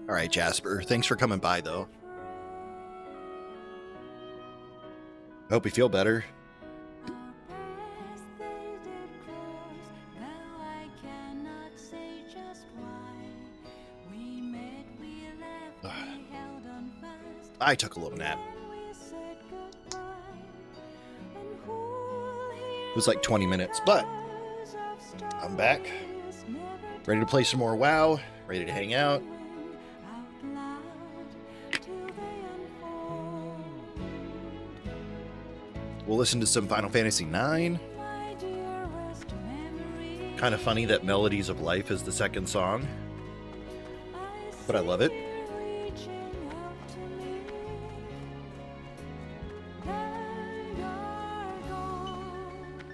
All right, Jasper. Thanks for coming by, though. I hope you feel better. I took a little nap. It was like 20 minutes, but I'm back. Ready to play some more WoW. Ready to hang out. We'll listen to some Final Fantasy IX. Kind of funny that Melodies of Life is the second song, but I love it.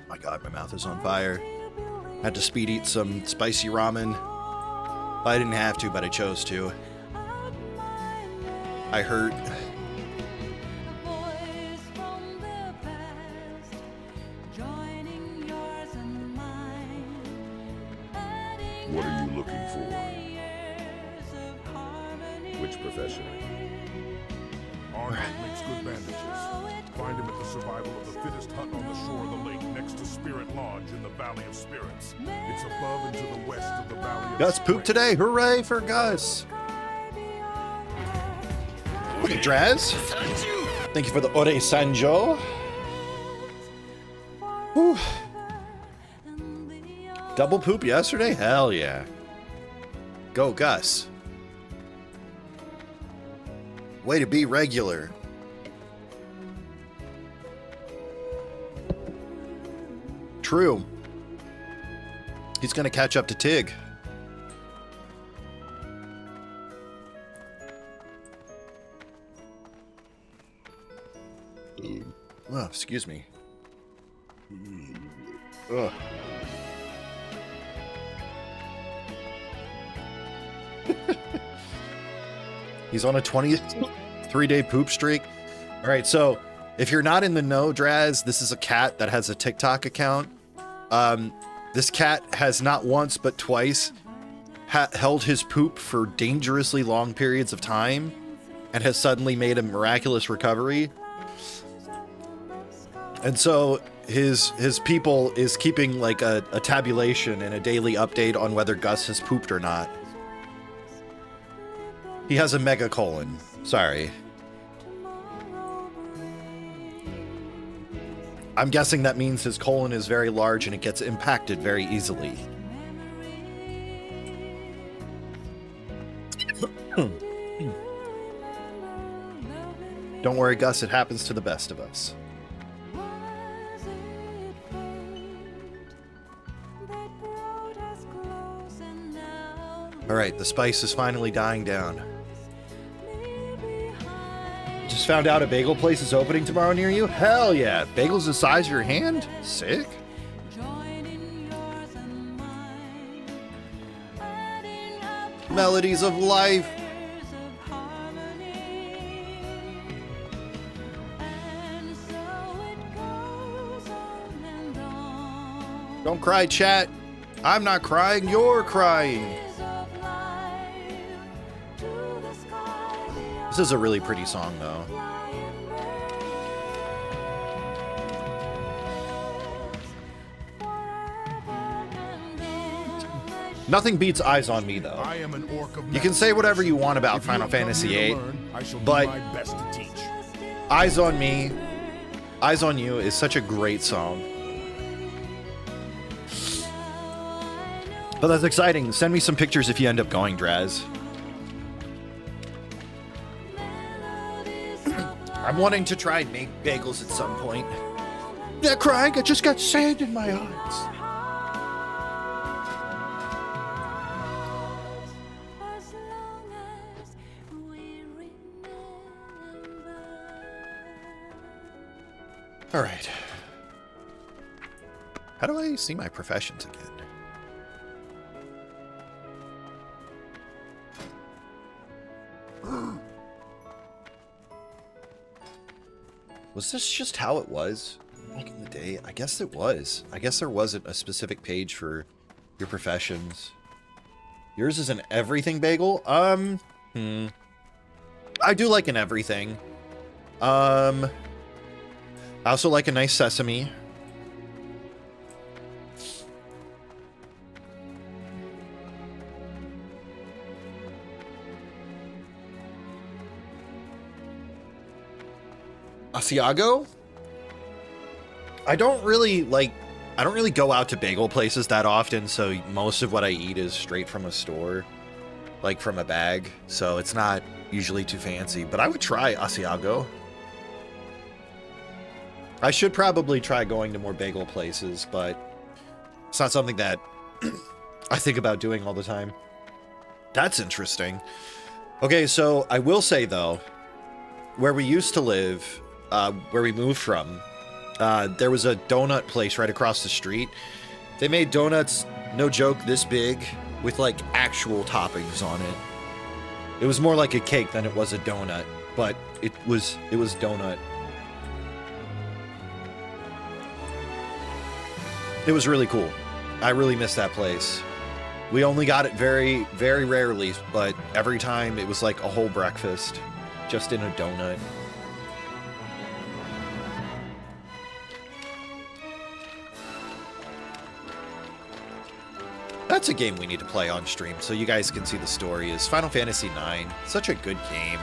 My God, my mouth is on fire. Had to speed eat some spicy ramen. I didn't have to, but I chose to. I hurt. What are you looking for? Which profession? Arnold makes good bandages. Find him at the survival of the fittest hut on the shore of the lake next to Spirit Lodge in the Valley of Spirits. It's above and to the west of the Valley of Gus pooped today. Hooray for Gus. Look at Draz. Thank you for the Ore Sanjo. Whew. Double poop yesterday? Hell yeah. Go Gus. Way to be regular. True. He's gonna catch up to Tig. Oh, excuse me. Ugh. He's on a 23-day poop streak. All right, so if you're not in the know, Draz, this is a cat that has a TikTok account. This cat has not once but twice held his poop for dangerously long periods of time and has suddenly made a miraculous recovery. And so his people is keeping like a tabulation and a daily update on whether Gus has pooped or not. He has a megacolon. Sorry. I'm guessing that means his colon is very large and it gets impacted very easily. Don't worry, Gus, it happens to the best of us. All right, the spice is finally dying down. Just found out a bagel place is opening tomorrow near you? Hell yeah. Bagels the size of your hand? Sick. Melodies of Life. Don't cry, chat. I'm not crying, you're crying. This is a really pretty song, though. Nothing beats Eyes on Me, though. I am an orc of You can say whatever you want about Final Fantasy VIII, but Eyes on Me, Eyes on You is such a great song. But that's exciting. Send me some pictures if you end up going, Draz. I'm wanting to try and make bagels at some point. Not crying, I just got sand in my eyes. All right. How do I see my professions again? Was this just how it was back in the day? I guess it was. I guess there wasn't a specific page for your professions. Yours is an everything bagel? I do like an everything. I also like a nice sesame. Asiago? I don't really go out to bagel places that often, so most of what I eat is straight from a store, like from a bag, so it's not usually too fancy, but I would try Asiago. I should probably try going to more bagel places, but it's not something that I think about doing all the time. That's interesting. Okay, so I will say, though, where we used to live, where we moved from, there was a donut place right across the street. They made donuts, no joke, this big, with, like, actual toppings on it. It was more like a cake than it was a donut, but it was donut. It was really cool. I really miss that place. We only got it very, very rarely, but every time it was like a whole breakfast, just in a donut. That's a game we need to play on stream so you guys can see the story. Is Final Fantasy IX. Such a good game.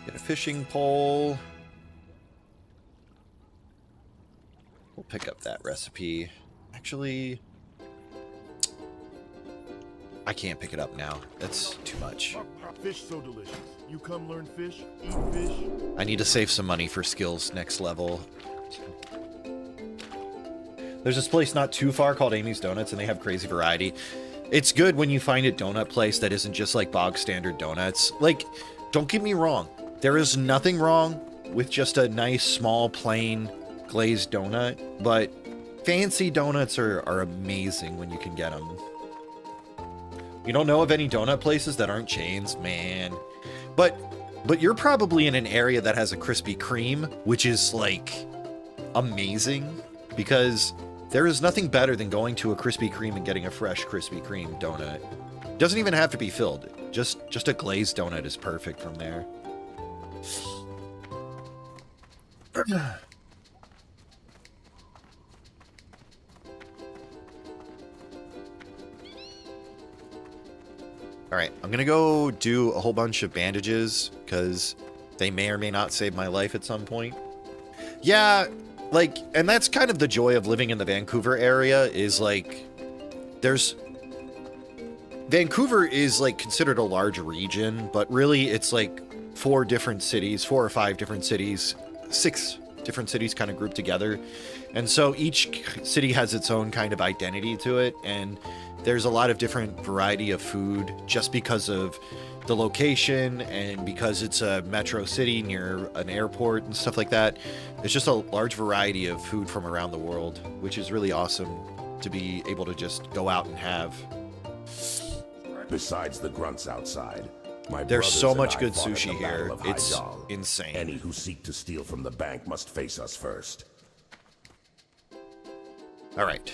Get a fishing pole. We'll pick up that recipe. Actually, I can't pick it up now. That's too much. Fish so delicious. You come learn fish, eat fish. I need to save some money for skills next level. There's this place not too far called Amy's Donuts, and they have crazy variety. It's good when you find a donut place that isn't just like bog standard donuts. Like, don't get me wrong. There is nothing wrong with just a nice, small, plain glazed donut, but fancy donuts are amazing when you can get them. You don't know of any donut places that aren't chains? Man. But you're probably in an area that has a Krispy Kreme, which is, like, amazing, because there is nothing better than going to a Krispy Kreme and getting a fresh Krispy Kreme donut. Doesn't even have to be filled. Just a glazed donut is perfect from there. Alright, I'm gonna go do a whole bunch of bandages, because they may or may not save my life at some point. Yeah, like, and that's kind of the joy of living in the Vancouver area, is like, Vancouver is like considered a large region, but really it's like 4 or 5 different cities, 6 different cities kind of grouped together. And so each city has its own kind of identity to it, and there's a lot of different variety of food just because of the location and because it's a metro city near an airport and stuff like that. It's just a large variety of food from around the world, which is really awesome to be able to just go out and have. Besides the grunts outside, there's so much good sushi here. It's insane. Any who seek to steal from the bank must face us first. All right.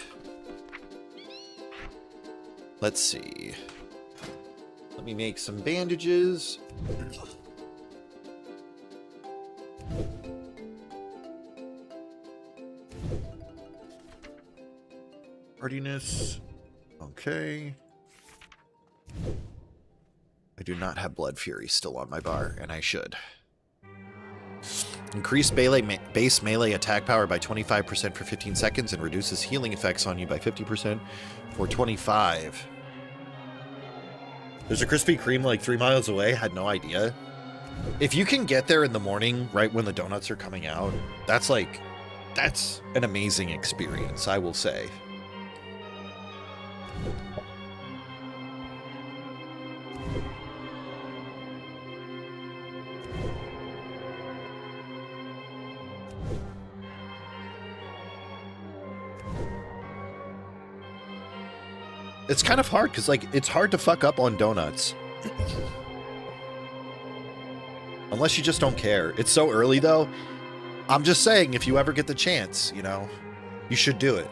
Let's see. Let me make some bandages. Hardiness. Okay. I do not have Blood Fury still on my bar, and I should. Increase base melee attack power by 25% for 15 seconds and reduces healing effects on you by 50% for 25. There's a Krispy Kreme like 3 miles away. Had no idea. If you can get there in the morning, right when the donuts are coming out, that's an amazing experience, I will say. It's kind of hard because, like, it's hard to fuck up on donuts. Unless you just don't care. It's so early, though. I'm just saying, if you ever get the chance, you know, you should do it.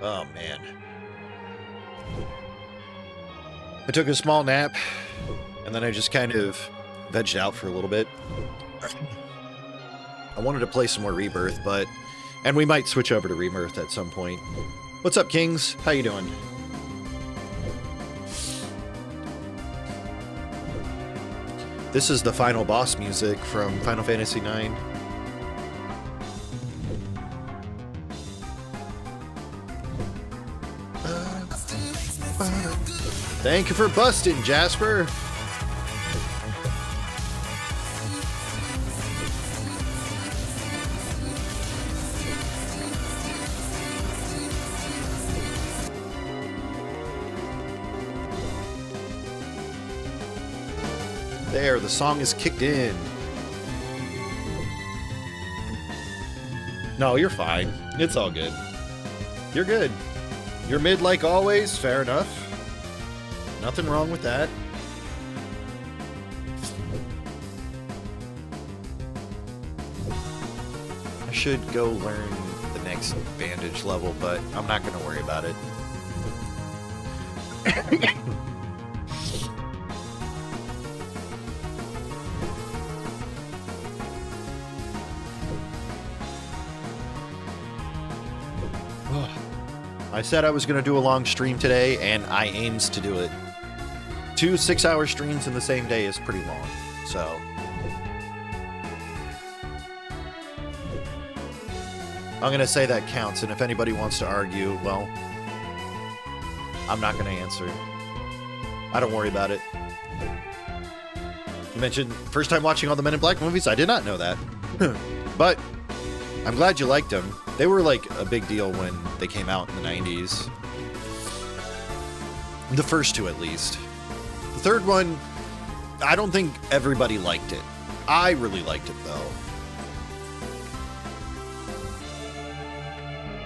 Oh, man. I took a small nap, and then I just kind of vegged out for a little bit. I wanted to play some more Rebirth, but... And we might switch over to Rebirth at some point. What's up, Kings? How you doing? This is the final boss music from Final Fantasy IX. Thank you for busting, Jasper. There, the song is kicked in. No, you're fine. It's all good. You're good. You're mid like always. Fair enough. Nothing wrong with that. I should go learn the next bandage level, but I'm not going to worry about it. I said I was going to do a long stream today, and I aims to do it. 2 6-hour streams in the same day is pretty long, so... I'm going to say that counts, and if anybody wants to argue, well... I'm not going to answer. I don't worry about it. You mentioned first time watching all the Men in Black movies? I did not know that. But, I'm glad you liked them. They were, like, a big deal when they came out in the 90s. The first two, at least. The third one, I don't think everybody liked it. I really liked it, though.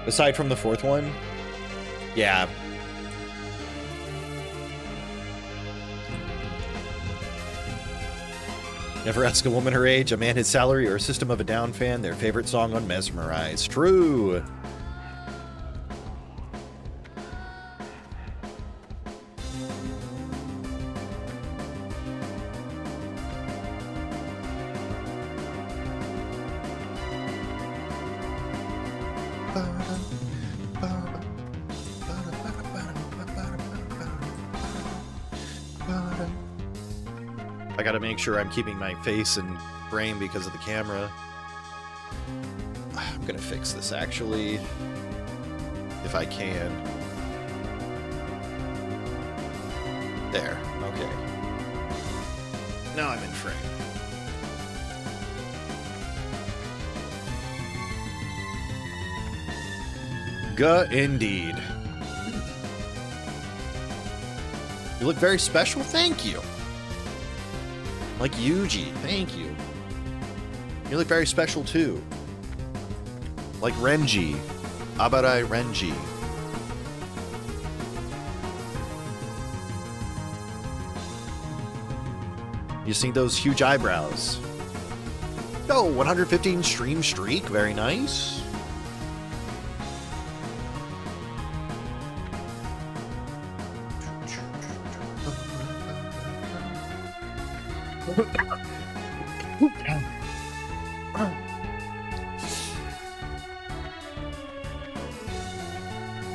Aside from the fourth one? Yeah. Never ask a woman her age, a man his salary, or a System of a Down fan their favorite song on Mesmerize. True! I gotta make sure I'm keeping my face and frame because of the camera. I'm gonna fix this, actually. If I can. There. Okay. Now I'm in frame. Indeed. You look very special. Thank you. Like Yuji, thank you. You look very special too. Like Renji. Abarai Renji. You see those huge eyebrows. Oh, 115 stream streak, very nice.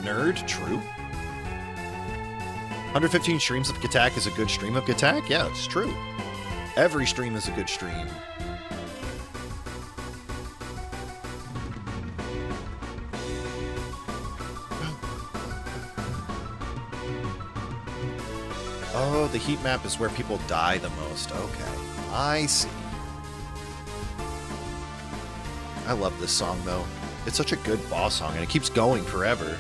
Nerd, true. 115 streams of Gattack is a good stream of Gattack? Yeah, it's true. Every stream is a good stream. Oh, the heat map is where people die the most. Okay, I see. I love this song, though. It's such a good boss song, and it keeps going forever.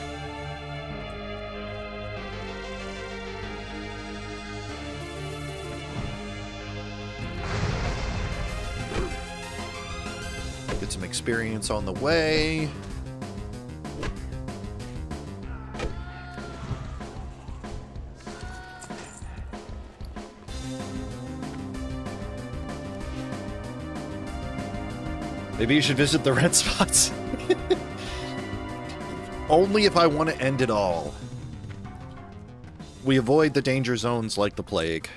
some experience on the way. Maybe you should visit the red spots. Only if I want to end it all. We avoid the danger zones like the plague.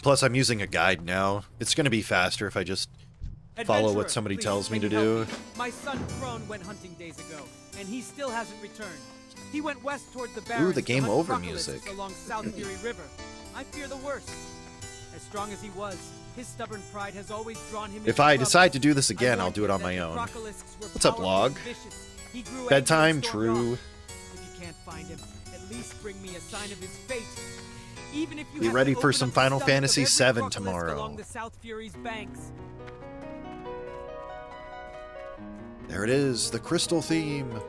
Plus, I'm using a guide now. It's going to be faster if I just follow what somebody tells me to do. My son Crone went hunting days ago, and he still hasn't returned. He went west toward the barrens. Ooh, the game to hunt over crocodiles music. along South Fury River. I fear the worst. As strong as he was, his stubborn pride has always drawn him. If I decide to do this again, I'll do it on my own. What's up, Log? Bedtime, true. If you can't find him, at least bring me a sign of his fate. Even if you Be have ready to for open some up the Final stomach of Fantasy every VII crocolisk tomorrow. along the South Fury's banks. There it is, the crystal theme.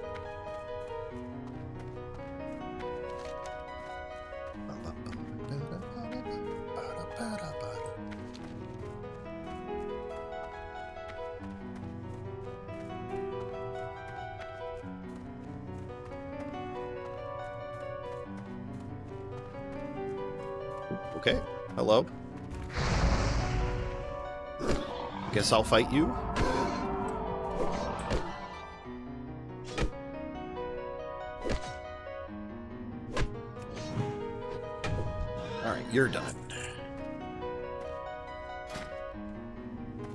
Okay, hello. Guess I'll fight you. Alright, you're done.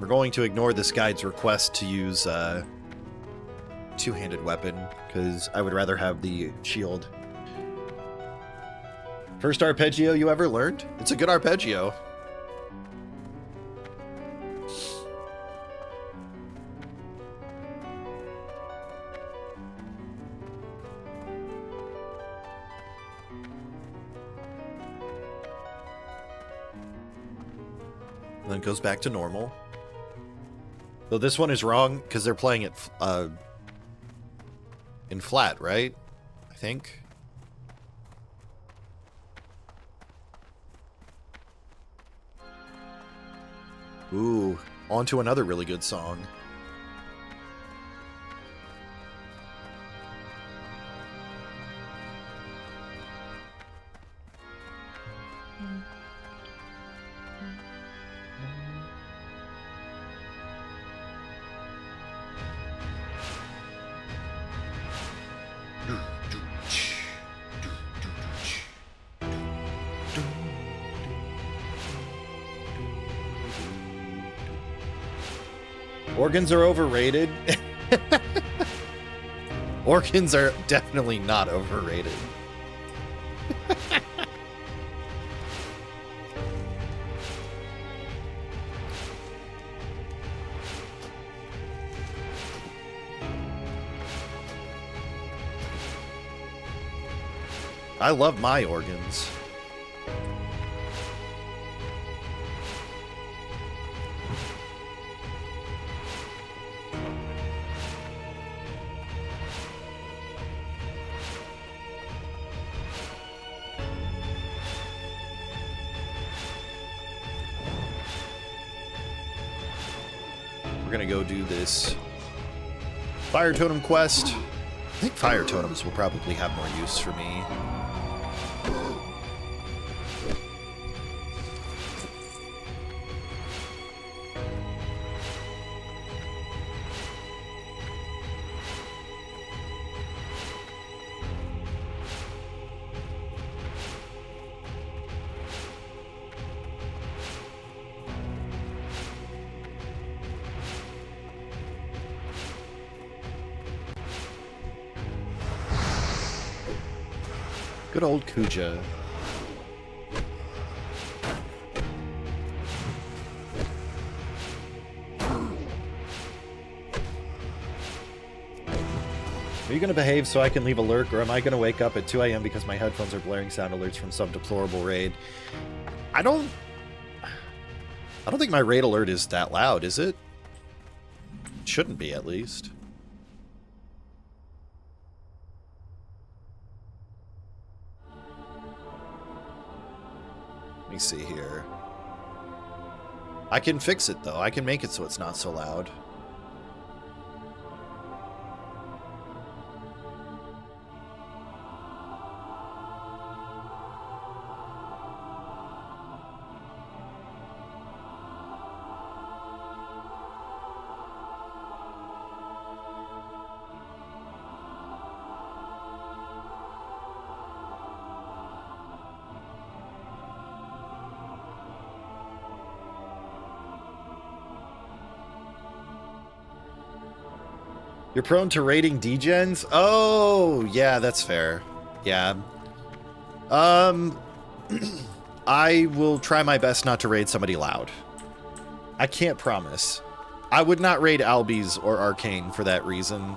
We're going to ignore this guide's request to use a two-handed weapon, because I would rather have the shield. First arpeggio you ever learned? It's a good arpeggio. And then it goes back to normal. Though this one is wrong because they're playing it in flat, right? I think. Ooh, on to another really good song. Organs are overrated. Organs are definitely not overrated. I love my organs. We're gonna go do this fire totem quest. I think fire totems will probably have more use for me. Good old Kuja. Are you going to behave so I can leave a lurk, or am I going to wake up at 2 a.m. because my headphones are blaring sound alerts from some deplorable raid? I don't think my raid alert is that loud, is it? It shouldn't be, at least. Let me see here. I can fix it, though. I can make it so it's not so loud. You're prone to raiding degens? Oh, yeah, that's fair. Yeah. I will try my best not to raid somebody loud. I can't promise. I would not raid Albies or Arcane for that reason.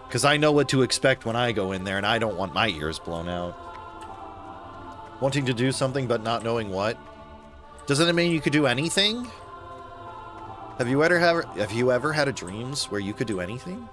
Because I know what to expect when I go in there, and I don't want my ears blown out. Wanting to do something but not knowing what? Doesn't it mean you could do anything? Have you ever had a dreams where you could do anything?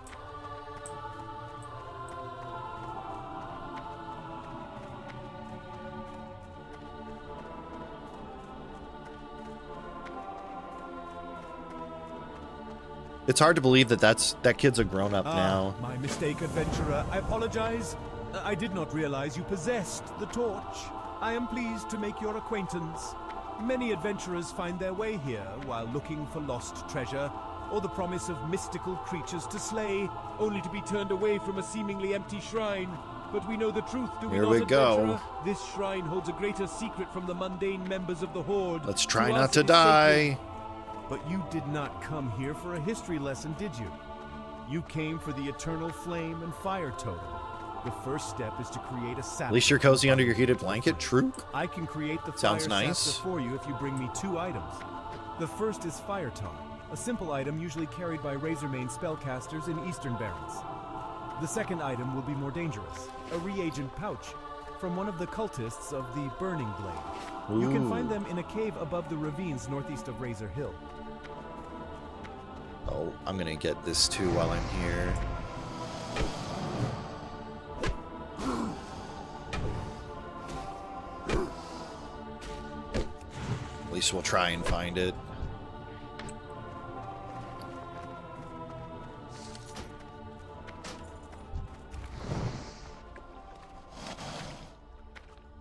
It's hard to believe that kid's a grown-up now. My mistake, adventurer. I apologize. I did not realize you possessed the torch. I am pleased to make your acquaintance. Many adventurers find their way here while looking for lost treasure or the promise of mystical creatures to slay, only to be turned away from a seemingly empty shrine. But we know the truth, do we Here not, we go. adventurer? This shrine holds a greater secret from the mundane members of the Horde. Let's try To not us to it is sacred. die. But you did not come here for a history lesson, did you? You came for the eternal flame and fire totem. The first step is to create a sapphire. At least you're cozy under your heated blanket, true? I can create the Sounds fire nice. sapphire for you if you bring me 2 items. The first is fire tar, a simple item usually carried by Razormane spellcasters in Eastern Barrens. The second item will be more dangerous, a reagent pouch from one of the cultists of the Burning Blade. You can find them in a cave above the ravines northeast of Razor Hill. Oh, I'm gonna get this too while I'm here. At least we'll try and find it.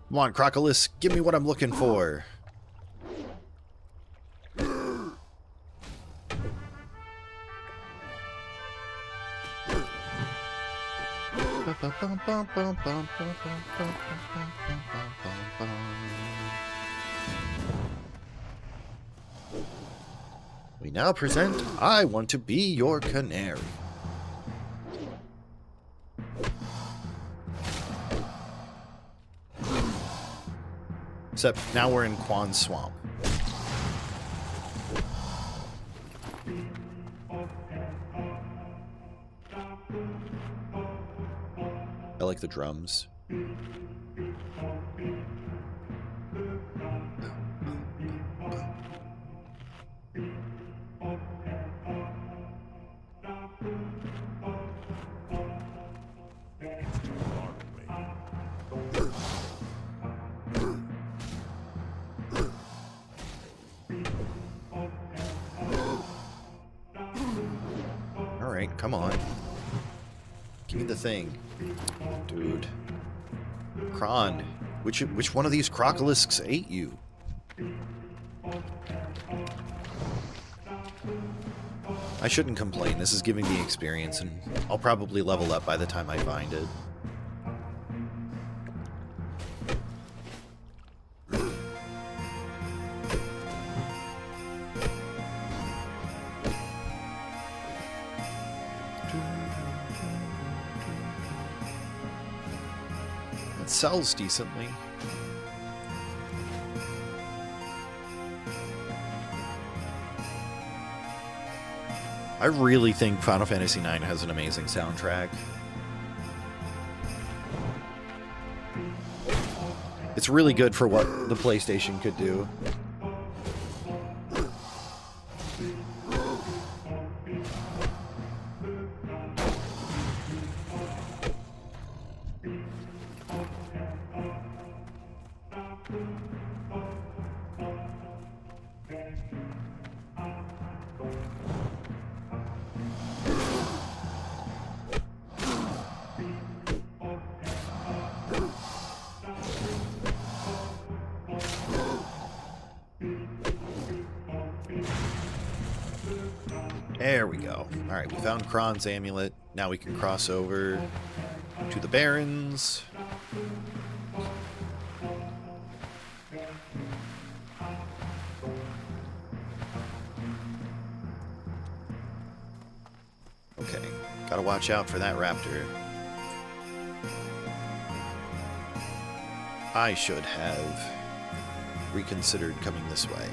Come on, Crocolis, give me what I'm looking for. We now present I Want to Be Your Canary. Except now we're in Quan Swamp. I like the drums. All right, come on. Give me the thing. Dude. Kron. Which one of these crocolisks ate you? I shouldn't complain. This is giving me experience, and I'll probably level up by the time I find it. It sells decently. I really think Final Fantasy IX has an amazing soundtrack. It's really good for what the PlayStation could do. There we go. Alright, we found Kron's amulet. Now we can cross over to the Barrens. Okay. Gotta watch out for that raptor. I should have reconsidered coming this way.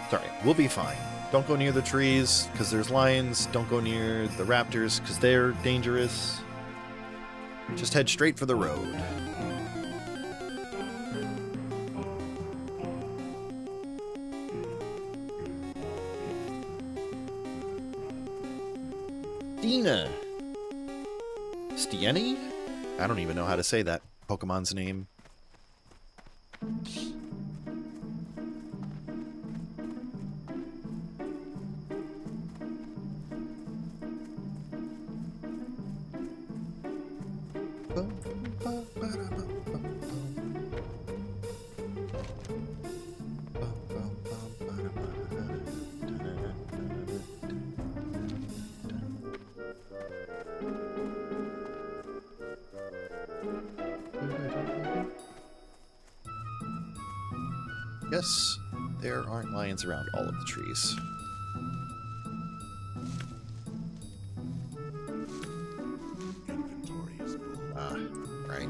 Sorry, we'll be fine. Don't go near the trees, because there's lions. Don't go near the raptors, because they're dangerous. Just head straight for the road. Dina! Stieni? I don't even know how to say that Pokemon's name. Yes, there aren't lions around all of the trees. Inventory is full. Ah, right.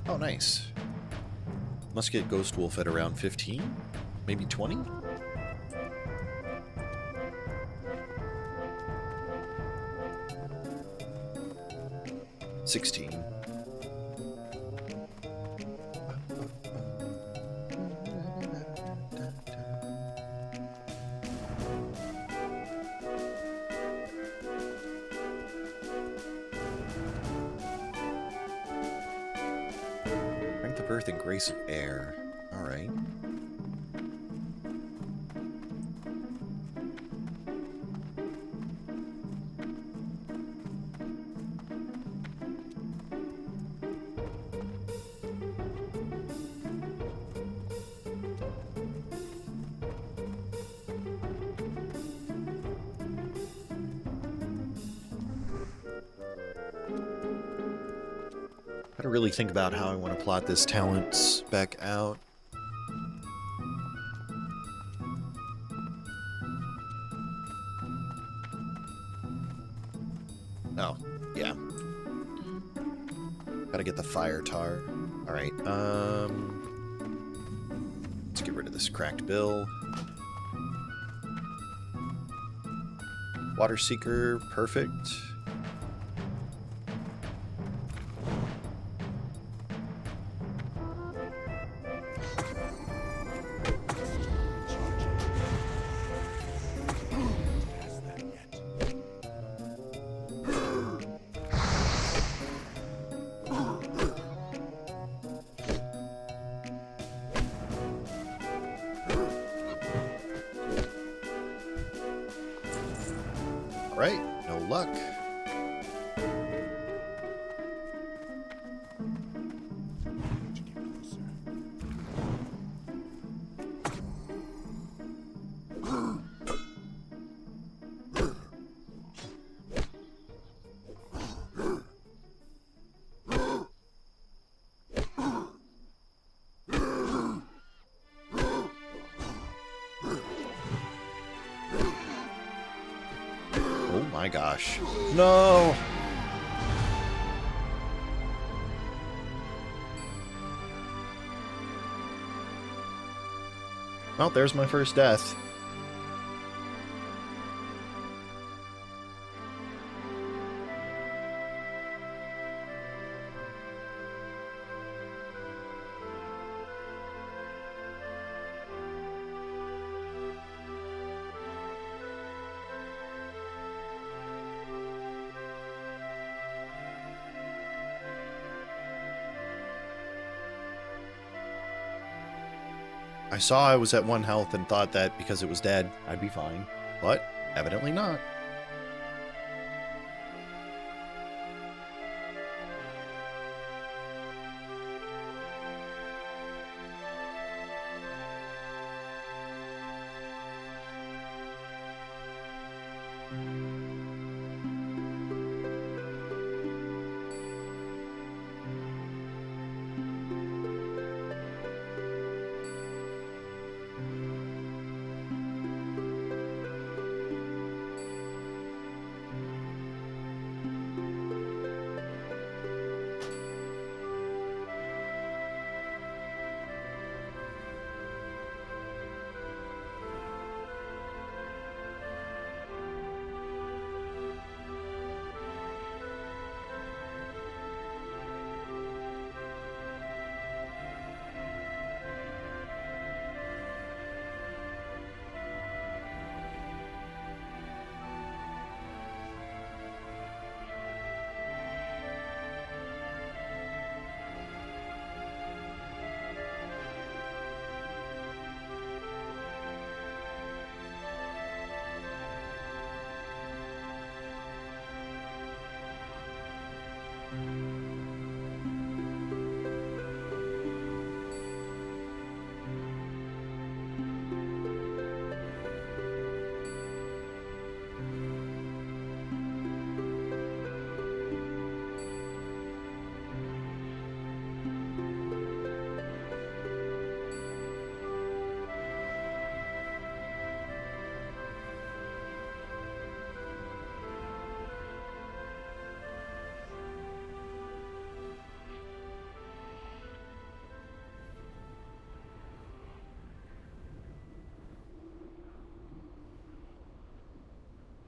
Oh, nice. Must get Ghost Wolf at around 15? Maybe 20? $16. Strength of Earth and Grace of Air. Alright. Gotta really think about how I want to plot this talent spec out. Oh, yeah. Gotta get the fire tar. Alright, let's get rid of this cracked bill. Water Seeker, perfect. Right, no luck. Oh my gosh. No! Well, there's my first death. I saw I was at 1 health and thought that because it was dead, I'd be fine. But, evidently not.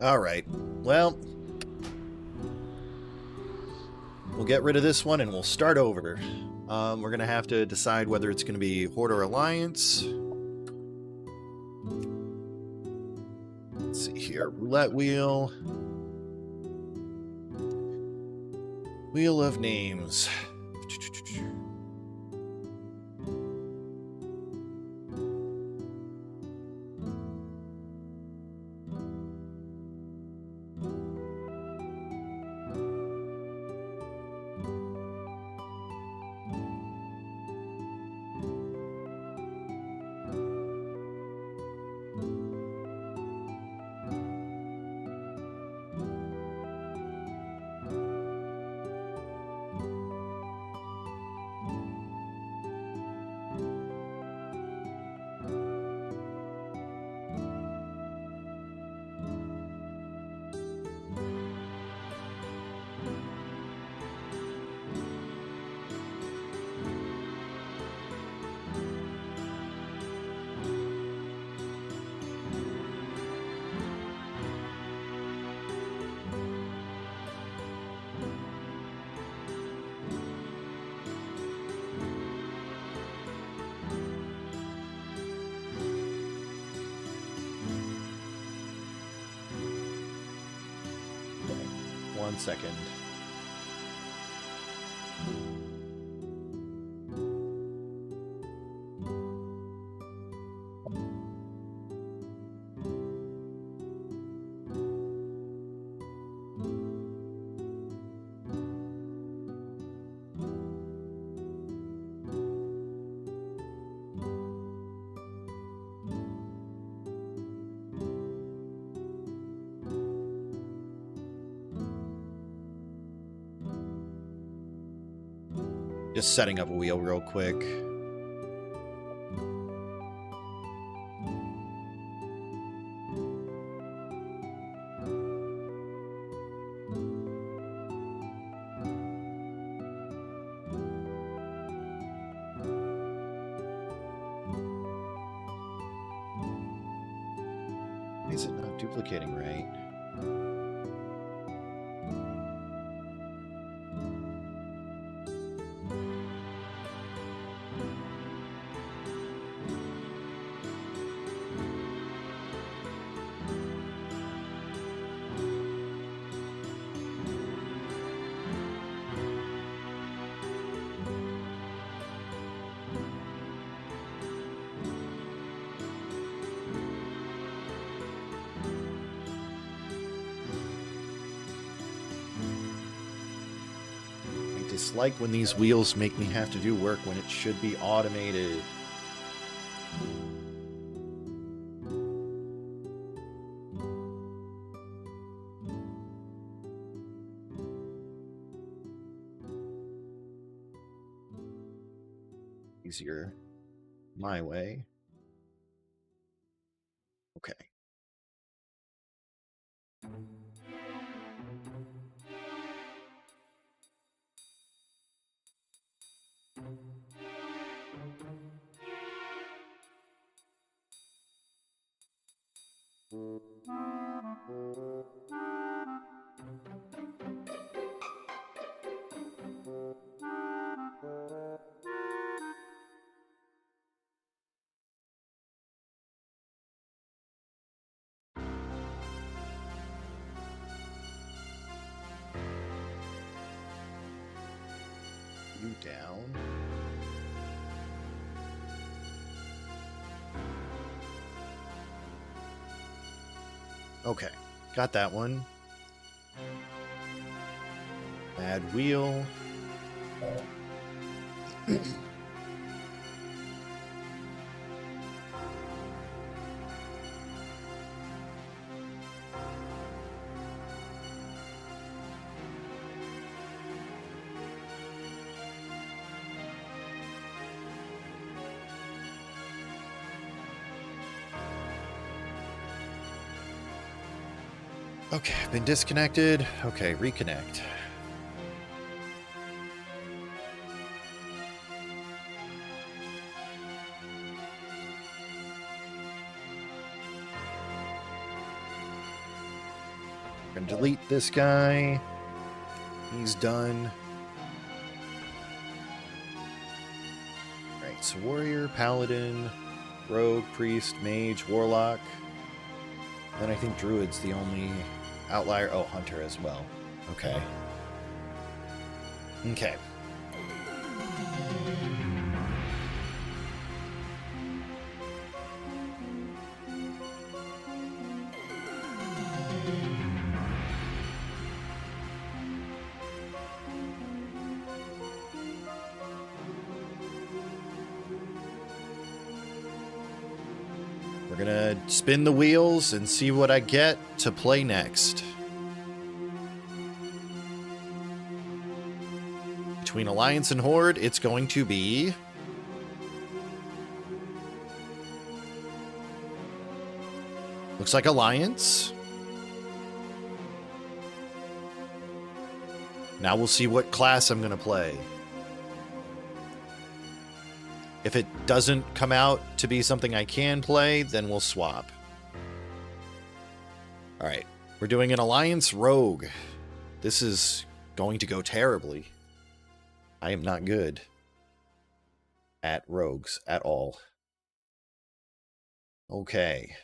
All right. Well, we'll get rid of this one and we'll start over. We're going to have to decide whether it's going to be Horde or Alliance. Let's see here. Roulette wheel. Wheel of names. One second. Just setting up a wheel real quick. Why is it not duplicating right? Dislike when these wheels make me have to do work when it should be automated. Easier my way. Okay. You down. Okay, got that one. Add wheel. Okay, been disconnected. Okay, reconnect. We're gonna delete this guy. He's done. Right, so warrior, paladin, rogue, priest, mage, warlock. Then I think druid's the only outlier. Oh, hunter as well. Okay. Okay. We're gonna spin the wheels and see what I get to play next. Between Alliance and Horde, it's going to be... looks like Alliance. Now we'll see what class I'm gonna play. If it doesn't come out to be something I can play, then we'll swap. Alright, we're doing an Alliance Rogue. This is going to go terribly. I am not good at rogues at all. Okay.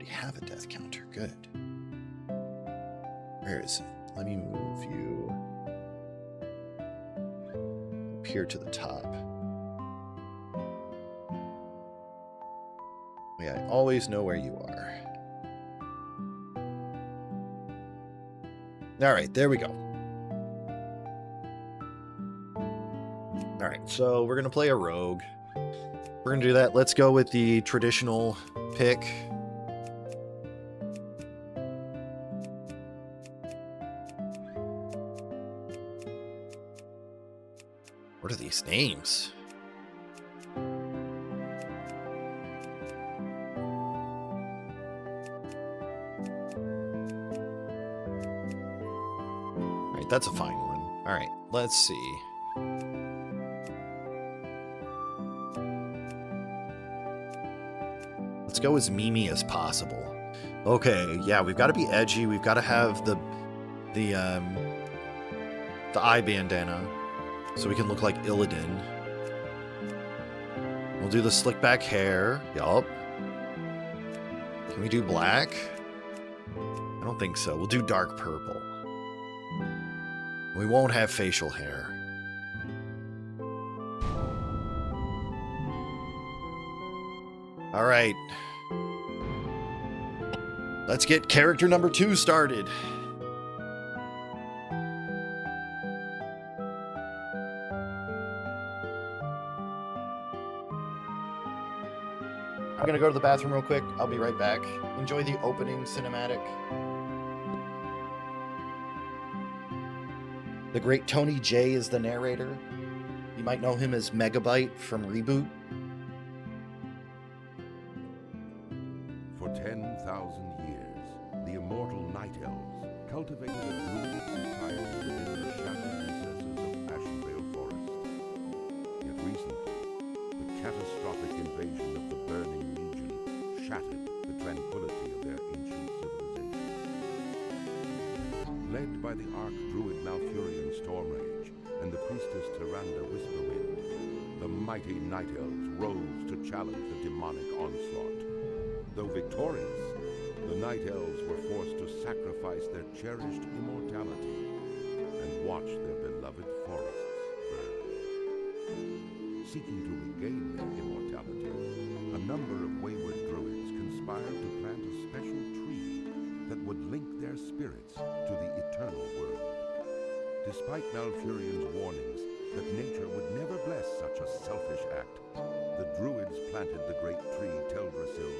Have a death counter. Good. Where is it? Let me move you up here to the top. Yeah, I always know where you are. All right, there we go. All right, so we're going to play a rogue. We're going to do that. Let's go with the traditional pick. What are these names? Alright, that's a fine one. Alright, let's see. Let's go as Mimi as possible. Okay, yeah, we've got to be edgy. We've got to have the eye bandana, so we can look like Illidan. We'll do the slick back hair. Yup. Can we do black? I don't think so. We'll do dark purple. We won't have facial hair. Alright. Let's get character number 2 started. I'm gonna go to the bathroom real quick. I'll be right back. Enjoy the opening cinematic. The great Tony J is the narrator. You might know him as Megabyte from Reboot. For 10,000 years, the immortal Night Elves cultivated a druid society within the shadowed recesses of Ashenvale Forest. Yet recently, the catastrophic invasion of the Burning Legion shattered the tranquility of their ancient civilization. Led by the Arch-Druid Malfurion Stormrage and the Priestess Tyrande Whisperwind, the mighty Night Elves rose to challenge the demonic onslaught. Though victorious, the Night Elves were forced to sacrifice their cherished immortality and watch their beloved forests burn. Seeking to regain their immortality, a number of wayward druids conspired to plant a special tree that would link their spirits to the eternal world. Despite Malfurion's warnings that nature would never bless such a selfish act, the druids planted the great tree Teldrassil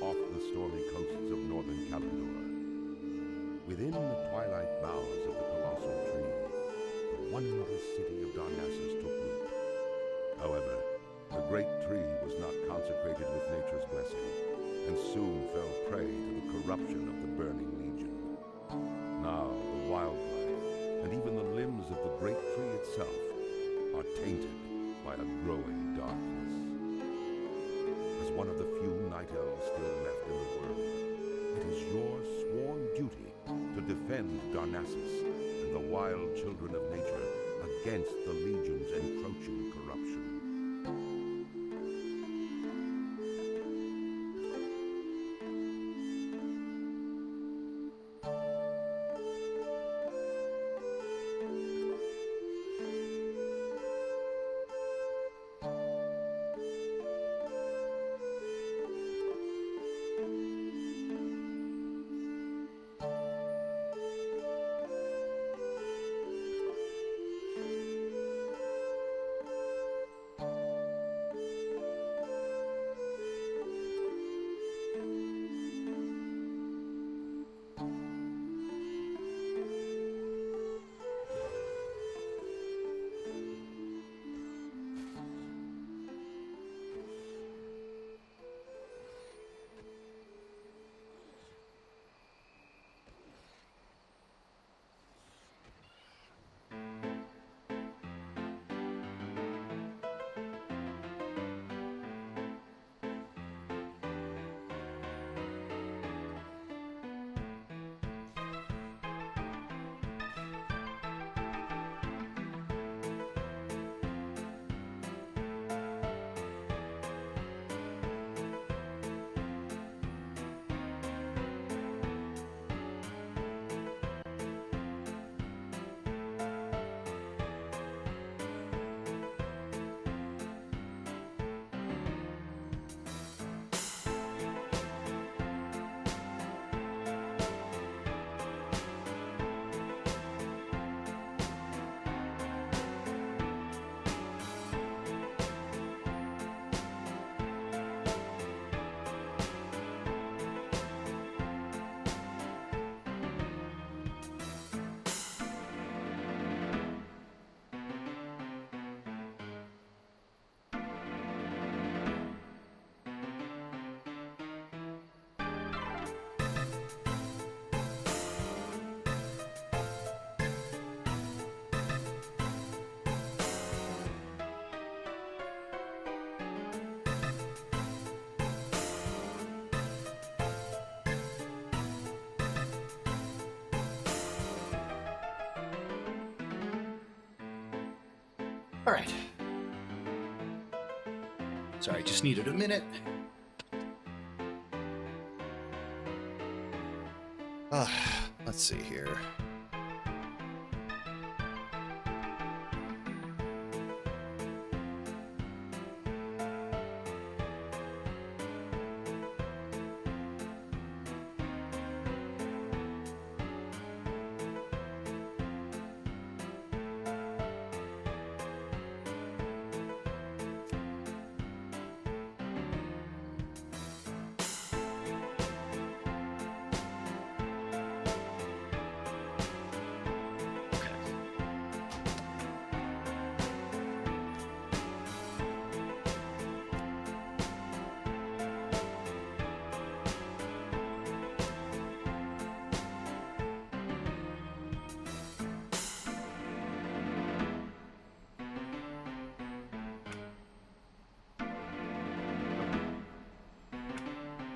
off the stormy coasts of northern Kalimdor. Within the twilight boughs of the colossal tree, the wondrous city of Darnassus took root. However, the great tree was not consecrated with nature's blessing, and soon fell prey to the corruption of the Burning Legion. Now, the wildlife, and even the limbs of the great tree itself, tainted by a growing darkness. As one of the few night elves still left in the world, it is your sworn duty to defend Darnassus and the wild children of nature against the Legion's encroaching corruption. All right. Sorry, just needed a minute. Let's see here.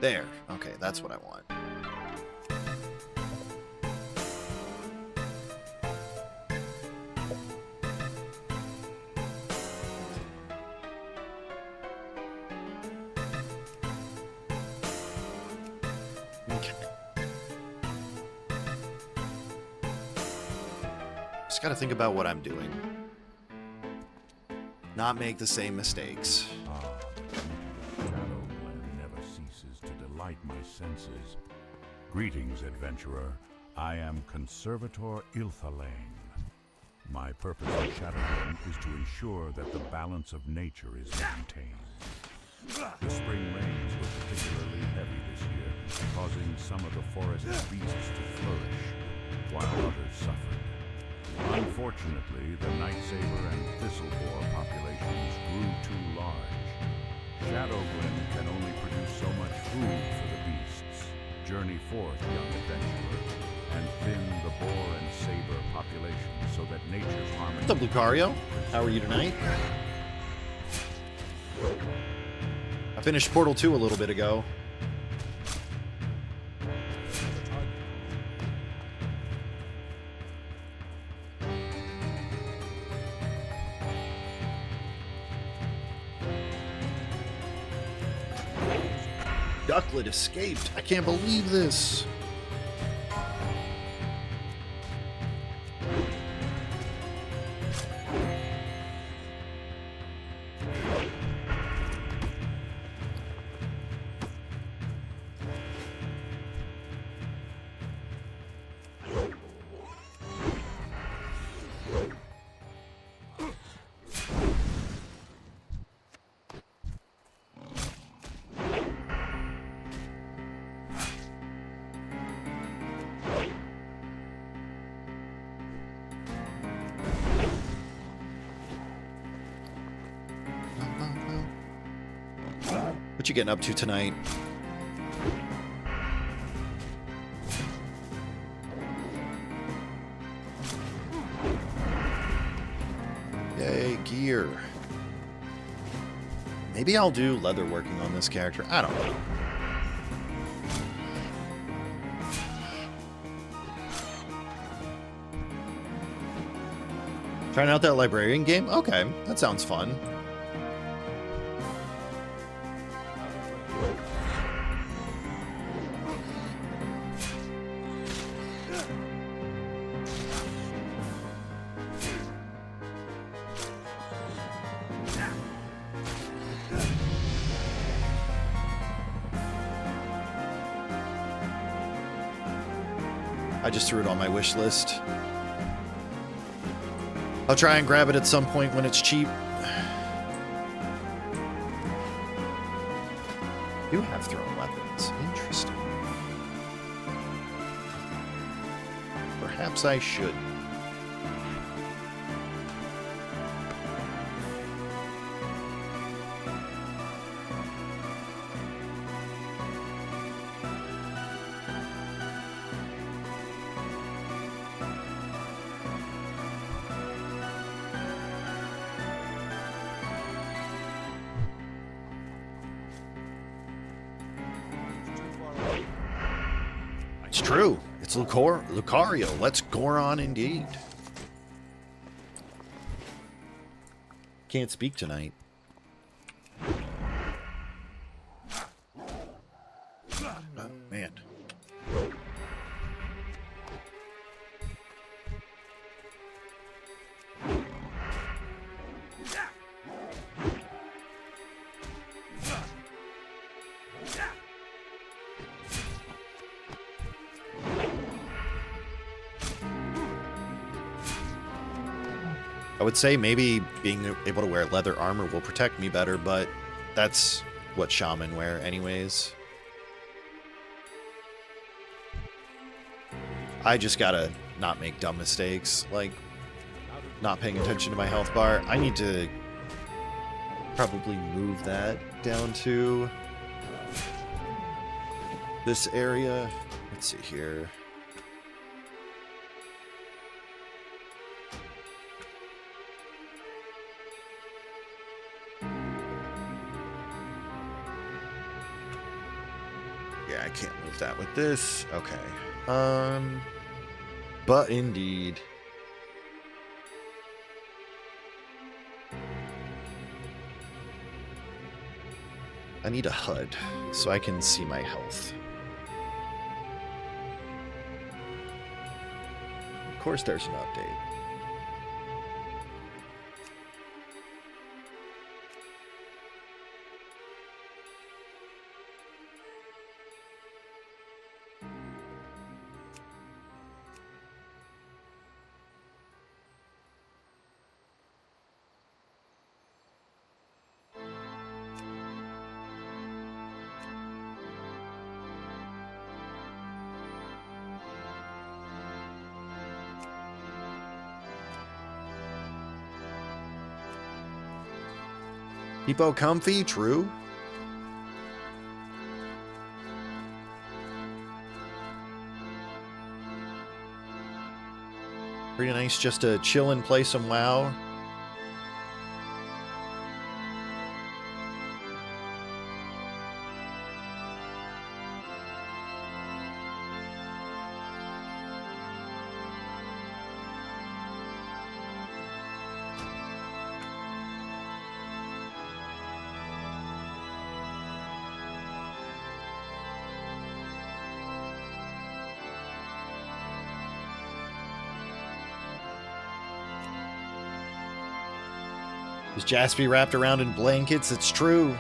There. Okay, that's what I want. Okay. Just gotta think about what I'm doing. Not make the same mistakes. Never ceases to delight my senses. Greetings, adventurer. I am Conservator Ilthalane. My purpose in Shadowrun is to ensure that the balance of nature is maintained. The spring rains were particularly heavy this year, causing some of the forest beasts to flourish, while others suffered. Unfortunately, the Nightsaber and Thistleboar populations grew too large. Shadowglen can only produce so much food for the beasts. Journey forth, young adventurer. and thin the boar and saber populations so that nature's harmony... What's up, Lucario? How are you tonight? I finished Portal 2 a little bit ago. Ducklet escaped. I can't believe this. What you getting up to tonight? Yay, gear. Maybe I'll do leather working on this character. I don't know. Trying out that librarian game? Okay, that sounds fun. I just threw it on my wish list. I'll try and grab it at some point when it's cheap. You have thrown weapons. Interesting. Perhaps I should. It's true. It's Lucario. Let's Goron indeed. Can't speak tonight. Oh, man. I would say maybe being able to wear leather armor will protect me better, but that's what shaman wear anyways. I just gotta not make dumb mistakes, like not paying attention to my health bar. I need to probably move that down to this area. Let's see here. Yeah, I can't move that with this. Okay. But indeed. I need a HUD so I can see my health. Of course there's an update. Hippo comfy, true. Pretty nice just to chill and play some WoW. Is Jaspy wrapped around in blankets? It's true.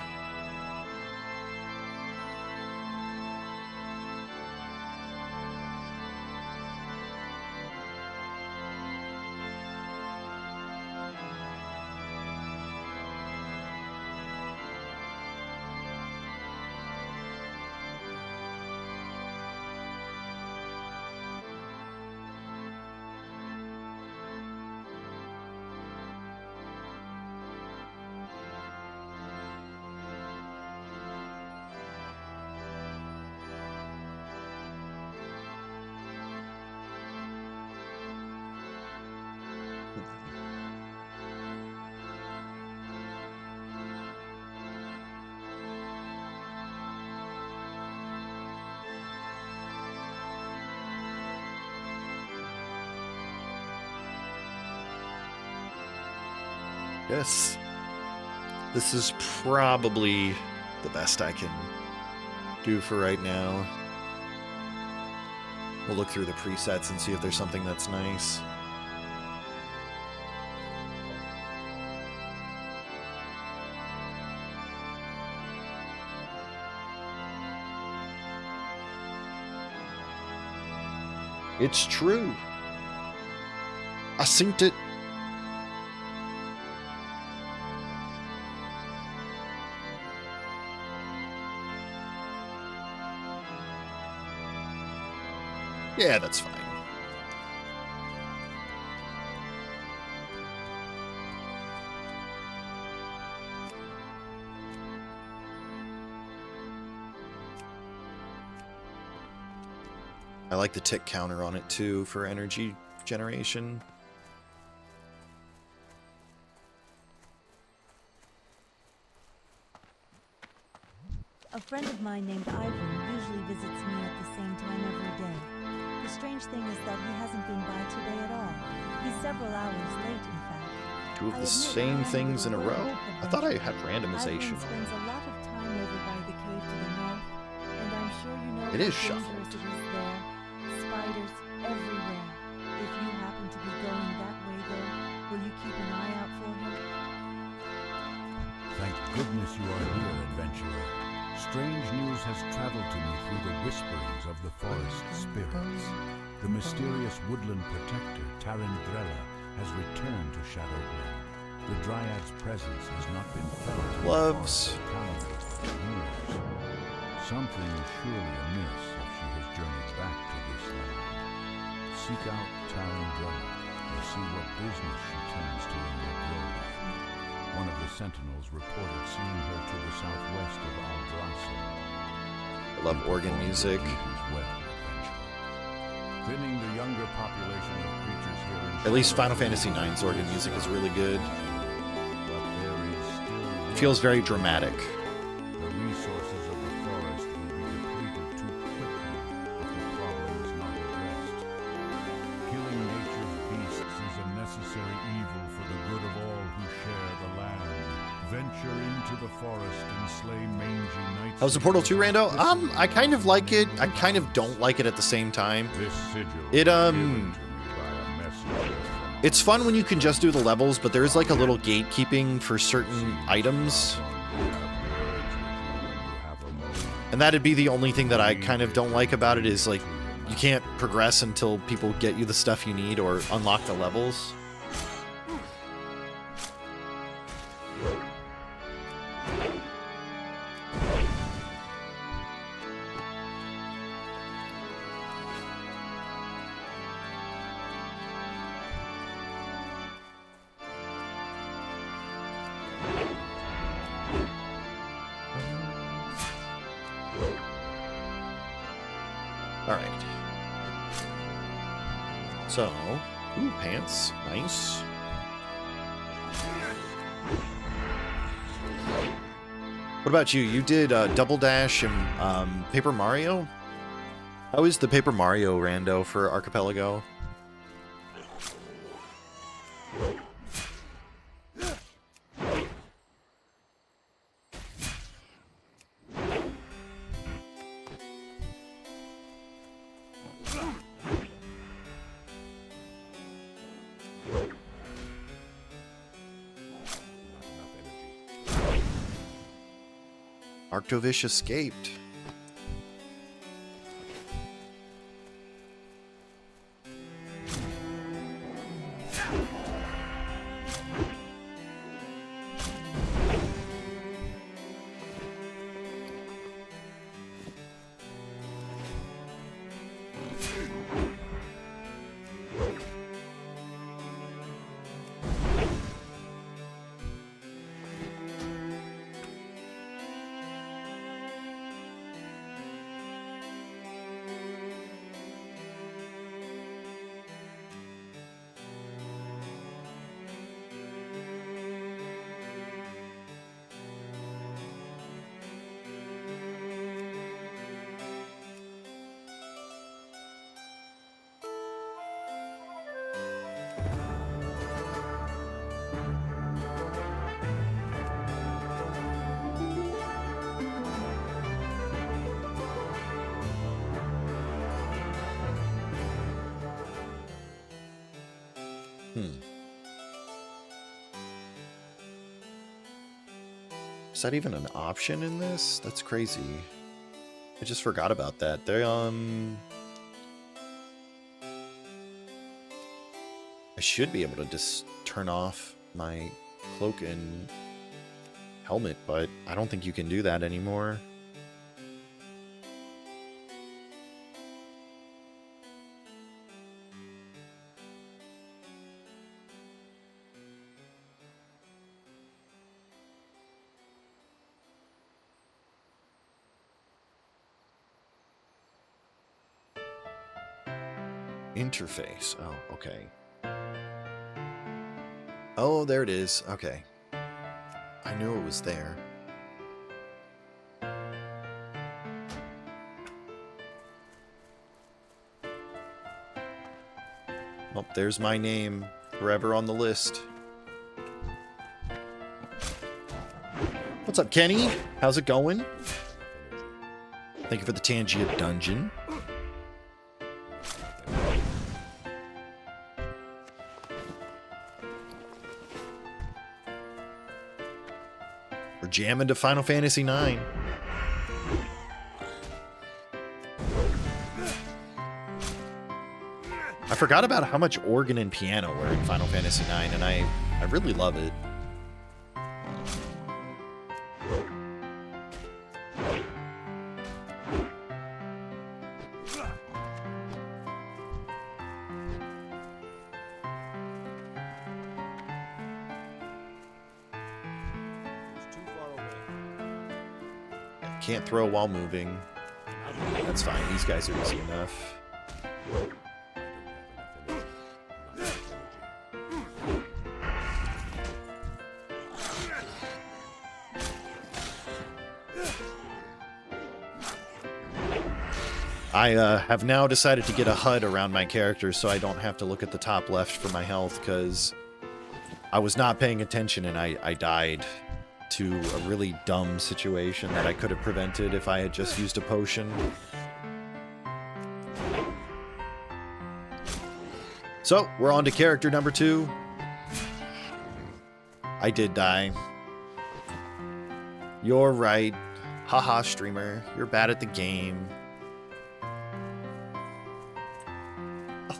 Yes. This is probably the best I can do for right now. We'll look through the presets and see if there's something that's nice. It's true. I synced it. Yeah, that's fine. I like the tick counter on it too for energy generation. A friend of mine named Ivan usually visits me at the same time every day. The strange thing is that he hasn't been by today at all. He's several hours late, in fact. Two of the same things in a row? I thought I had randomization. Ivan spends a lot of time over by the cave to the north, and I'm sure you know It is how shuffled. dangerous it is there. Spiders everywhere. If you happen to be going that way, though, will you keep an eye out for him? Thank goodness you are here, adventurer. Strange news has traveled to me through the whisperings of the forest spirits. The mysterious woodland protector, Tarandrella, has returned to Shadowglen. The Dryad's presence has not been felt in Gloves. the calendar for years. Something is surely amiss if she has journeyed back to this land. Seek out Tarandrella and see what business she tends to in the grove. One of the sentinels reported seeing her to the southwest of Aldrasa. I love organ music. Thinning the younger population of creatures here in At least Final Fantasy IX's organ music is really good. but there is still It feels very dramatic. the resources of the forest will be depleted too quickly if the problem is not addressed. Killing nature's beasts is a necessary evil for the good of all who share the land. Venture into the forest and slay mangy nights. How's the Portal 2, Rando? I kind of like it. I kind of don't like it at the same time. This sigil It, was given to me by a messenger from It's fun when you can just do the levels, but there's like a little gatekeeping for certain items. And that'd be the only thing that I kind of don't like about it is like you can't progress until people get you the stuff you need or unlock the levels. All right. So, Ooh, pants. Nice. What about you? You did Double Dash and Paper Mario? How is the Paper Mario rando for Archipelago? Arctovish escaped. Is that even an option in this? That's crazy. I just forgot about that. They I should be able to just turn off my cloak and helmet, but I don't think you can do that anymore. Interface. Oh, okay. Oh, there it is. Okay. I knew it was there. Oh, there's my name forever on the list. What's up, Kenny? How's it going? Thank you for the Tangia dungeon. We're jamming to Final Fantasy IX. I forgot about how much organ and piano were in Final Fantasy IX, and I really love it. Can't throw while moving. That's fine. These guys are easy enough. I have now decided to get a HUD around my character so I don't have to look at the top left for my health, because I was not paying attention and I died to a really dumb situation that I could have prevented if I had just used a potion. So, we're on to character number 2. I did die. You're right. Haha, streamer. You're bad at the game.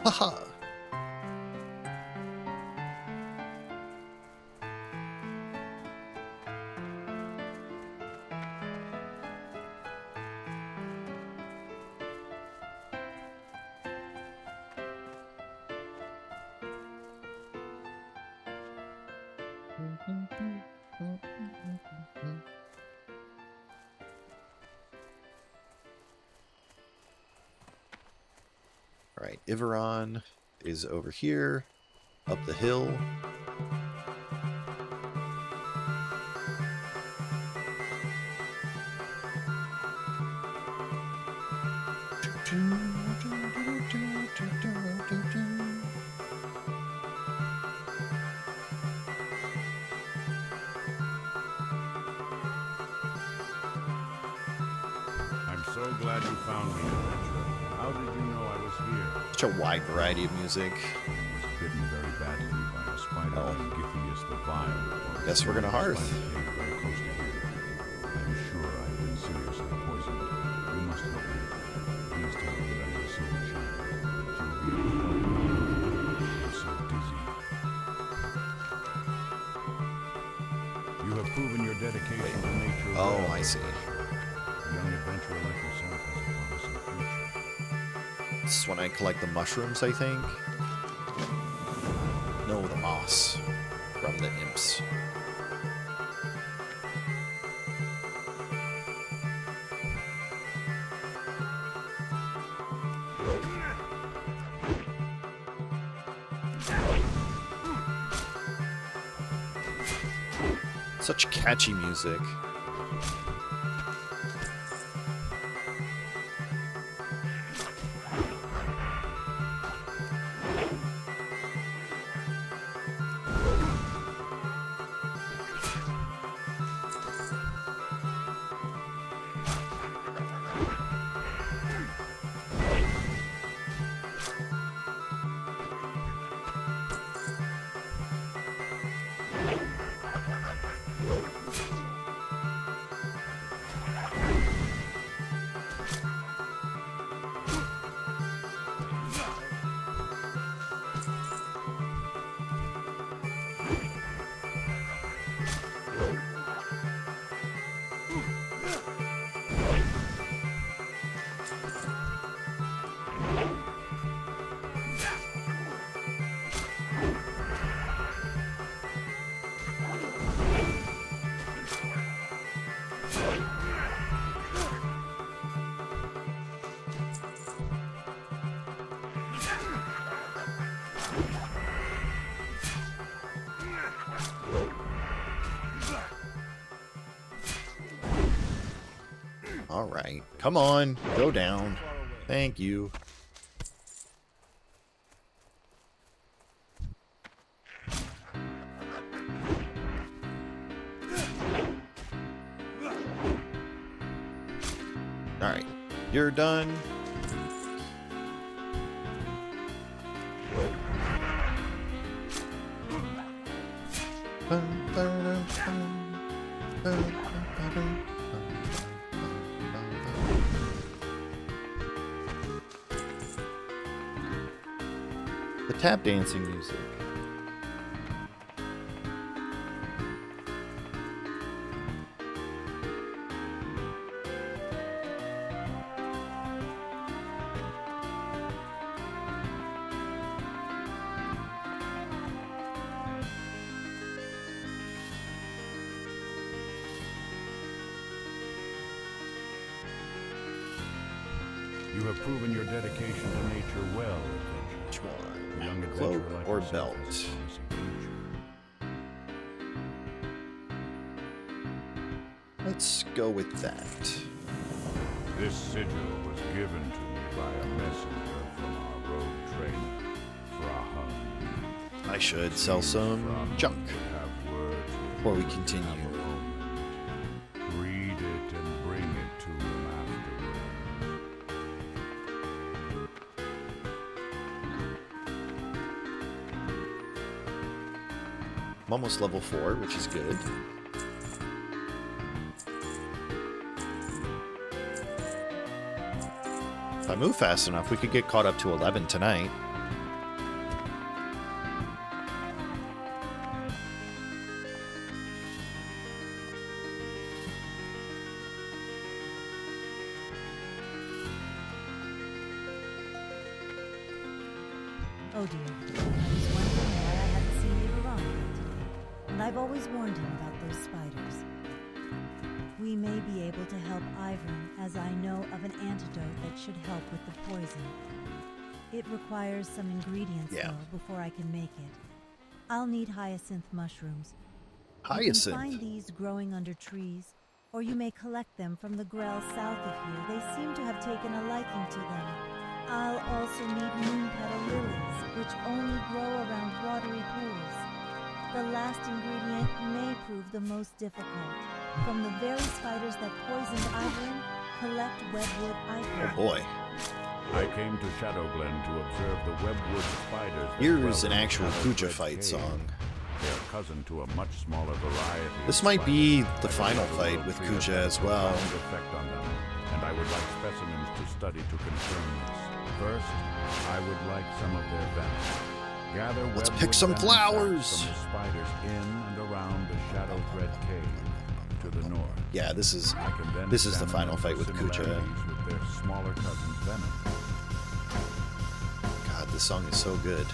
Haha. All right, Iveron. is over here, up the hill. I'm so glad you found me, adventurer. How did you know I was here? Such a wide variety of music. I was bitten very badly by a spider named Githias the Vile. Guess we're gonna hearth. Cave very close to here. I'm sure I've been seriously poisoned. You must help me. Please tell her that I'm a silver shadow. She will be able to help me. I'm so dizzy. You have proven your dedication to nature. Oh, well, I see. A young adventurer like yourself has a promising future. This is when I collect the mushrooms, I think. No, the moss from the imps. Such catchy music. All right, come on, go down. Thank you. All right, you're done. The tap dancing music. You have proven your dedication to nature well, adventurer. Which one? A young Cloak adventurer like or yourself belt? has a promising future. Let's go with that. This sigil was given to me by a messenger from our rogue trainer, Frahun. I should sell some Frahun junk would have words with before we you continue. have a moment. Read it and bring it to him afterwards. I'm almost level 4, which is good. If I move fast enough, we could get caught up to 11 tonight. Oh dear. I was wondering why I hadn't seen Ibaran today. And I've always warned him about those spiders. We may be able to help Ivern, as I know of an antidote that should help with the poison. It requires some ingredients, Yeah. though, before I can make it. I'll need hyacinth mushrooms. You Hyacinth. can find these growing under trees, or you may collect them from the Grell south of here. They seem to have taken a liking to them. I'll also need moon petal lilies, which only grow around watery pools. The last ingredient may prove the most difficult. From the very spiders that poisoned Ivory, collect webwood Oh ivory. boy. I came to Shadowglen to observe the webwood spiders. that Here's dwell an in actual Shadow's Kuja red fight cave. song. They are cousin to a much smaller variety. This of might be spiders. the I final think the fight world with tree Kuja has as had a well. profound effect on them, and I would like specimens to study to confirm this. First, I would like some of their venom. Gather Let's webwood pick some venom flowers. sacs from the spiders in and around the Shadow's red cave to the north. Yeah, this is I can then This is the examine final them fight for with Kuja. similarities with their smaller cousin's venom. God, this song is so good.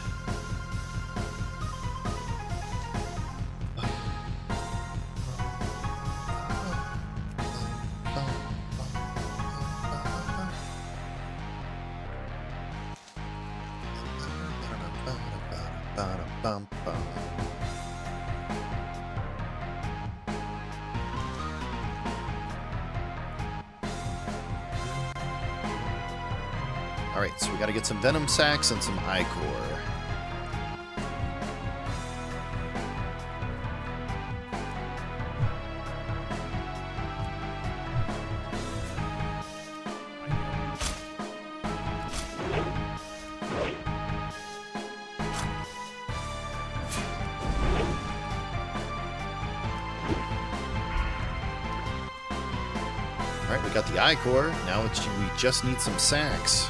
Alright, so we gotta get some venom sacs and some ichor. Alright, we got the ichor. Now we just need some sacs.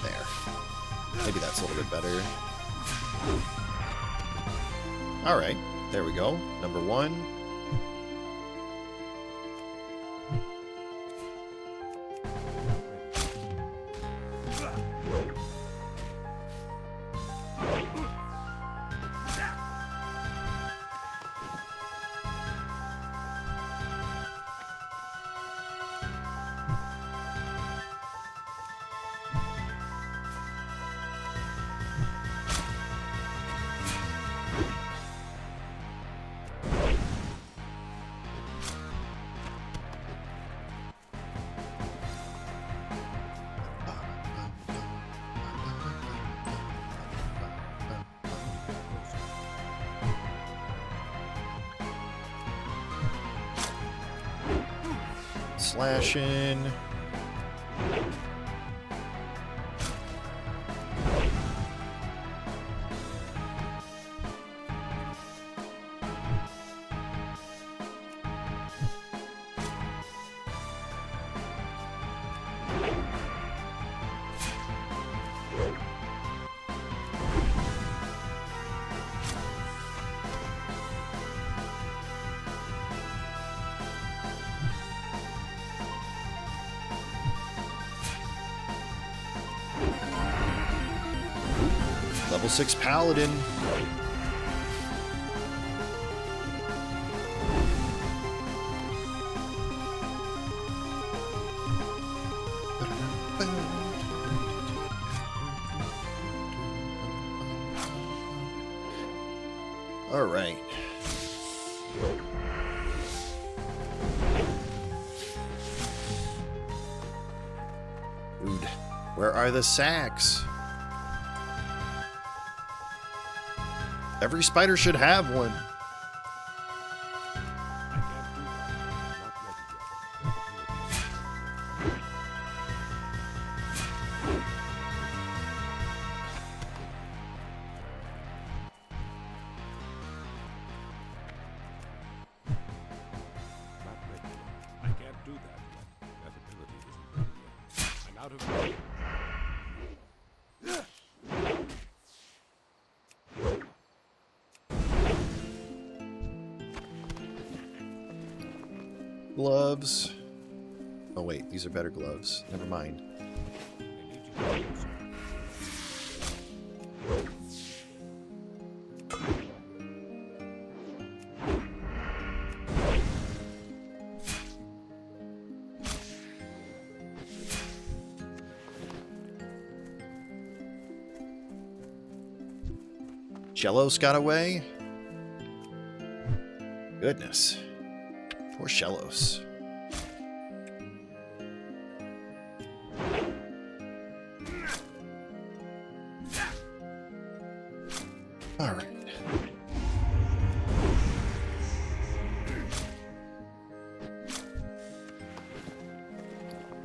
There. Maybe that's a little bit better. Alright, there we go. Number 1. Slashing. Level 6 Paladin. All right. Dude, where are the sacks? Every spider should have one. I can't do that yet. That ability isn't ready yet. I'm out of... Gloves. Oh wait, these are better gloves. Never mind. Shellos got away? Goodness. Poor Shellos. All right.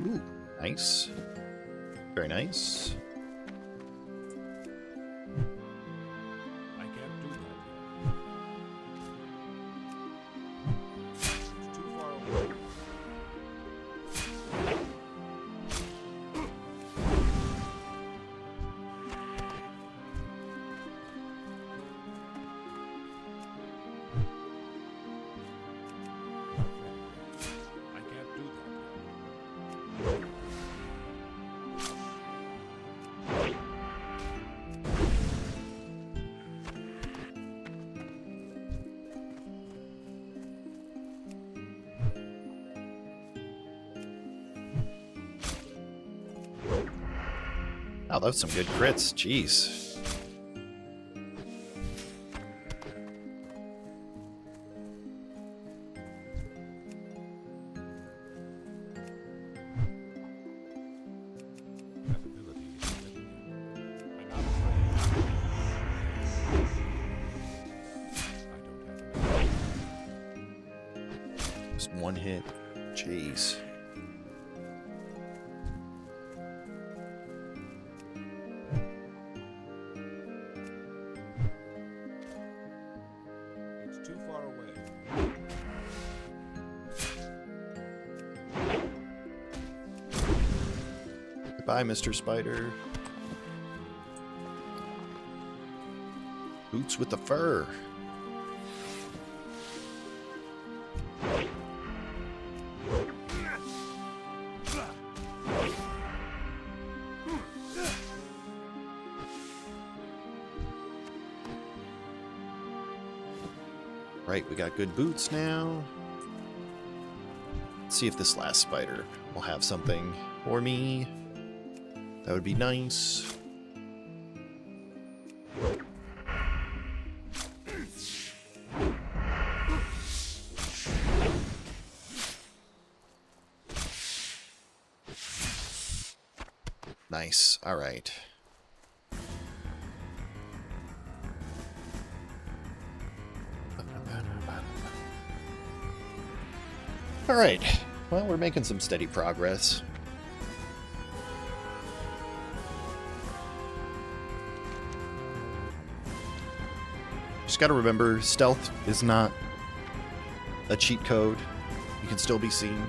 Ooh, nice. Very nice. I can't do that. It's too far away. I can't do that. Oh, those some good crits. Jeez. Ability is significant. I'm not afraid. I don't have enough. Just one hit. Jeez. It's too far away. Goodbye, Mr. Spider. Boots with the fur. Right, we got good boots now. Let's see if this last spider will have something for me. That would be nice. Nice. All right. All right. Well, we're making some steady progress. Just got to remember, stealth is not a cheat code. You can still be seen.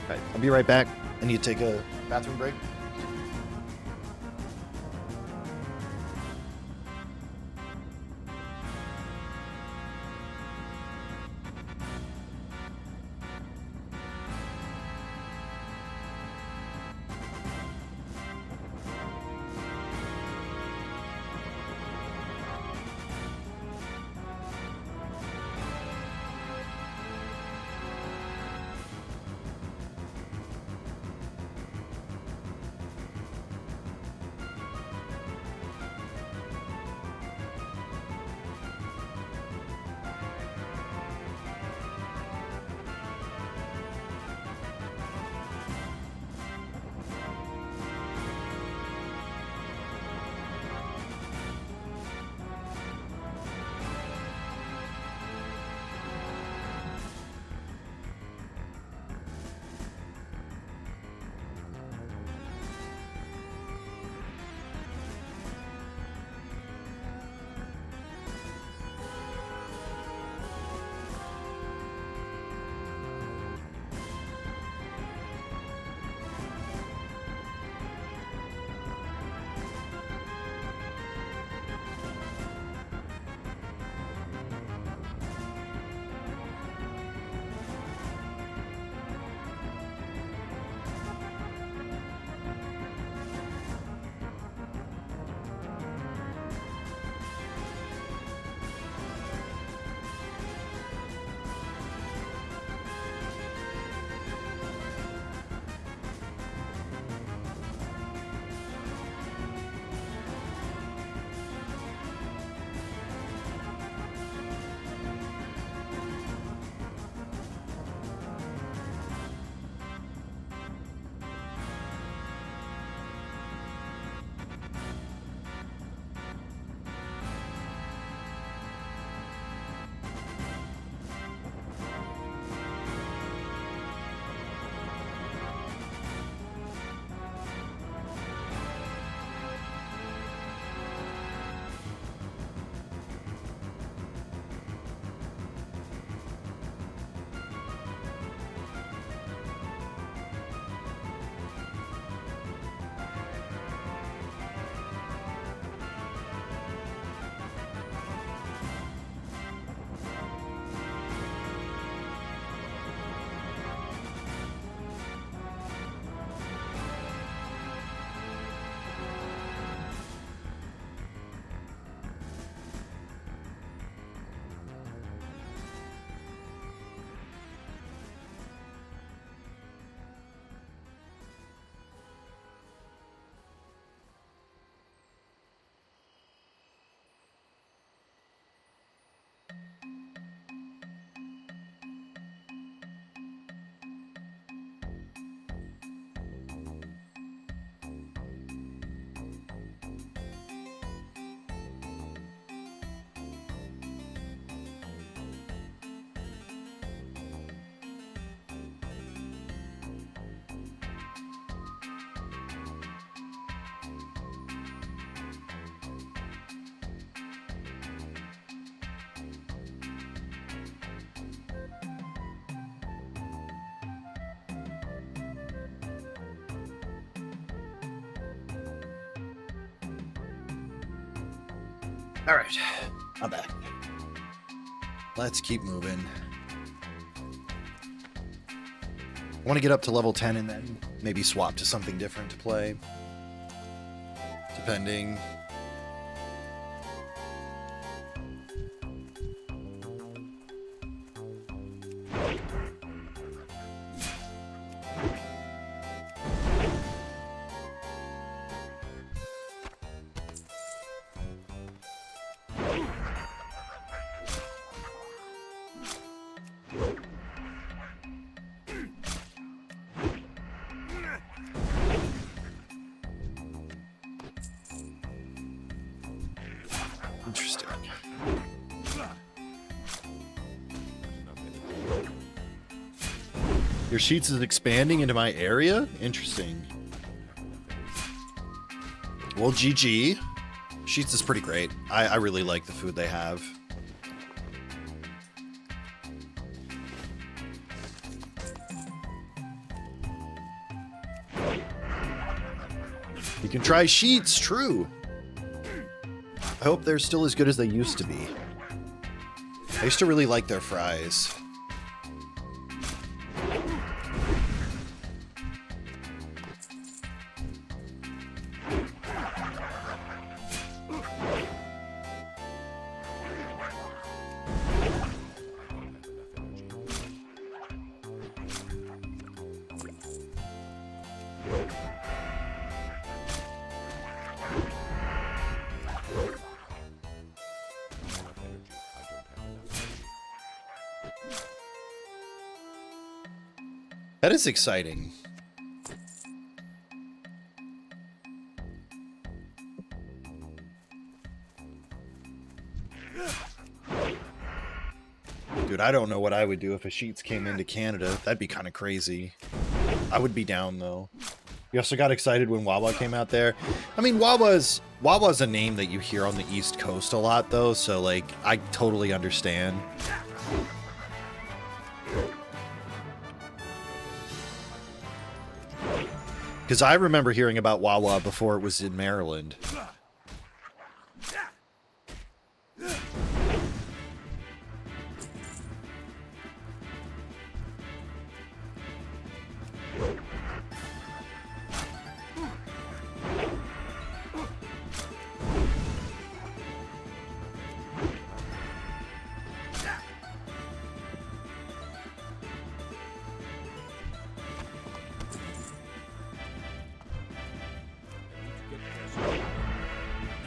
Right, I'll be right back. I need to take a bathroom break. All right, I'm back. Let's keep moving. I want to get up to level 10 and then maybe swap to something different to play. Depending. Interesting. Your sheets is expanding into my area? Interesting. Well, GG. Sheets is pretty great. I really like the food they have. You can try Sheets, true. I hope they're still as good as they used to be. I used to really like their fries. That is exciting. Dude, I don't know what I would do if a Sheets came into Canada. That'd be kind of crazy. I would be down, though. You also got excited when Wawa came out there. I mean, Wawa's a name that you hear on the East Coast a lot, though, so, like, I totally understand. Because I remember hearing about Wawa before it was in Maryland.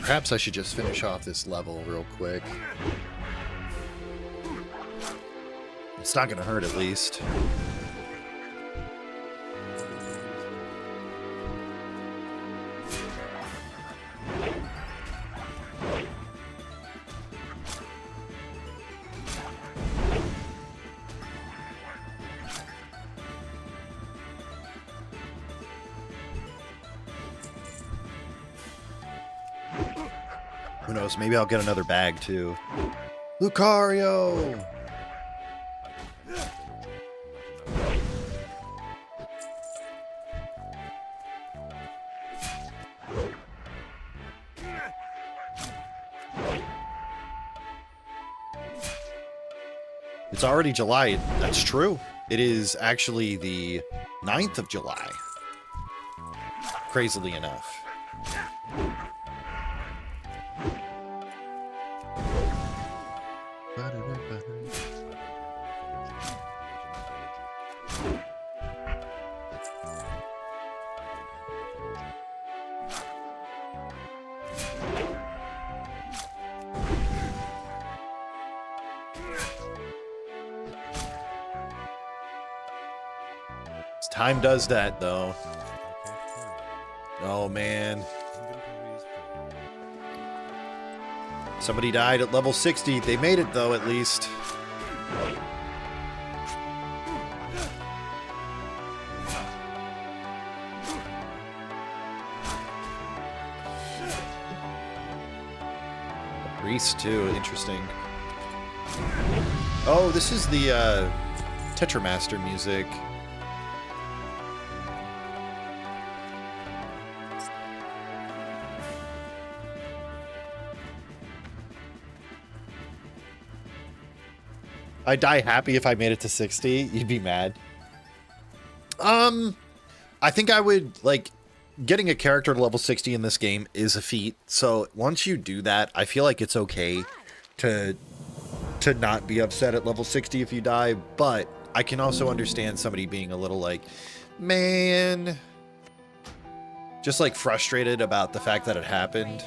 Perhaps I should just finish off this level real quick. It's not gonna hurt, at least. Who knows? Maybe I'll get another bag, too. Lucario! It's already July. That's true. It is actually the 9th of July. Crazily enough. Time does that, though. Oh, man. Somebody died at level 60. They made it, though, at least. A priest, too. Interesting. Oh, this is the Tetramaster music. I'd die happy if I made it to 60. You'd be mad. I think I would, like, getting a character to level 60 in this game is a feat. So once you do that, I feel like it's okay to not be upset at level 60 if you die. But I can also understand somebody being a little like, man, just like frustrated about the fact that it happened.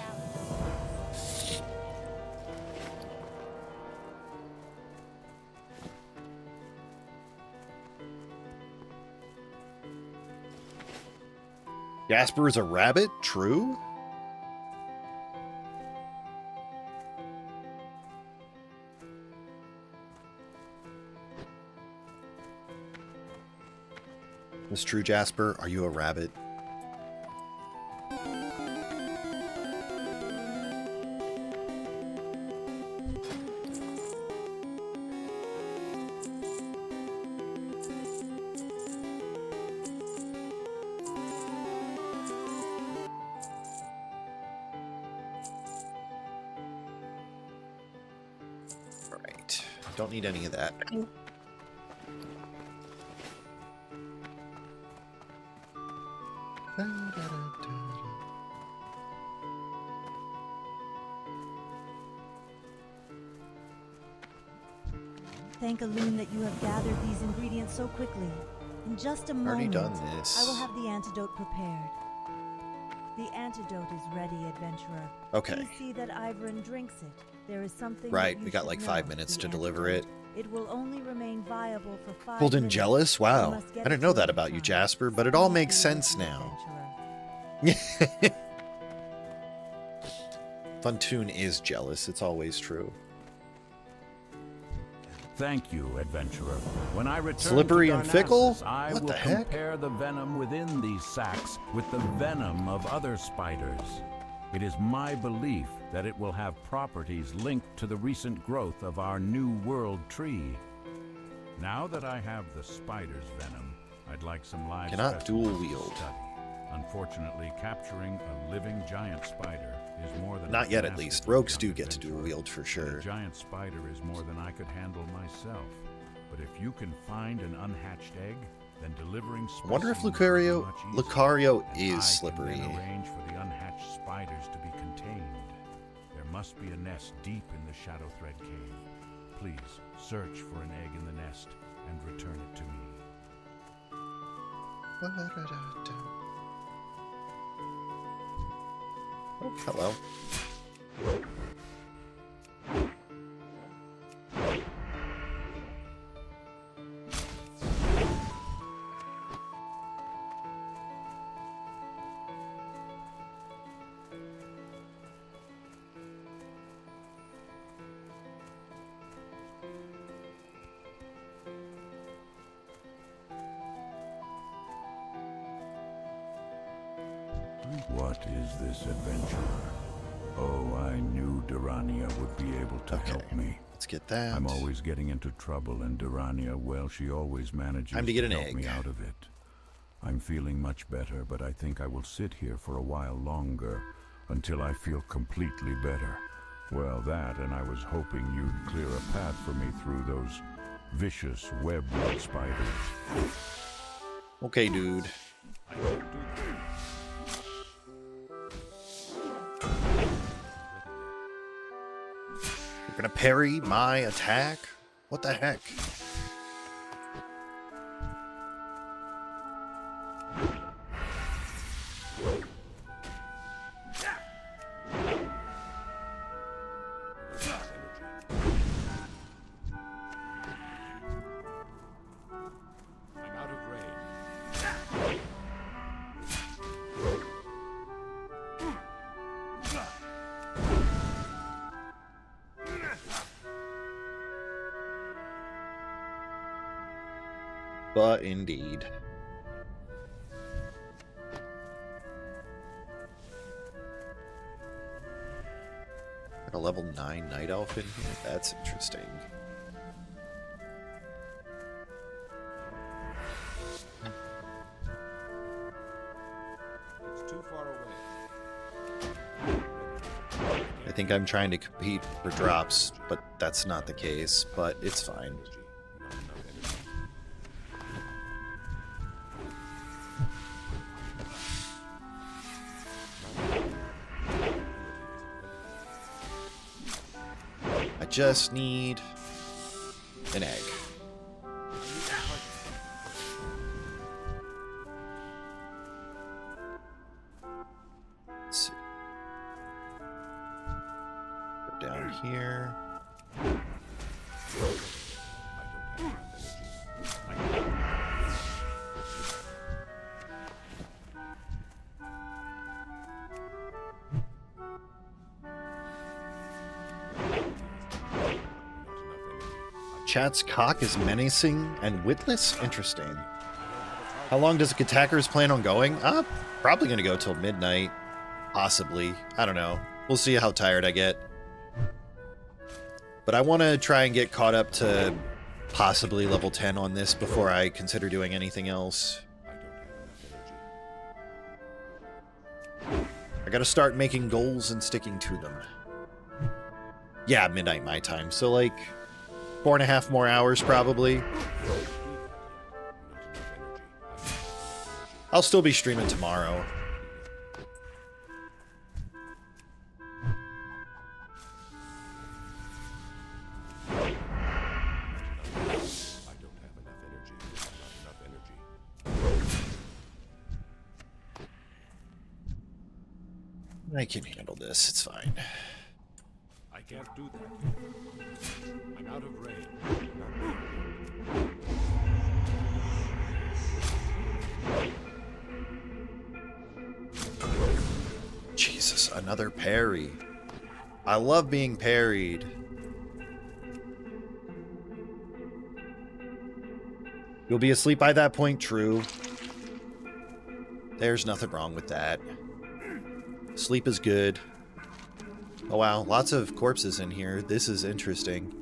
Jasper is a rabbit? True? Is true, Jasper? Are you a rabbit? Don't need any of that. Thank Alun that you have gathered these ingredients so quickly. In just a Already moment, done this. I will have the antidote prepared. The antidote is ready, adventurer. Okay. Please see that Ivern drinks it. There is something Right, that you we got should like know. 5 minutes The to deliver it. antidote. It will only remain viable for 5 Pulled in minutes. jealous? You Wow. must get I didn't it know to that in about you, time. Jasper, but it all makes Be sense with you, now. adventurer. Funtoon is jealous. It's always true. Thank you, adventurer. When I return Slippery to and fickle? Darnassus, I What will the heck? compare the venom within these sacks with the venom of other spiders. It is my belief that it will have properties linked to the recent growth of our new world tree. Now that I have the spider's venom, I'd like some live Cannot specimens dual to wield. study. Unfortunately, capturing a living giant spider is more than Not I yet, can at ask least. of a Rogues young do get to dual adventurer. wield for And sure. a giant spider is more than I could handle myself. But if you can find an unhatched egg, then delivering I wonder if specimens will be much easier. Lucario And is I slippery. can then arrange for the unhatched spiders to be contained. There must be a nest deep in the Shadow Thread Cave. Please search for an egg in the nest and return it to me. Oh, hello. What is this adventurer? Oh, I knew Durania would be able to Okay. help me. Let's get that. I'm always getting into trouble, and Durania, well, she always manages Time to get an help me egg. out of it. I'm feeling much better, but I think I will sit here for a while longer until I feel completely better. Well, that, and I was hoping you'd clear a path for me through those vicious web-blood spiders. Okay, dude. You're gonna parry my attack? What the heck? I'm out of range. But indeed. Got a level 9 night elf in here? That's interesting. It's too far away. think I'm trying to compete for drops, but that's not the case, but it's fine. I just need an egg. Let's see. Go down here. Chat's cock is menacing and witless? Interesting. How long does attackers plan on going? Probably gonna go till midnight. Possibly. I don't know. We'll see how tired I get. But I want to try and get caught up to possibly level 10 on this before I consider doing anything else. I gotta start making goals and sticking to them. Yeah, midnight my time. So like 4.5 more hours probably. I'll still be streaming tomorrow. I can handle this, it's fine. I can't do that. I'm out of range. Jesus, another parry. I love being parried. You'll be asleep by that point, true. There's nothing wrong with that. Sleep is good. Oh wow, lots of corpses in here. This is interesting.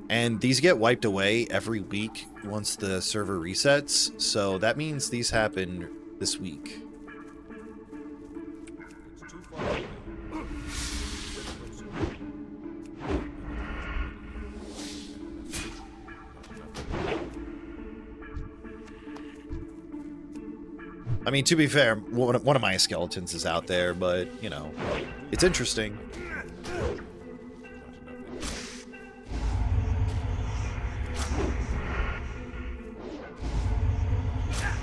And these get wiped away every week once the server resets, so that means these happen this week. It's too far away. I mean, to be fair, one of my skeletons is out there, but, you know, it's interesting.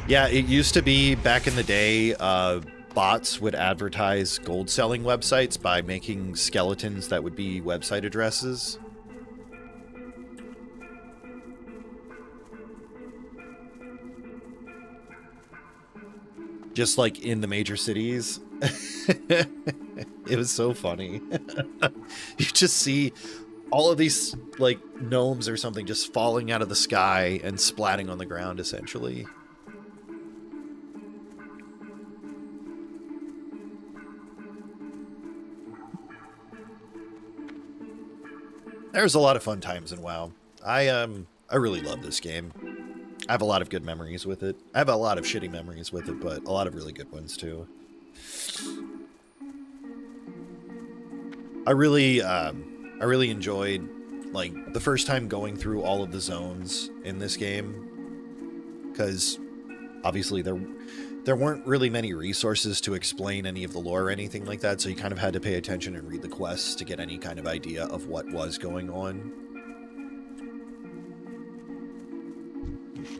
Yeah, it used to be, back in the day, bots would advertise gold selling websites by making skeletons that would be website addresses. Just like in the major cities. It was so funny. You just see all of these like gnomes or something just falling out of the sky and splatting on the ground essentially. There's a lot of fun times in WoW. I really love this game. I have a lot of good memories with it. I have a lot of shitty memories with it, but a lot of really good ones too. I really enjoyed like the first time going through all of the zones in this game, because obviously there weren't really many resources to explain any of the lore or anything like that, so you kind of had to pay attention and read the quests to get any kind of idea of what was going on.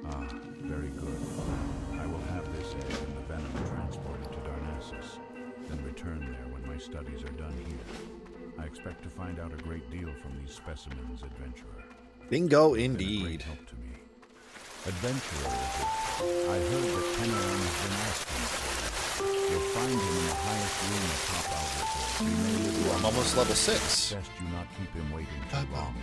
Ah, very good. I will have this egg and the venom transported to Darnassus, then return there when my studies are done here. I expect to find out a great deal from these specimens, adventurer. Bingo You've been a great indeed. help to me. Adventurer, I heard that Teneran has been asking for you. You'll find him in the highest room atop Alberto. He may live Ooh, I'm long. almost level 6. Best you not keep him waiting too long.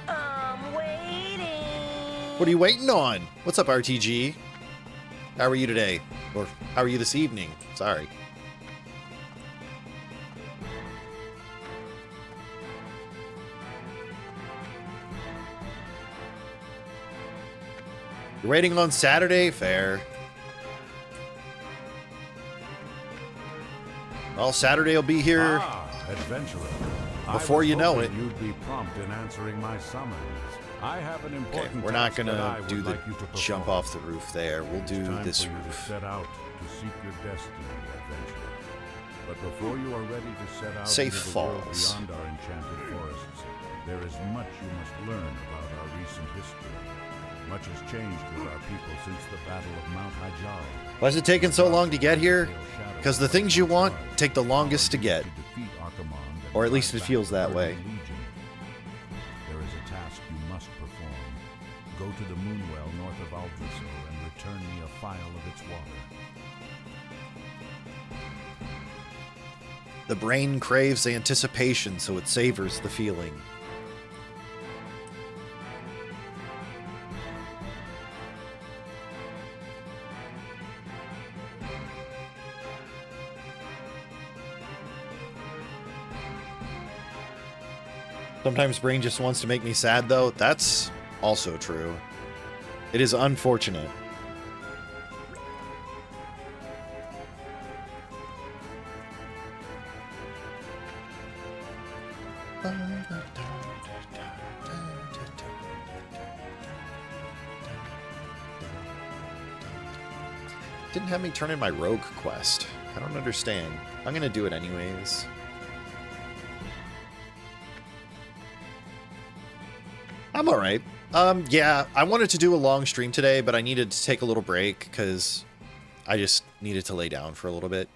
I'm waiting. What are you waiting on? What's up, RTG? How are you today? Or how are you this evening? Sorry. You're waiting on Saturday? Fair. Well, Saturday will be here. Adventurer. Before I was you know hoping it. You'd be prompt in answering my summons. I have an Okay, important we're not task that I gonna would do the like you to jump perform. off the roof there. We'll do It's time this for you to roof. set out to seek your destiny, adventurer. But before you are ready to set out Safe into the world Falls. beyond our enchanted forests, there is much you must learn about our recent history. Much has changed with our people since the Battle of Mount Hajjal. Why is it taking so long to get here? Because the things you want take the longest to get. Or at least it feels that way. There is a task you must perform. Go to the Moonwell north of Aldrassil and return me a phial of its water. The brain craves anticipation, so it savors the feeling. Sometimes brain just wants to make me sad, though. That's also true. It is unfortunate. Didn't have me turn in my rogue quest. I don't understand. I'm gonna do it anyways. I'm alright. Yeah, I wanted to do a long stream today, but I needed to take a little break because I just needed to lay down for a little bit.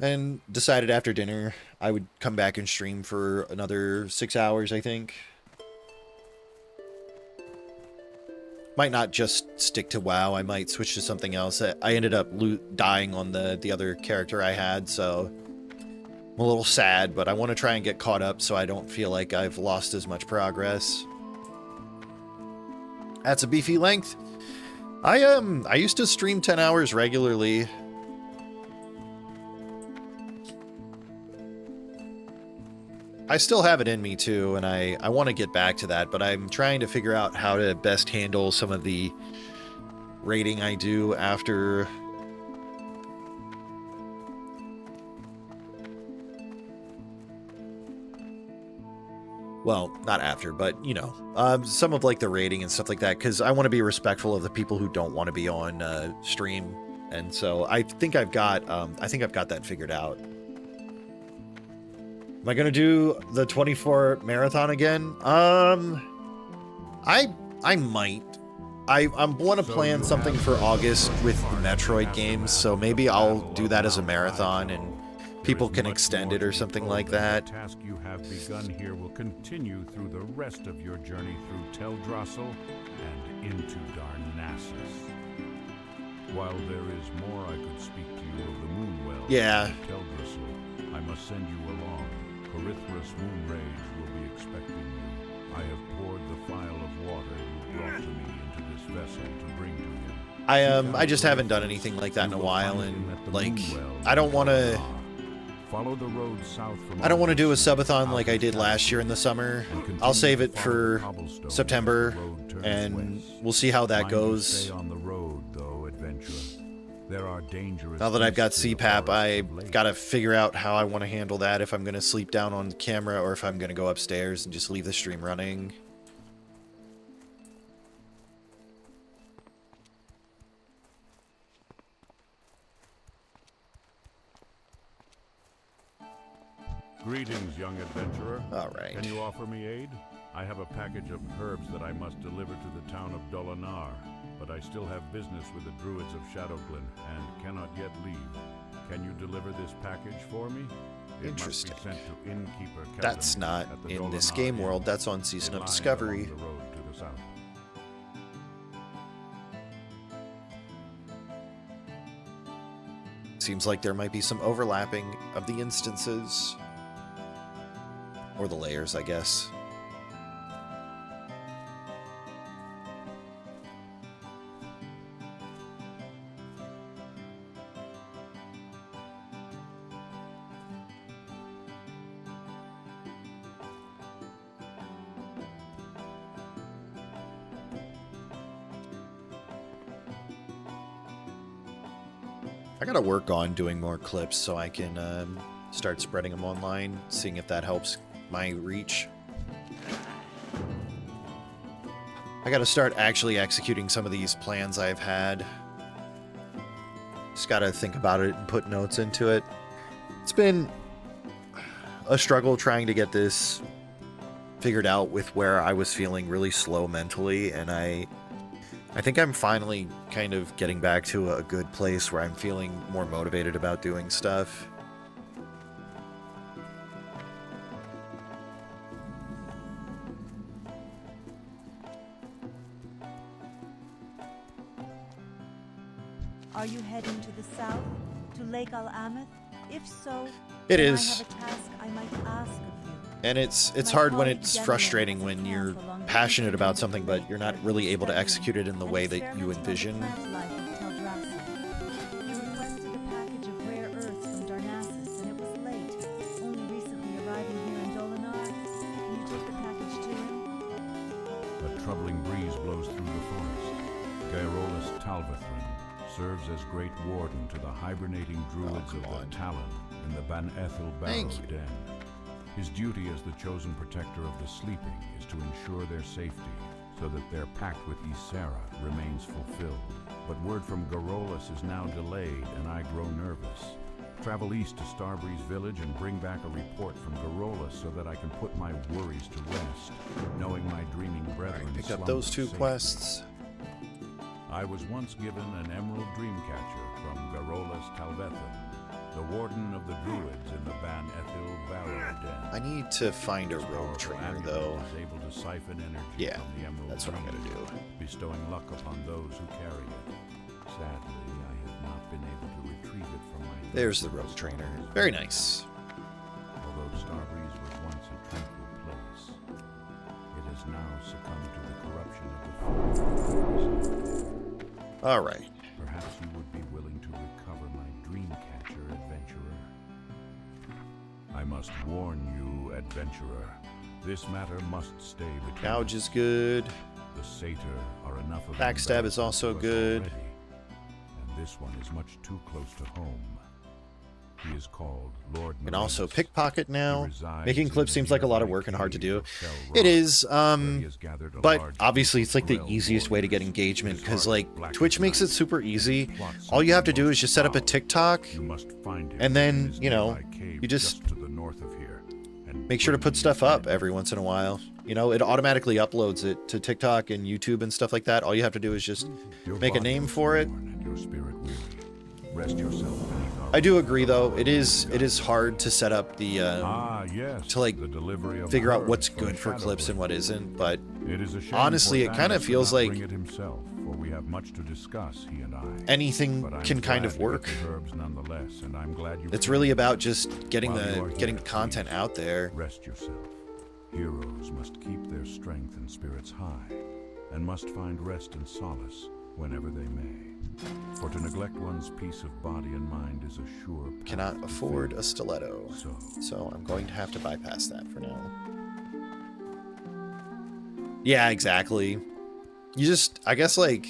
And decided after dinner I would come back and stream for another 6 hours, I think. Might not just stick to WoW, I might switch to something else. I ended up dying on the other character I had, so I'm a little sad, but I want to try and get caught up so I don't feel like I've lost as much progress. That's a beefy length. I used to stream 10 hours regularly. I still have it in me too, and I want to get back to that, but I'm trying to figure out how to best handle some of the raiding I do after. Well, not after, but, you know, some of, like, the rating and stuff like that, because I want to be respectful of the people who don't want to be on stream, and so I think I've got that figured out. Am I gonna do the 24 marathon again? I might. I want to plan something for August with the Metroid games, so maybe I'll do that as a marathon and people can extend it or something like that. The task you have begun here will continue through the rest of your journey through Teldrassil and into Darnassus. While there is more I could speak to you of the Moonwell Yeah. and Teldrassil, I must send you along. Corithra's Moonrage will be expecting you. I have poured the phial of water you brought to me into this vessel to bring to him. I just haven't done anything like that in a while, and like I don't want to. Follow the road south from I don't want to do a subathon like I did last year in the summer. I'll save it for September, and we'll see how that goes. Stay on the road, though, adventurer. There are dangerous. Now that I've got beasts in the CPAP, forests I of late. gotta figure out how I want to handle that. If I'm gonna sleep down on camera, or if I'm gonna go upstairs and just leave the stream running. Greetings, young adventurer. All right. Can you offer me aid? I have a package of herbs that I must deliver to the town of Dolinar, but I still have business with the druids of Shadowglen and cannot yet leave. Can you deliver this package for me? It Interesting. must be sent to innkeeper That's Kelvin not at the in this Dolinar game Inn. world. That's on Season It of lies Discovery. along the road to the south. Seems like there might be some overlapping of the instances. Or the layers, I guess. I gotta work on doing more clips so I can start spreading them online, seeing if that helps my reach. I gotta start actually executing some of these plans I've had. Just gotta think about it and put notes into it. It's been a struggle trying to get this figured out with where I was feeling really slow mentally, and I think I'm finally kind of getting back to a good place where I'm feeling more motivated about doing stuff. Are you heading to the south, to Lake Al-Ameth? If so, It then is. I have a task I might ask of you. And it's hard when it's frustrating when you're passionate about something but you're not really able to execute it in the way that you envision. You requested a package of rare earths from Darnassus, and it was late, only recently arriving here in Dolinar. Can you take the package to him? A troubling breeze blows through the forest. Gaerolus Talvathrin serves as Great Warden to the hibernating druids of the Talon in the Ban Ethel Barrow Den. His duty as the chosen protector of the sleeping is to ensure their safety, so that their pact with Ysera remains fulfilled. But word from Gaerolus is now delayed, and I grow nervous. Travel east to Starbreeze Village and bring back a report from Gaerolus so that I can put my worries to rest, knowing my dreaming brethren Pick up slumber those two safely. quests. I was once given an emerald dreamcatcher from Gaerolus Talvethan, the warden of the druids in the Ban Ethel Barrow Den. I need to find a This rogue powerful trainer amulet though. is able to siphon energy Yeah, from the emerald that's what I'm dream, gonna do. bestowing luck upon those who carry it. Sadly, I have not been able to retrieve it from my... There's the rogue trainer. Very nice. Although Starbreeze was once a tranquil place, it has now succumbed to the corruption of the forest. All right. Perhaps you would be willing to recover my dreamcatcher, adventurer. I must warn you, adventurer. This matter must stay between Gouge us. is good. The Satyr are enough of Backstab is also good. already, and this one is much too close to home. He is called Lord And also Marinus. pickpocket He now. resides Making in clips the seems like a lot of nearby work and hard to cave do. of Fel It Rock, is, where he has gathered a but large obviously group it's like the of easiest way to get warriors. engagement His because heart like black Twitch as makes it night, super and he easy. plots All you have to something do most is just set up a foul. TikTok You must find him and then, in his you know, nearby cave you just to the north of here, and make sure to bring put me stuff his up men. every once in a while. You know, it automatically uploads it to TikTok and YouTube and stuff like that. All you have to do is just Your make a body name is for it. worn and your spirit weary. Rest yourself beneath our I do roof. agree though. It is hard to set up the Yes, to like the delivery of figure out herbs what's from good for clips and what Shadowbringers. isn't, but It is a shame honestly, poor it kinda Thanos feels could not like bring it himself, for we have much to discuss, he and I. anything But I'm can kind glad of to get work. the herbs nonetheless, and I'm glad you It's came. really about just getting While you are the here, content please, out there. Rest yourself. Heroes must keep their strength and spirits high, and must find rest and solace whenever they may. For to neglect one's peace of body and mind is a sure path Cannot to afford failure. a stiletto, So, so I'm going to have to bypass that for now. Yeah, exactly. You just, I guess, like,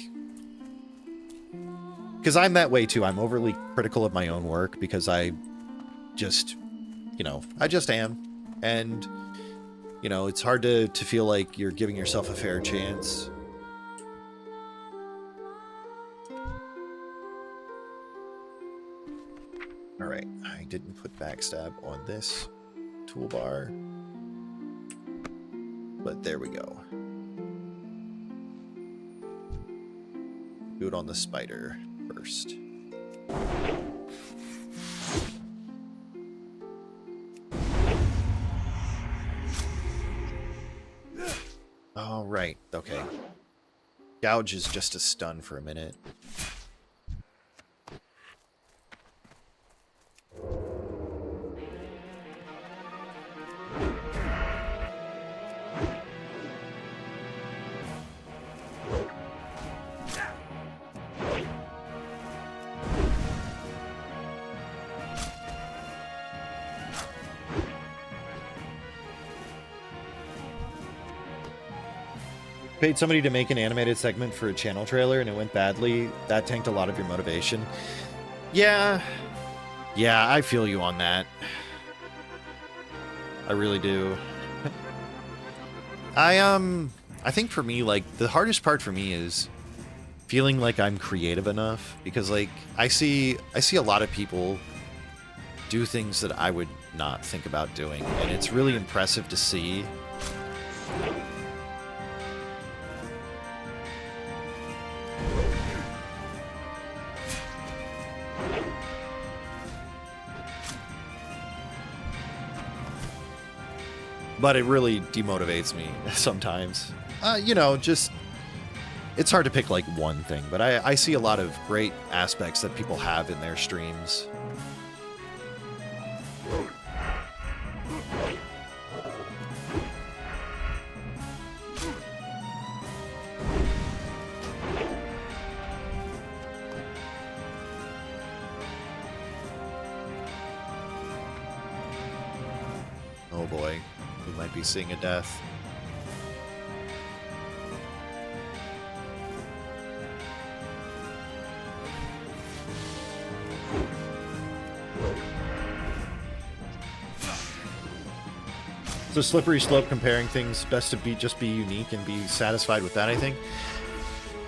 because I'm that way too. I'm overly critical of my own work because I just, you know, I just am. And, you know, it's hard to feel like you're giving yourself a fair chance. All right, I didn't put backstab on this toolbar, but there we go. Do it on the spider first. All right, okay. Gouge is just a stun for a minute. Paid somebody to make an animated segment for a channel trailer and it went badly. That tanked a lot of your motivation. Yeah. Yeah, I feel you on that. I really do. I think for me, like, the hardest part for me is feeling like I'm creative enough, because like I see a lot of people do things that I would not think about doing, and it's really impressive to see. But it really demotivates me sometimes. You know, just it's hard to pick like one thing, but I see a lot of great aspects that people have in their streams. Oh boy, we might be seeing a death. So slippery slope comparing things, best to just be unique and be satisfied with that, I think.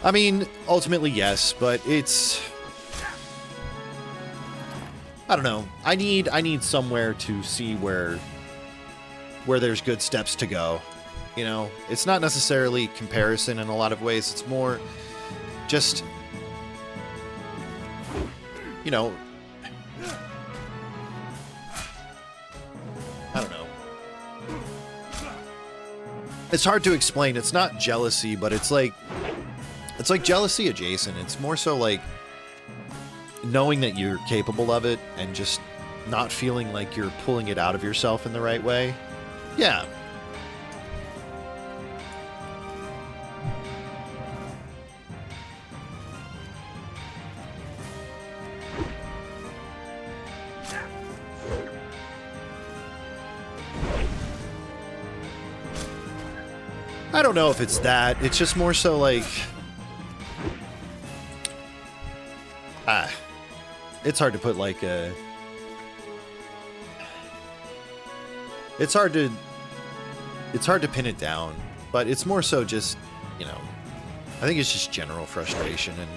I mean, ultimately yes, but it's, I don't know. I need somewhere to see where there's good steps to go. You know, it's not necessarily comparison in a lot of ways. It's more just, you know, I don't know. It's hard to explain. It's not jealousy, but it's like jealousy adjacent. It's more so like knowing that you're capable of it and just not feeling like you're pulling it out of yourself in the right way. Yeah. I don't know if it's that. It's just more so like, it's hard to put like a, it's hard to pin it down, but it's more so just, you know, I think it's just general frustration and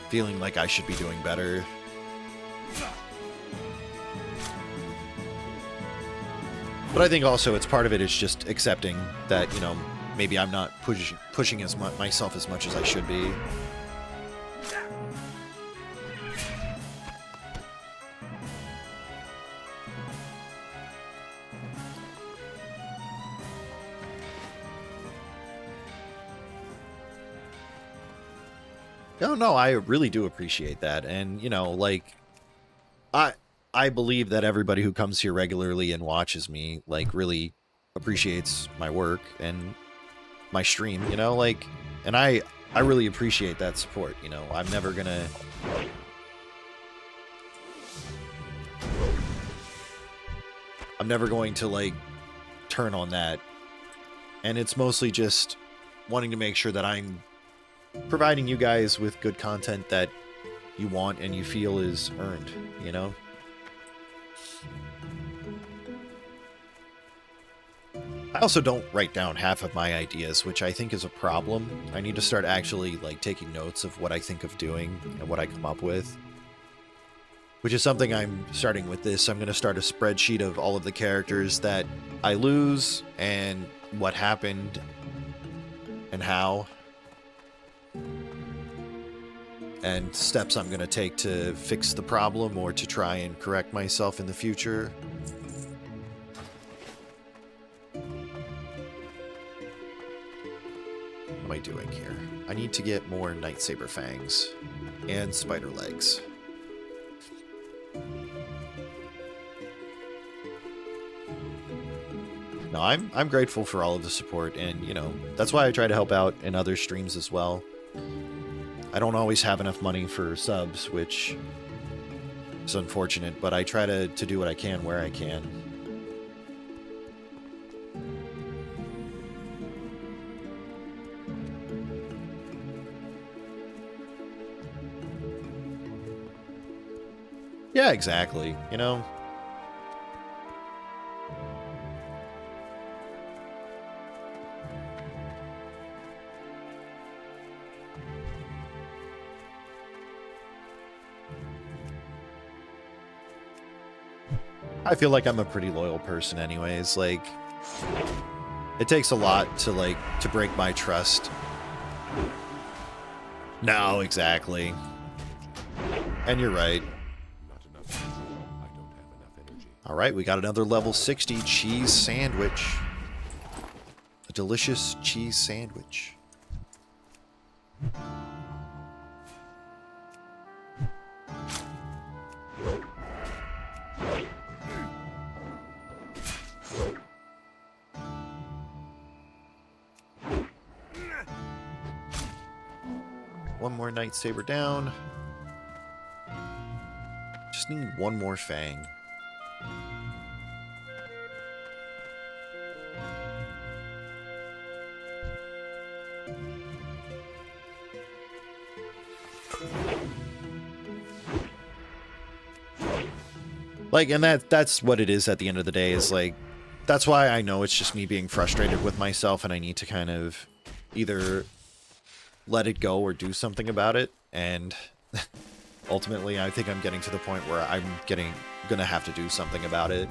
feeling like I should be doing better. But I think also it's part of it is just accepting that, you know, maybe I'm not pushing myself as much as I should be. No, I really do appreciate that. And, you know, like, I believe that everybody who comes here regularly and watches me, like, really appreciates my work and my stream, you know, like, and I really appreciate that support, you know. I'm never gonna... I'm never going to, like, turn on that. And it's mostly just wanting to make sure that I'm providing you guys with good content that you want and you feel is earned, you know? I also don't write down half of my ideas, which I think is a problem. I need to start actually, like, taking notes of what I think of doing and what I come up with. Which is something I'm starting with this. I'm going to start a spreadsheet of all of the characters that I lose and what happened and how. And steps I'm going to take to fix the problem or to try and correct myself in the future. What am I doing here? I need to get more Nightsaber Fangs and Spider Legs. No, I'm grateful for all of the support, and, you know, that's why I try to help out in other streams as well. I don't always have enough money for subs, which is unfortunate, but I try to do what I can where I can. Yeah, exactly. You know? I feel like I'm a pretty loyal person anyways. Like, it takes a lot to, like, to break my trust. No, exactly. And you're right. Not enough energy. I don't have enough energy. All right, we got another level 60 cheese sandwich. A delicious cheese sandwich. One more Nightsaber down. Just need one more Fang. Like, and that's what it is at the end of the day, is like, that's why I know it's just me being frustrated with myself and I need to kind of either let it go or do something about it. And ultimately, I think I'm getting to the point where I'm gonna have to do something about it.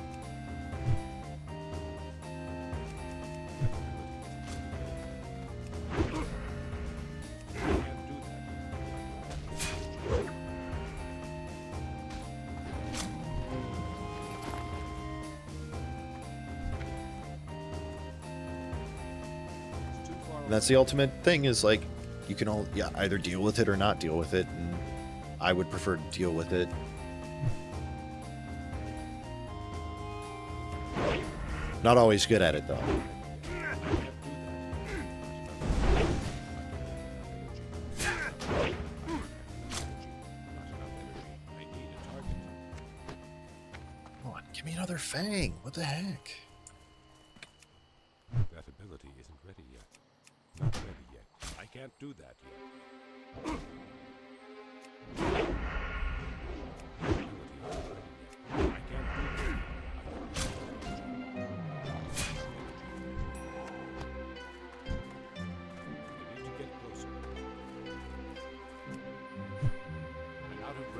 And that's the ultimate thing, is like, you can either deal with it or not deal with it, and I would prefer to deal with it. Not always good at it, though. Come on, give me another Fang. What the heck? That ability isn't ready yet. Not ready yet. I can't do that yet.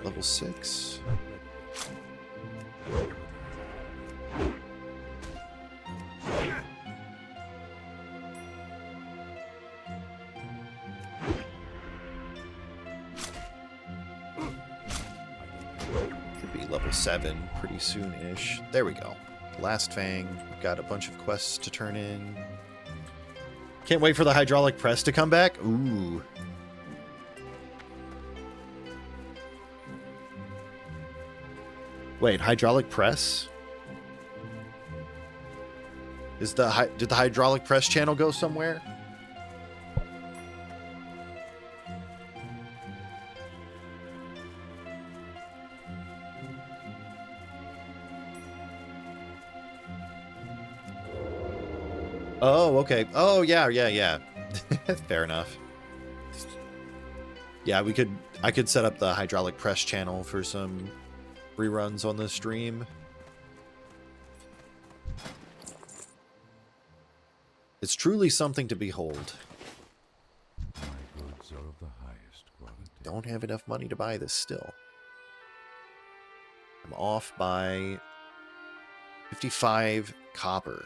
Level 6. Could be level 7 pretty soon-ish. There we go. Last Fang. We've got a bunch of quests to turn in. Can't wait for the hydraulic press to come back. Ooh. Wait, hydraulic press? Did the hydraulic press channel go somewhere? Oh, okay. Oh, yeah. Fair enough. Yeah, I could set up the hydraulic press channel for some reruns on the stream. It's truly something to behold. My goods are of the highest quality. Don't have enough money to buy this still. I'm off by 55 copper.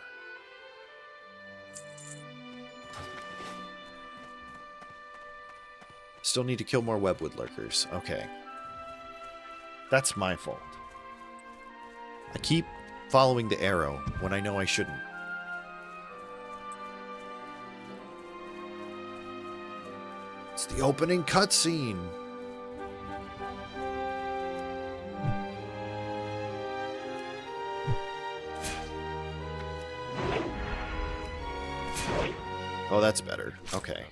Still need to kill more webwood lurkers. Okay. That's my fault. I keep following the arrow when I know I shouldn't. It's the opening cutscene. Oh, that's better. Okay.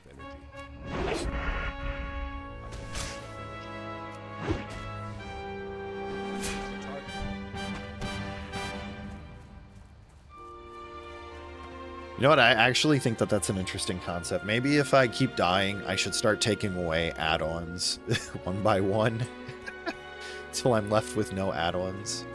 You know what? I actually think that that's an interesting concept. Maybe if I keep dying, I should start taking away add-ons one by one. Till I'm left with no add-ons.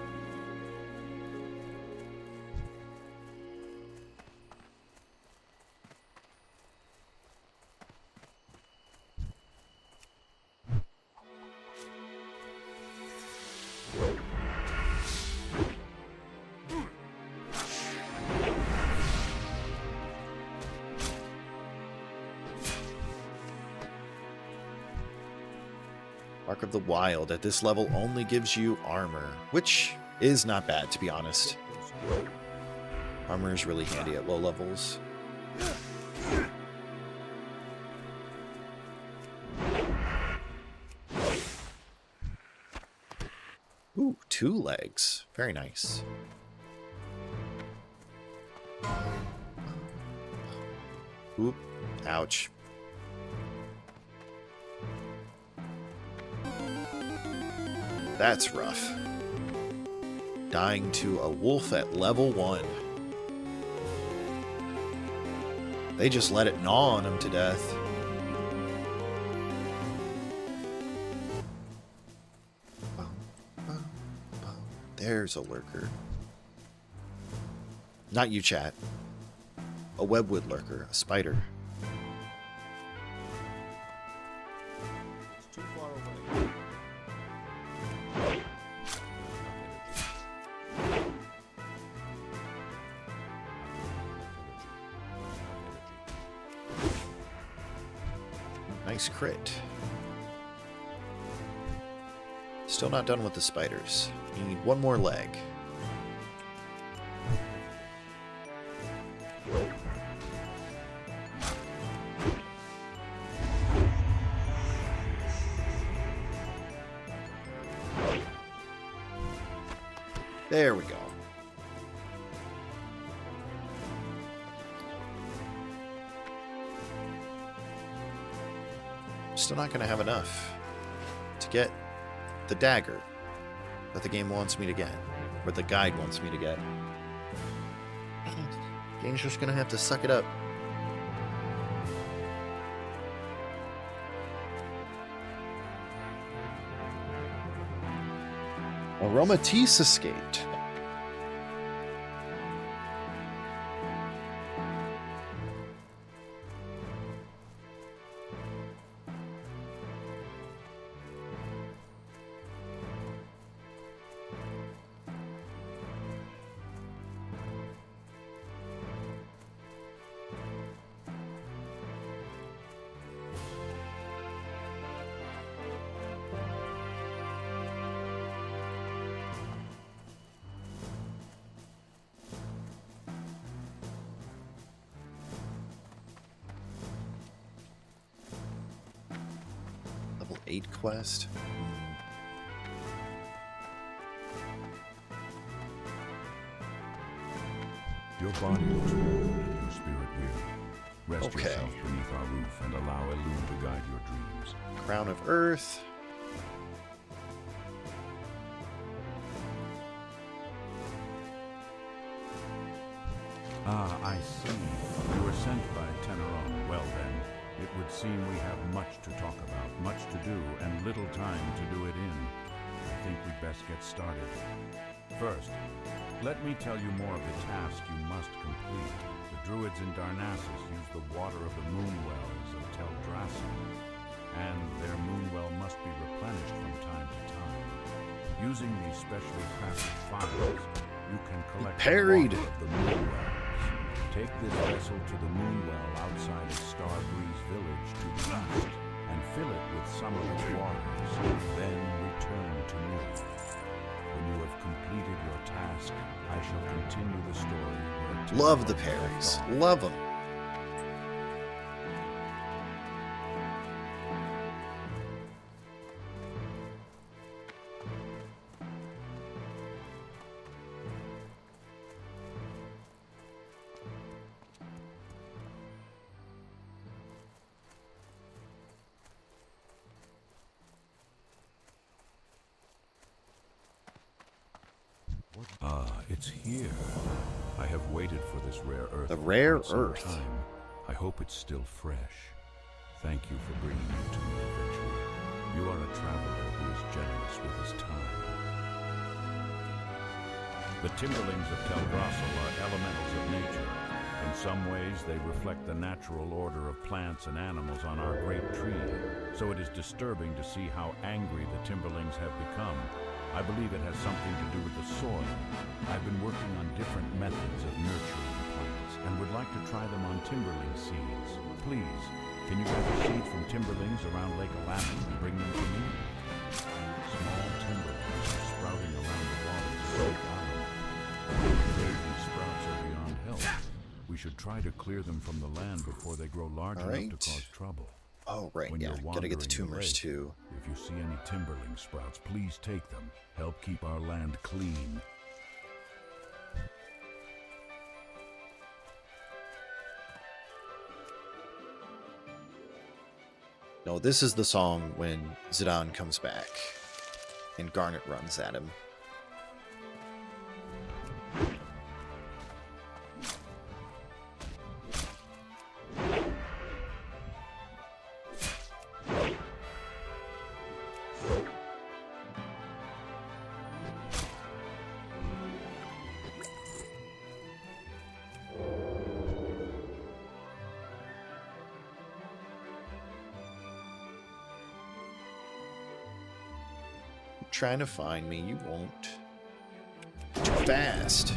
Mark of the Wild at this level only gives you armor, which is not bad, to be honest. Armor is really handy at low levels. Ooh, 2 legs. Very nice. Oop. Ouch. That's rough. Dying to a wolf at level 1. They just let it gnaw on him to death. There's a lurker. Not you, chat. A webwood lurker, a spider. It's too far away. Nice crit. Still not done with the spiders. You need 1 more leg. There we go. Still not going to have enough to get the dagger that the game wants me to get, or the guide wants me to get. Game's just going to have to suck it up. Aromatisse escaped. Level 8 quest. Your body looks worn and your spirit weary. Rest Okay. yourself beneath our roof and allow Elune to guide your dreams. Crown of Earth. Ah, I see. You were sent by Teneron. Well then, it would seem we have much to talk about, much to do, and little time to do it in. I think we'd best get started. First, let me tell you more of the task you must complete. The druids in Darnassus use the water of the moon wells of Teldrassil, and their moon well must be replenished from time to time. Using these specially crafted phials, you can collect parried. the water of the moon wells. Take this vessel to the moon well outside of Starbreeze Village to the east, and fill it with some of its waters, then return to me. When you have completed your task, I shall continue the story where Love the Teneron parries. left off. Love them. Ah, it's here. I have waited for this rare earth. The for rare quite some earth. time. I hope it's still fresh. Thank you for bringing it to me, adventurer. You are a traveler who is generous with his time. The timberlings of Teldrassil are elementals of nature. In some ways, they reflect the natural order of plants and animals on our great tree. So it is disturbing to see how angry the timberlings have become. I believe it has something to do with the soil. I've been working on different methods of nurturing the plants and would like to try them on timberling seeds. Please, can you gather seeds from timberlings around Lake Aladdin and bring them to me? Small timberlings are sprouting around the waters of Lake Aladdin. These sprouts are beyond help. We should try to clear them from the land before they grow large enough to cause trouble. Oh, right, When yeah. you're Gotta get the wandering tumors, lake, too. If you see any timberling sprouts, please take them. Help keep our land clean. No, this is the song when Zidane comes back and Garnet runs at him. Trying to find me, you won't. Too fast.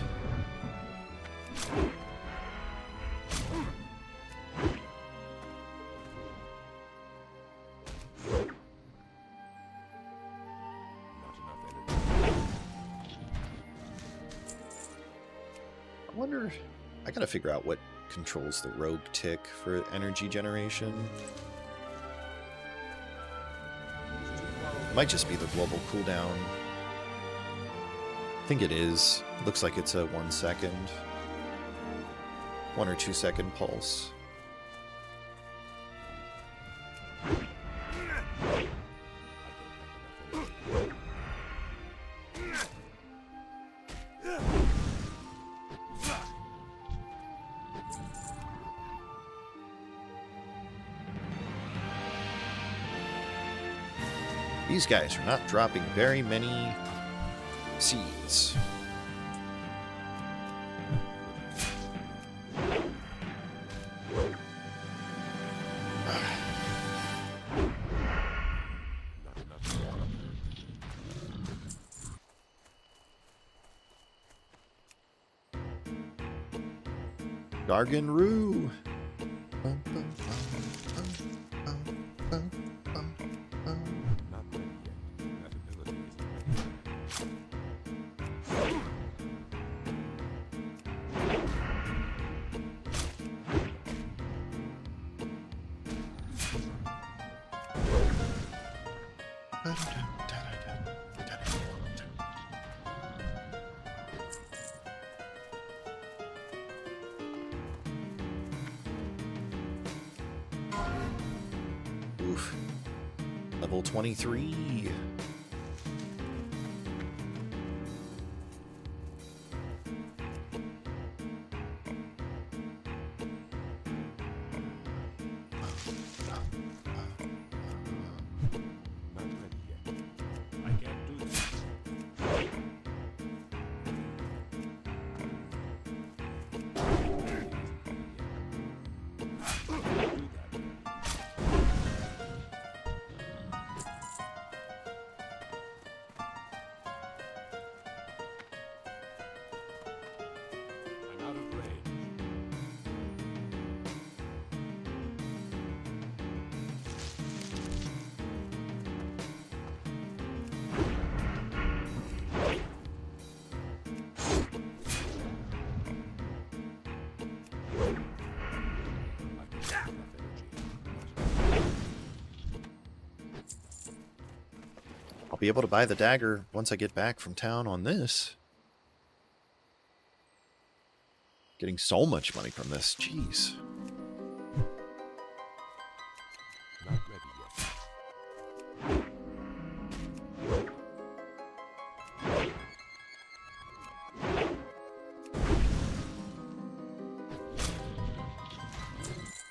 I wonder, I gotta figure out what controls the rogue tick for energy generation. Might just be the global cooldown. I think it is. Looks like it's a 1 second. 1 or 2 second pulse. These guys are not dropping very many seeds. Garganroo. Oof. Level 23. I'll be able to buy the dagger once I get back from town on this. Getting so much money from this, jeez. Not ready yet.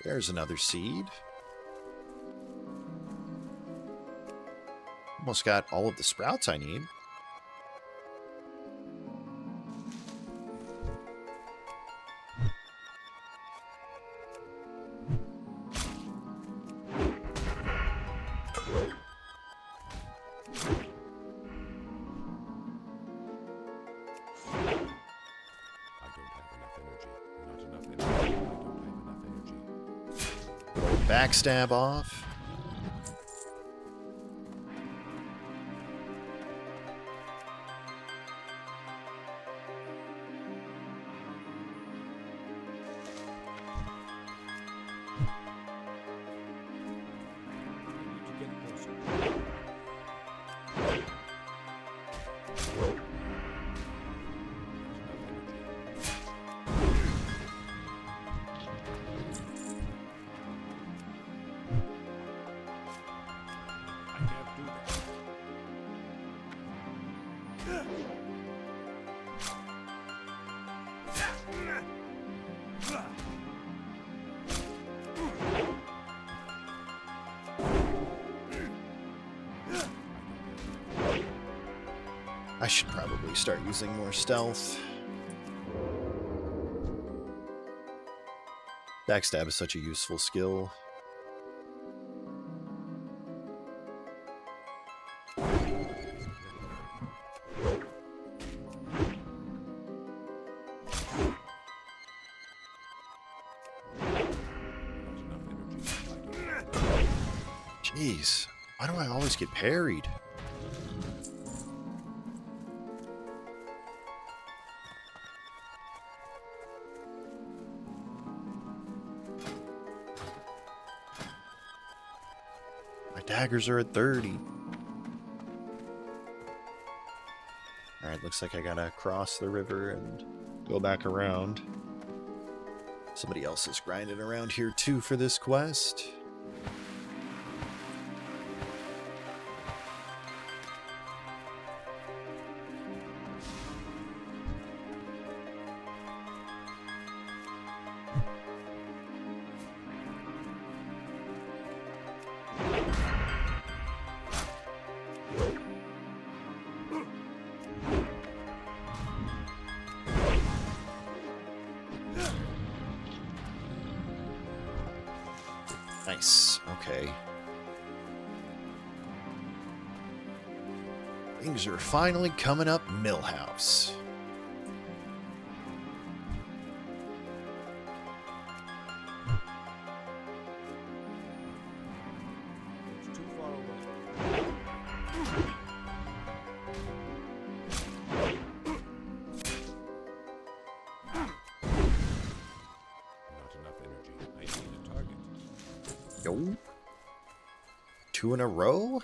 There's another seed. Almost got all of the sprouts I need. Backstab off. I should probably start using more stealth. Backstab is such a useful skill. Jeez, why do I always get parried? Daggers are at 30. Alright, looks like I gotta cross the river and go back around. Somebody else is grinding around here too for this quest. Nice. Okay. Things are finally coming up Millhouse. It's too far away. Not enough energy. I need a target. Yo. 2 in a row?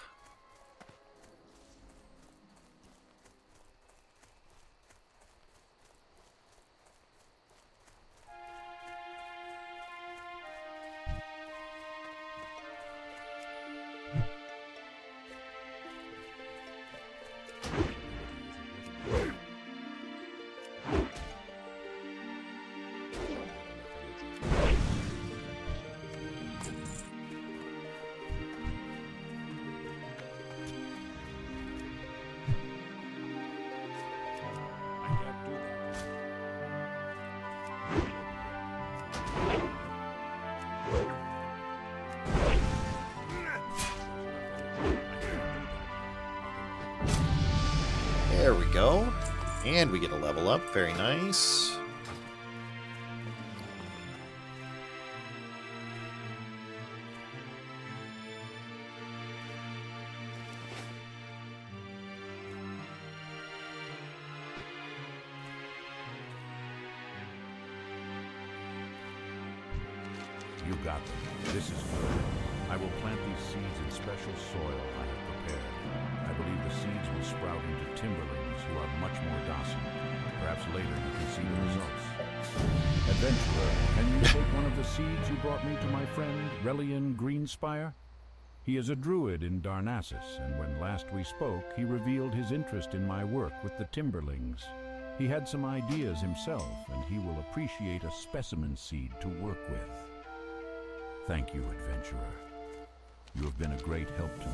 There we go. And we get a level up. Very nice. You got them. This is good. I will plant these seeds in special soil I have prepared. I believe the seeds will sprout into timberlings who are much more docile. Perhaps later you can see the results. Adventurer, can you take one of the seeds you brought me to my friend, Relian Greenspire? He is a druid in Darnassus, and when last we spoke, he revealed his interest in my work with the timberlings. He had some ideas himself, and he will appreciate a specimen seed to work with. Thank you, adventurer. You have been a great help to me.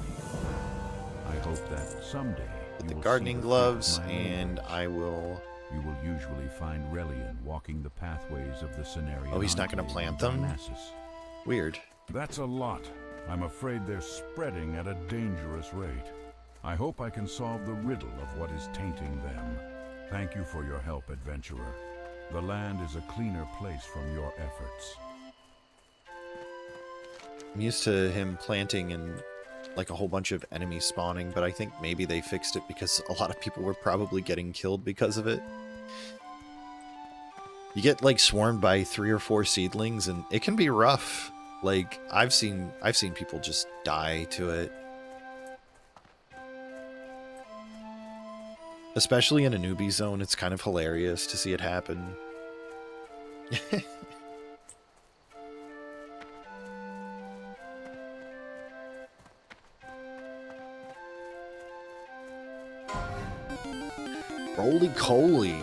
I hope that someday With you the will see gardening fruit of gloves, my and labors. I will... You will usually find Relian walking the pathways of the Cenarian. Oh, he's not gonna plant them? Weird. That's a lot. I'm afraid they're spreading at a dangerous rate. I hope I can solve the riddle of what is tainting them. Thank you for your help, adventurer. The land is a cleaner place from your efforts. I'm used to him planting and like a whole bunch of enemies spawning, but I think maybe they fixed it because a lot of people were probably getting killed because of it. You get like swarmed by 3 or 4 seedlings and it can be rough. Like I've seen people just die to it. Especially in a newbie zone, it's kind of hilarious to see it happen. Roly Coly.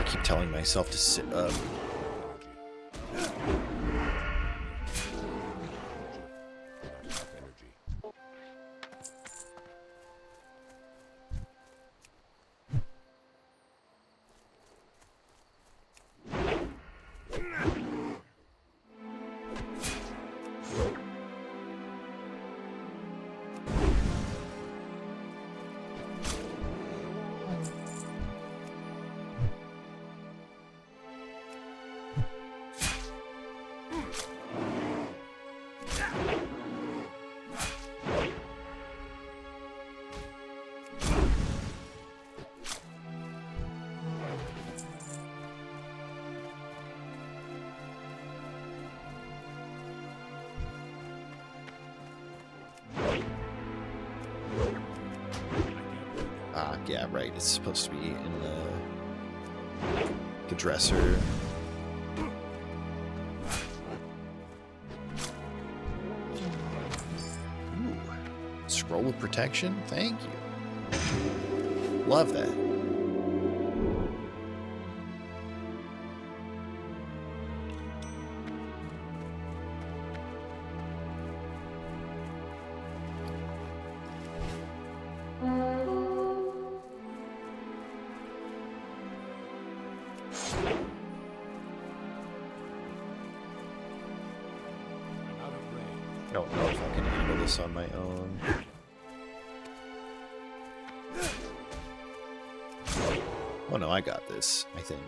Keep telling myself to sit up. Yeah, right. It's supposed to be in the dresser. Ooh. Scroll of protection? Thank you. Love that. I don't know if I can handle this on my own. Oh no, I got this, I think.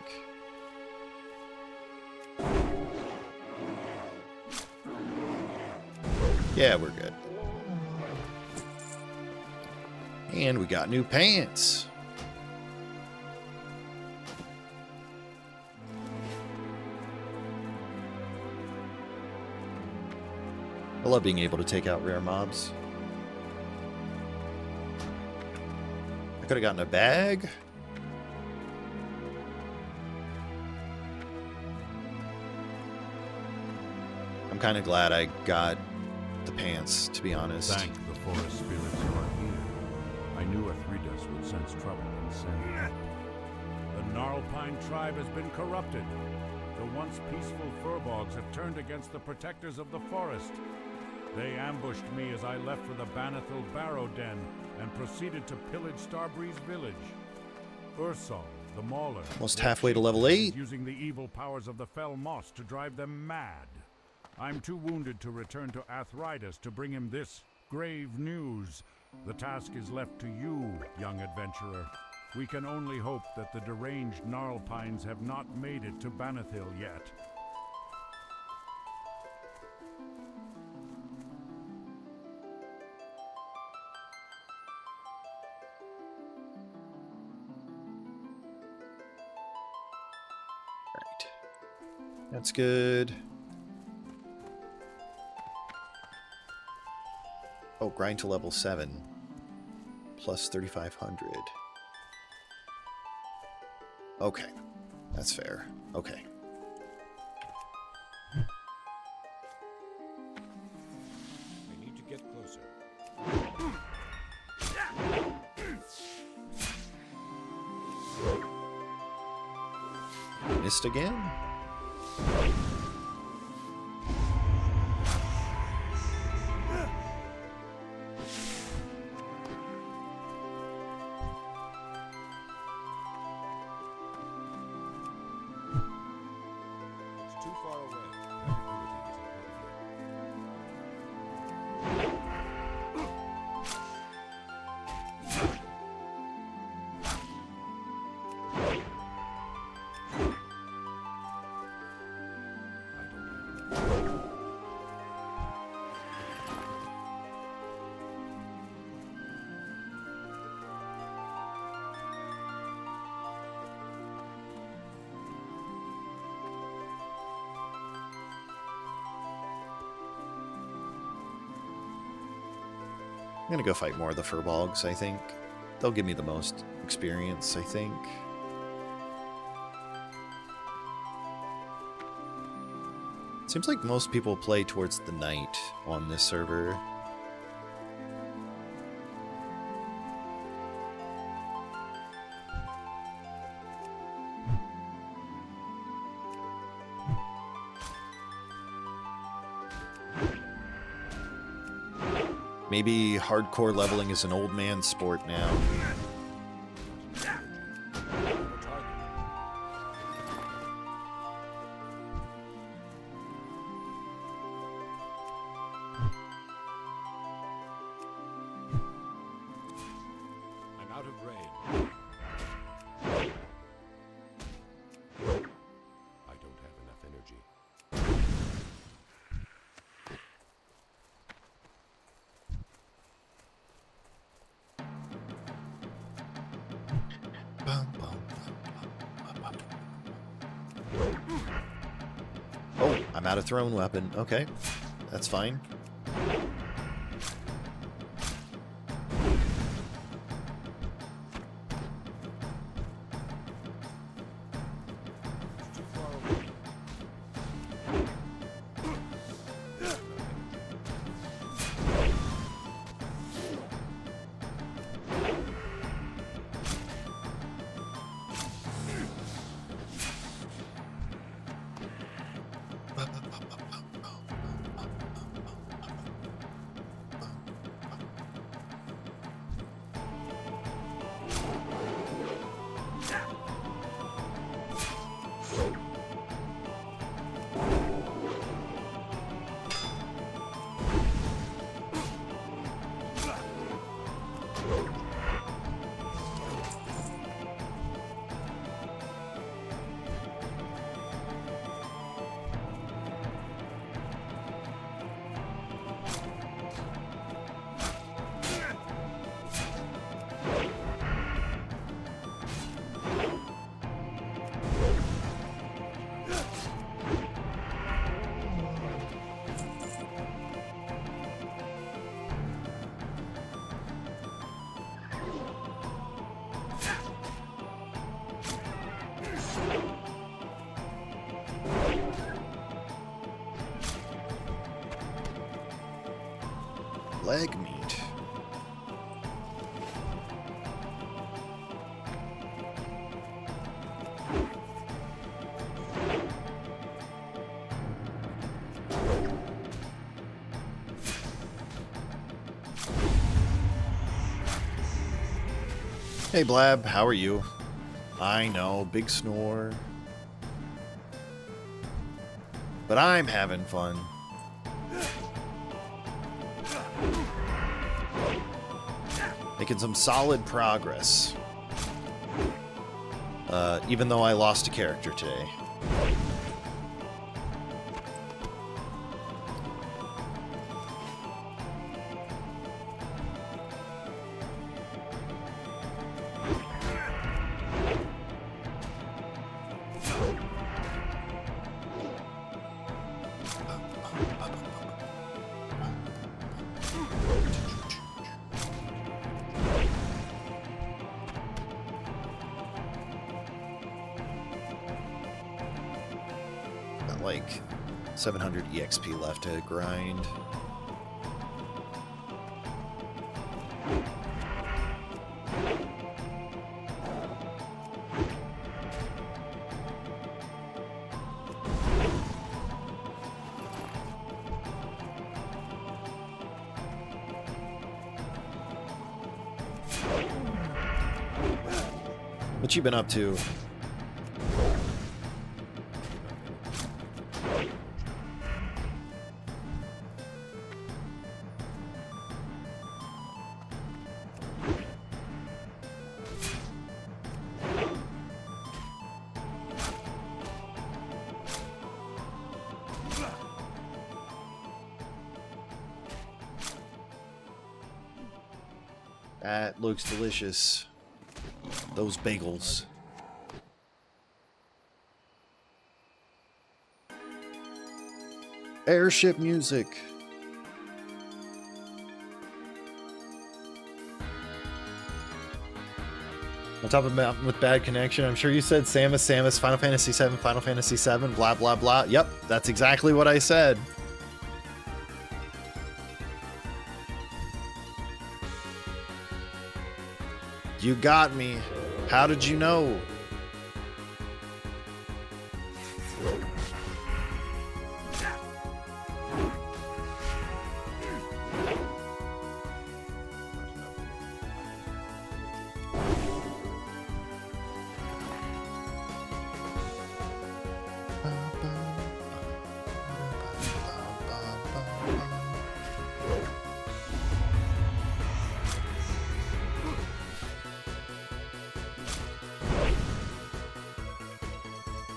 Yeah, we're good. And we got new pants. I love being able to take out rare mobs. I could have gotten a bag. I'm kind of glad I got the pants, to be honest. Thank the forest spirits who are here. I knew Athridas would sense trouble and send help. The Gnarlpine tribe has been corrupted. The once peaceful Furbogs have turned against the protectors of the forest. They ambushed me as I left for the Banithil Barrow Den and proceeded to pillage Starbreeze village. Ursal, the Mauler, Almost halfway to level 8. is using the evil powers of the Fell Moss to drive them mad. I'm too wounded to return to Athridas to bring him this grave news. The task is left to you, young adventurer. We can only hope that the deranged Gnarlpines have not made it to Banithil yet. That's good. Oh, grind to level 7. Plus 3,500. Okay. That's fair. Okay. I need to get closer. Missed again? It's too far away. That ability isn't ready yet. I'm gonna go fight more of the furbolgs, I think. They'll give me the most experience, I think. Seems like most people play towards the night on this server. Maybe hardcore leveling is an old man sport now. I'm out of rain. I don't have enough energy. Oh, I'm out of thrown weapon. Okay, that's fine. It's too far away. Leg meat. Hey Blab, how are you? I know, big snore. But I'm having fun. Making some solid progress. Even though I lost a character today. like 700 EXP left to grind. What you been up to? That looks delicious. Those bagels. Airship music. On top of mountain with bad connection. I'm sure you said Samus, Final Fantasy 7, Final Fantasy 7, blah, blah, blah. Yep, that's exactly what I said. You got me. How did you know?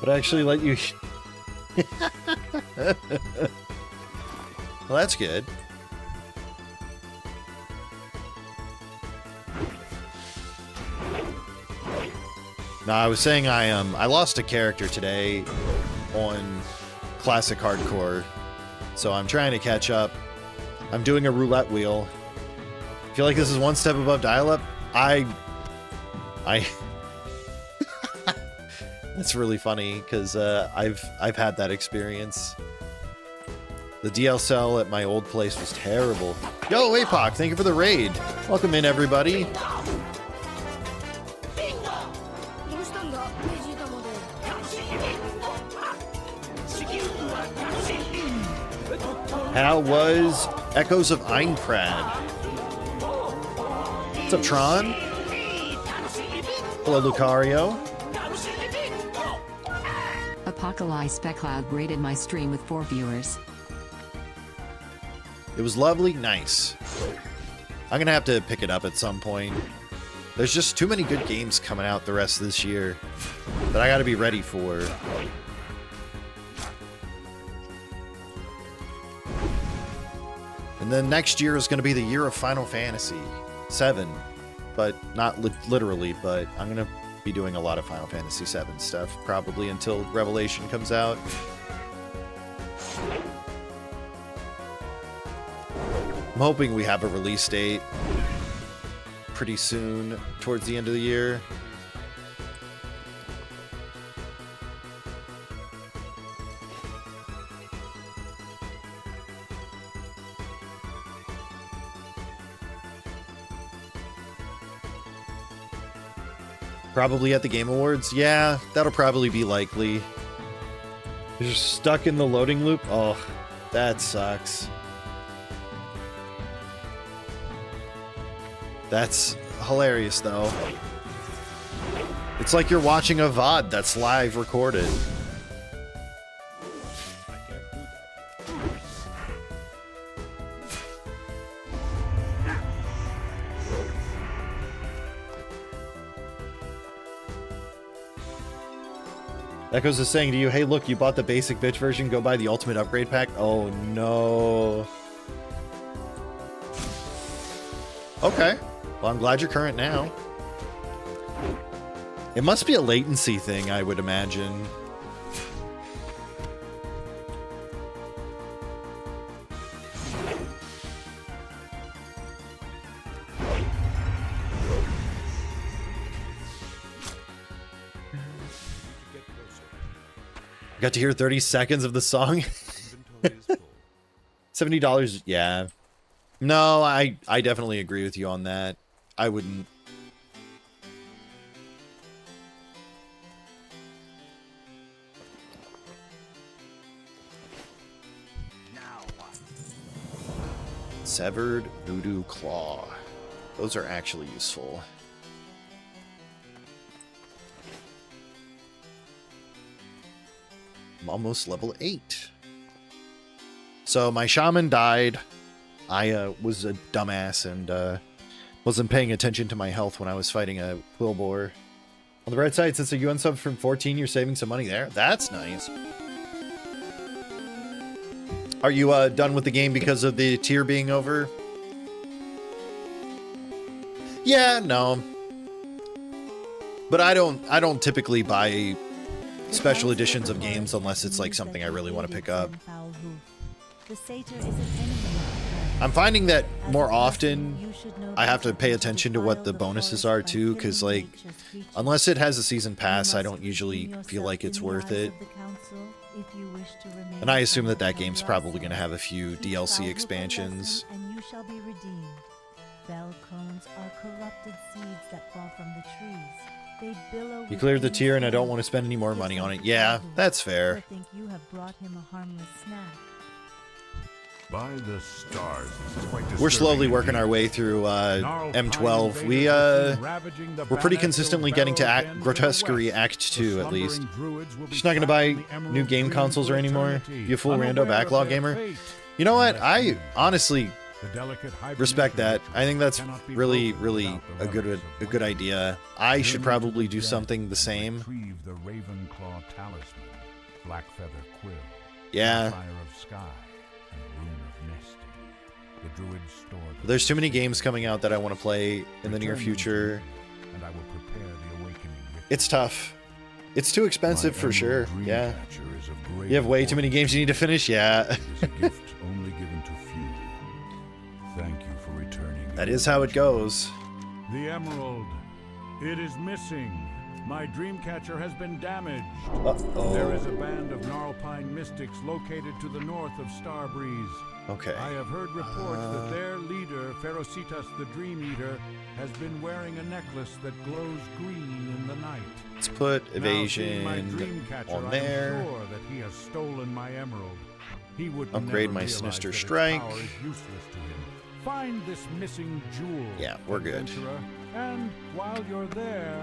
But I actually let you... Well, that's good. No, I was saying I lost a character today on Classic Hardcore, so I'm trying to catch up. I'm doing a roulette wheel. I feel like this is one step above dial-up. It's really funny because I've had that experience. The DL cell at my old place was terrible. Yo, APOC, thank you for the raid. Welcome in, everybody. How was Echoes of Einprad? What's up, Tron? Hello, Lucario. Apocalypse Specloud rated my stream with 4 viewers. It was lovely, nice. I'm gonna have to pick it up at some point. There's just too many good games coming out the rest of this year that I gotta be ready for. And then next year is gonna be the year of Final Fantasy 7, but not literally, but I'm gonna be doing a lot of Final Fantasy 7 stuff, probably until Revelation comes out. I'm hoping we have a release date pretty soon, towards the end of the year. Probably at the Game Awards? Yeah, that'll probably be likely. You're stuck in the loading loop? Oh, that sucks. That's hilarious, though. It's like you're watching a VOD that's live recorded. Echoes is saying to you, hey, look, you bought the basic bitch version, go buy the ultimate upgrade pack. Oh, no. Okay. Well, I'm glad you're current now. It must be a latency thing, I would imagine. Got to hear 30 seconds of the song. $70, yeah. No, I definitely agree with you on that. I wouldn't. Severed Voodoo Claw. Those are actually useful. I'm almost level 8. So my shaman died. I was a dumbass and wasn't paying attention to my health when I was fighting a Quillboar. On the right side, since the UN sub from 14, you're saving some money there. That's nice. Are you done with the game because of the tier being over? Yeah, no. But I don't typically buy special editions of games unless it's like something I really want to pick up. I'm finding that more often I have to pay attention to what the bonuses are too, because like unless it has a season pass, I don't usually feel like it's worth it. And I assume that that game's probably going to have a few DLC expansions. You cleared the tier and I don't want to spend any more money on it. Yeah, that's fair. By the stars, this is quite We're slowly disturbing working our indeed. way through M12. We're pretty consistently getting to Grotesquerie Act 2 at least. Just not going to buy new game consoles or anymore. You a full rando backlog gamer? You know what? I honestly respect that. I think that's really, really a good idea. I should probably do something the same. Retrieve the Ravenclaw talisman, Blackfeather quill, Yeah. Fire of Sky, and Rune of Nesting. The Druids store the There's too many games coming out that I want to play in the near future. and I will prepare the awakening ritual. It's tough. It's too expensive My for sure. emerald Yeah. dreamcatcher is of great You have way too many games you need to finish. Yeah. It is a gift only given to few. Thank you for returning. That is how it goes. The emerald. It is missing. My dreamcatcher has been damaged. Uh-oh. There is a band of Gnarlpine mystics located to the north of Starbreeze. Okay. I have heard reports that their leader, Ferocitas the Dream Eater, has been wearing a necklace that glows green in the night. Let's put Now, seeing evasion my dreamcatcher, on I there. am sure that he has stolen my emerald. He would Upgrade never my realize Sinister that its Strike. power is useless to him. Find this missing jewel. Yeah, we're good. adventurer, and while you're there,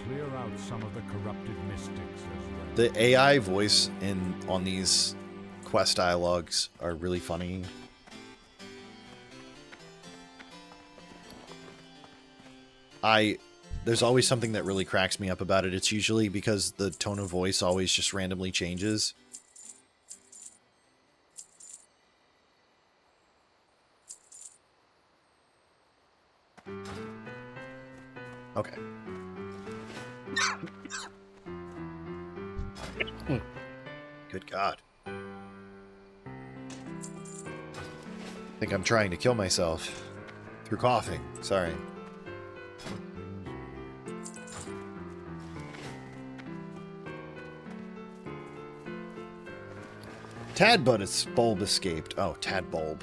clear out some of the corrupted mystics as well. The AI voice on these quest dialogues are really funny. There's always something that really cracks me up about it. It's usually because the tone of voice always just randomly changes. Okay. Good God. I think I'm trying to kill myself through coughing. Sorry. Bulb escaped. Oh, Tadbulb.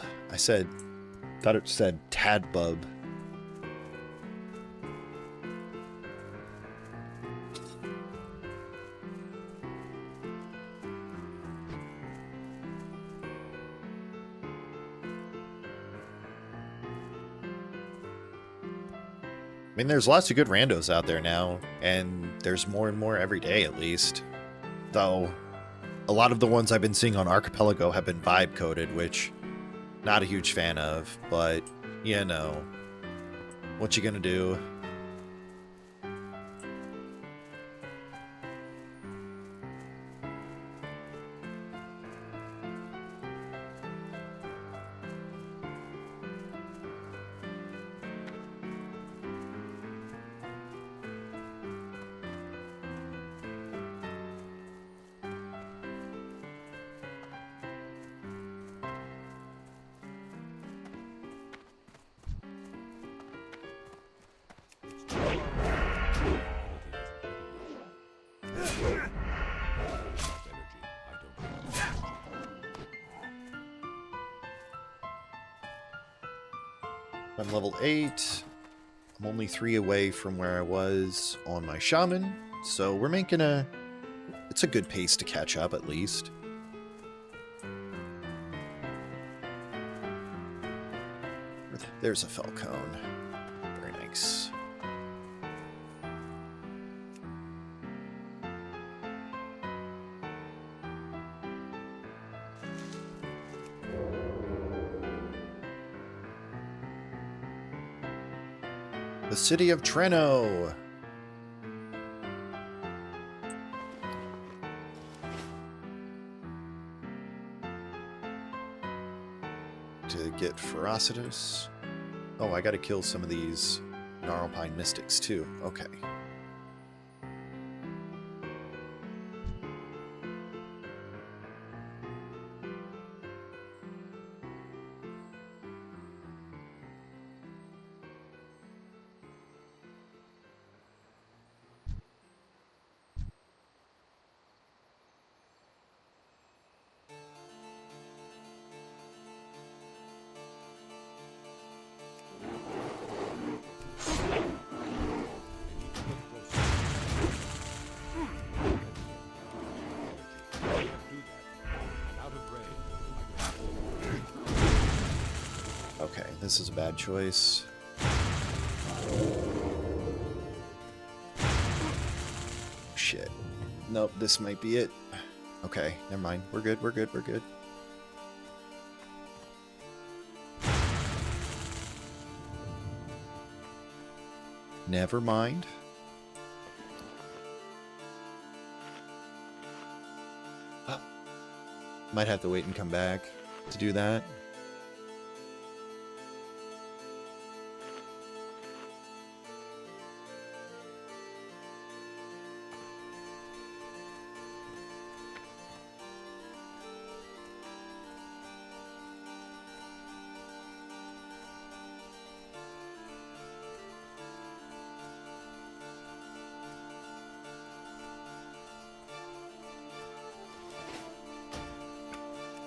Thought it said Tadbub. I mean, there's lots of good randos out there now, and there's more and more every day, at least. Though, a lot of the ones I've been seeing on Archipelago have been vibe coded, which not a huge fan of, but you know, what you gonna do? I'm level 8. I'm only 3 away from where I was on my shaman, so we're making it's a good pace to catch up at least. There's a Falcone. Very nice. The city of Treno. To get Ferocitus. Oh, I gotta kill some of these Gnarlpine Mystics too. Okay. Okay, this is a bad choice. Shit. Nope, this might be it. Okay, never mind. We're good, we're good, we're good. Never mind. Might have to wait and come back to do that.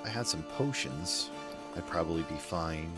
I had some potions, I'd probably be fine.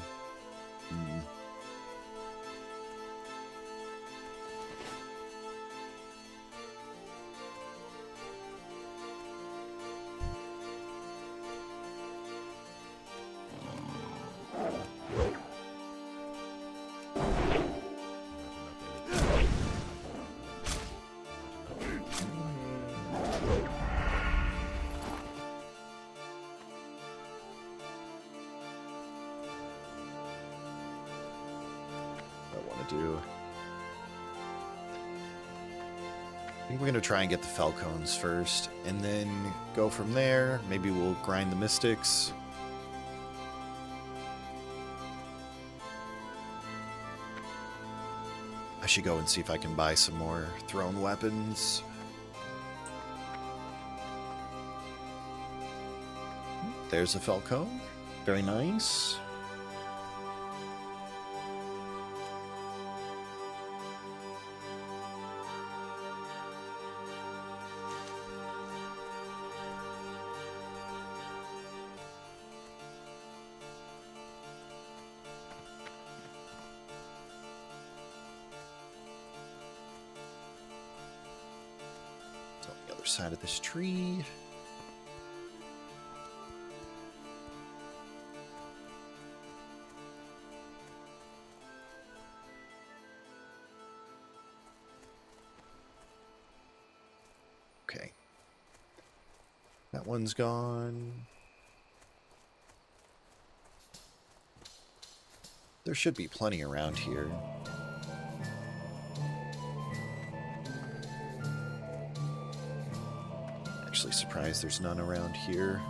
Do. I think we're gonna try and get the Falcones first, and then go from there. Maybe we'll grind the Mystics. I should go and see if I can buy some more thrown weapons. There's a Falcone. Very nice. Side of this tree. Okay. That one's gone. There should be plenty around here. Actually surprised there's none around here.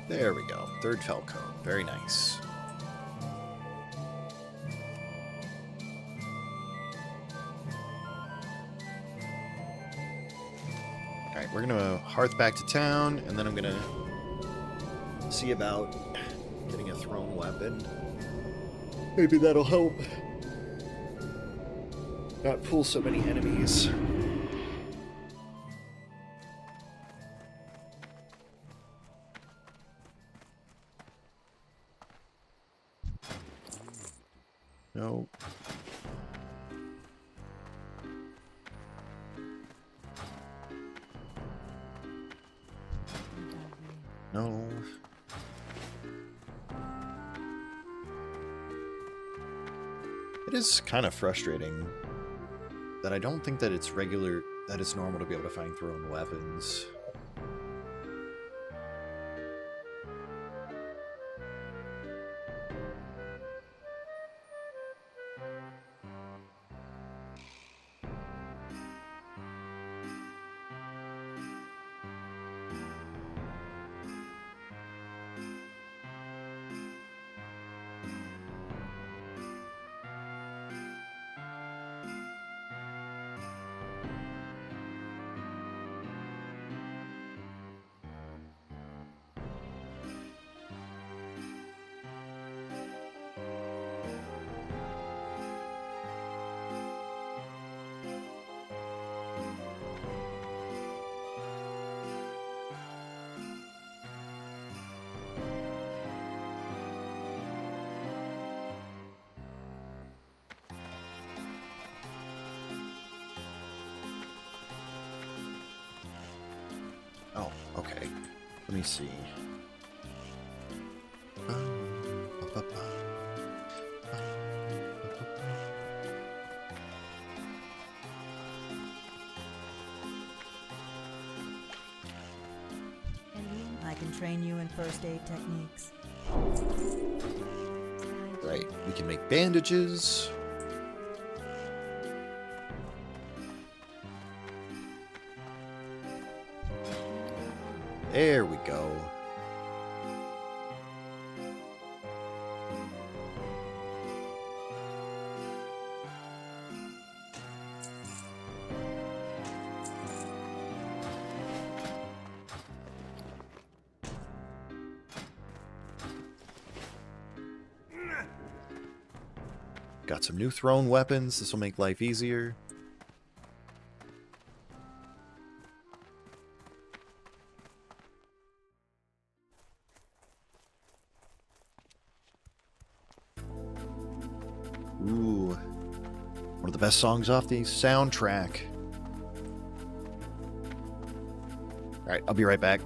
There we go. Third Felco. Very nice. Alright, we're gonna hearth back to town, and then I'm gonna see about getting a thrown weapon. Maybe that'll help not pull so many enemies. No. No. It is kind of frustrating that I don't think that it's normal to be able to find thrown weapons. Oh, okay. Let me see. I can train you in first aid techniques. Right, we can make bandages. There we go. Got some new thrown weapons. This will make life easier. Ooh. One of the best songs off the soundtrack. Alright, I'll be right back.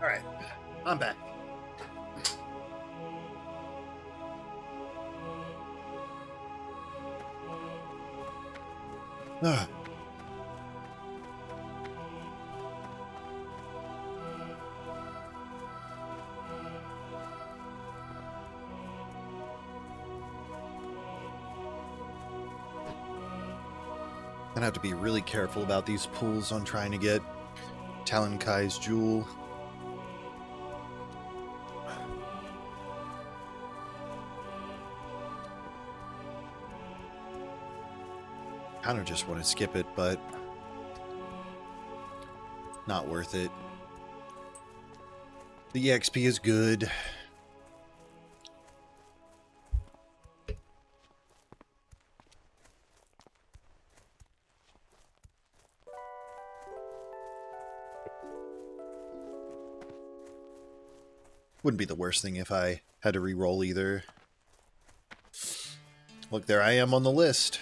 All right, I'm back. Ugh. Gonna have to be really careful about these pulls on trying to get Talon Kai's jewel. Kind of just want to skip it, but not worth it. The EXP is good. Wouldn't be the worst thing if I had to re-roll either. Look, there I am on the list.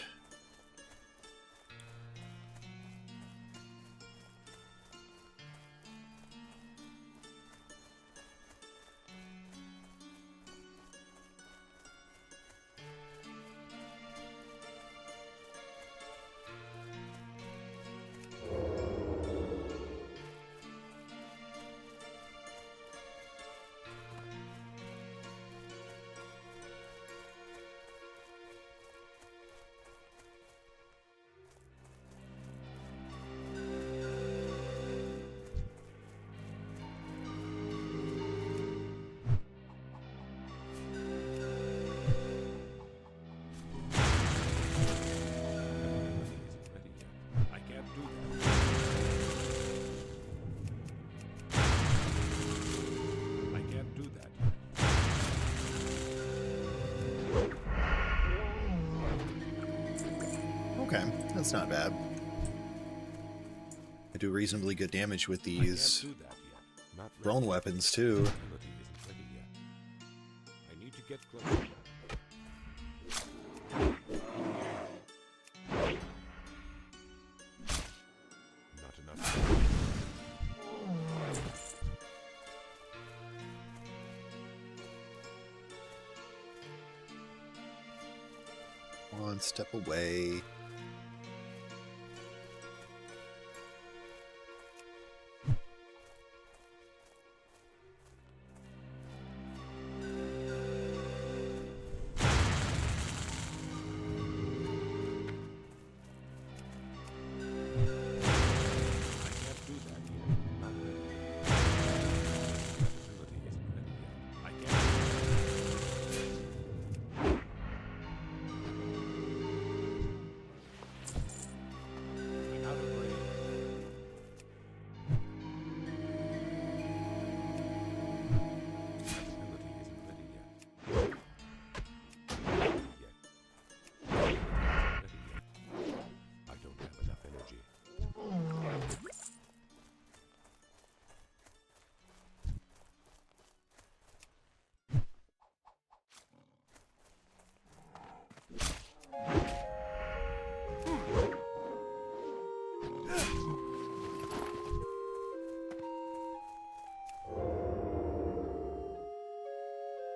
Okay, that's not bad. I do reasonably good damage with these thrown weapons too. I need to get closer. Not enough. One step away.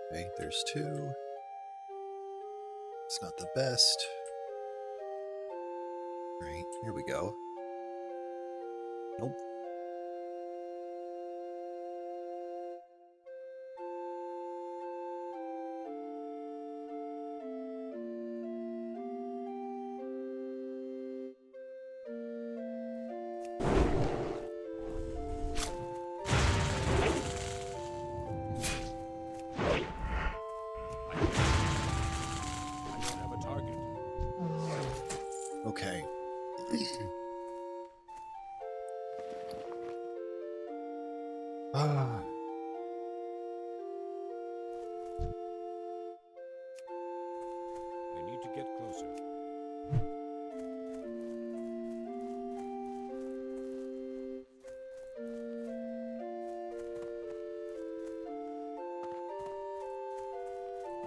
Okay, there's two. It's not the best. Right, here we go. Nope. Okay. Ah. I need to get closer.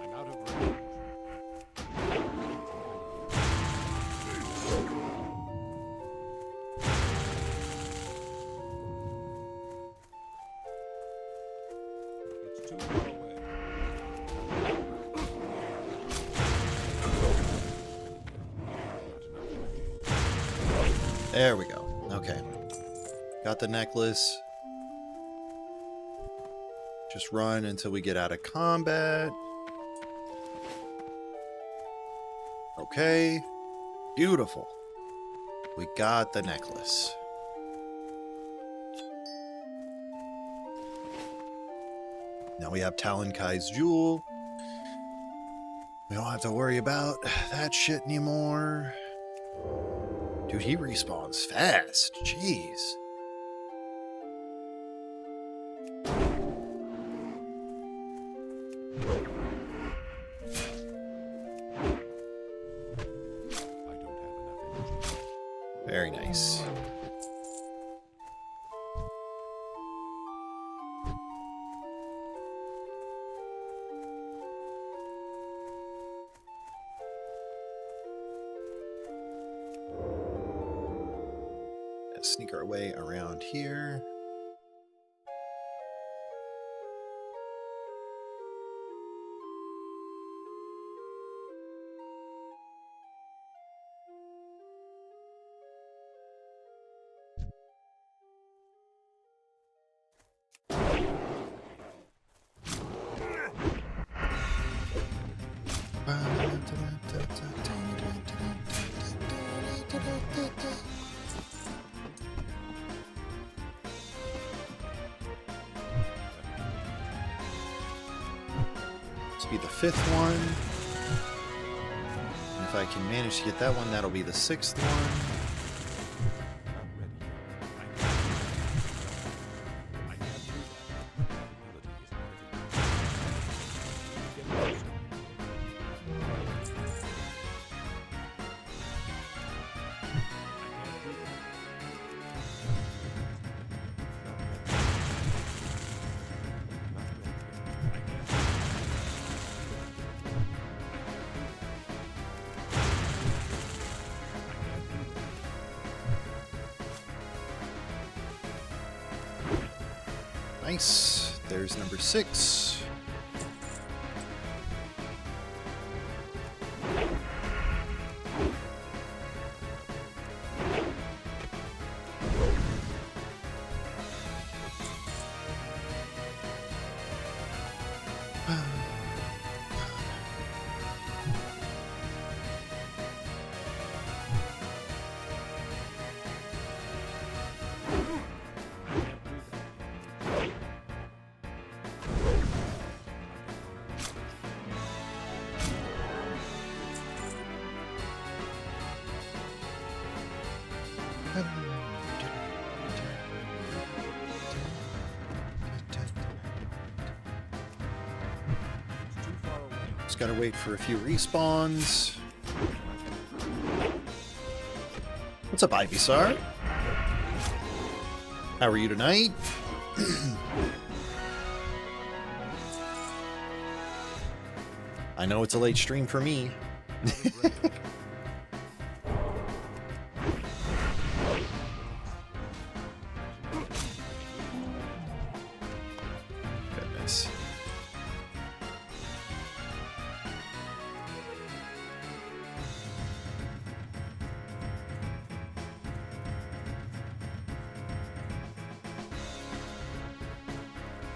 I'm out of range. There we go. Okay. Got the necklace. Just run until we get out of combat. Okay. Beautiful. We got the necklace. Now we have Talon Kai's jewel. We don't have to worry about that shit anymore. Dude, he respawns fast. Jeez. Very nice. Let's sneak our way around here. This will be the 5th one. And if I can manage to get that one, that'll be the 6th one. Nice. There's number 6. Just gotta wait for a few respawns. What's up, Ivysaur? How are you tonight? I know it's a late stream for me. Goodness.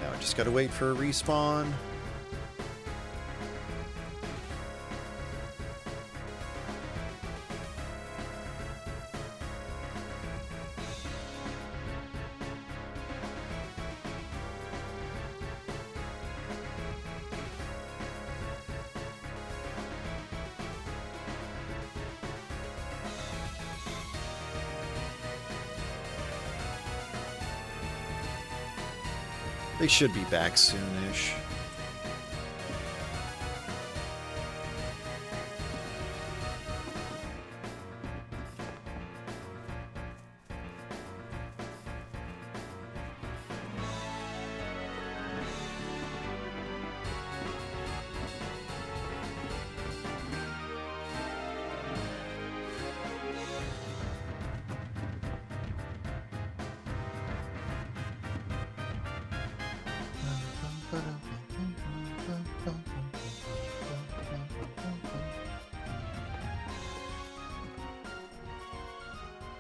Now I just gotta wait for a respawn. They should be back soonish.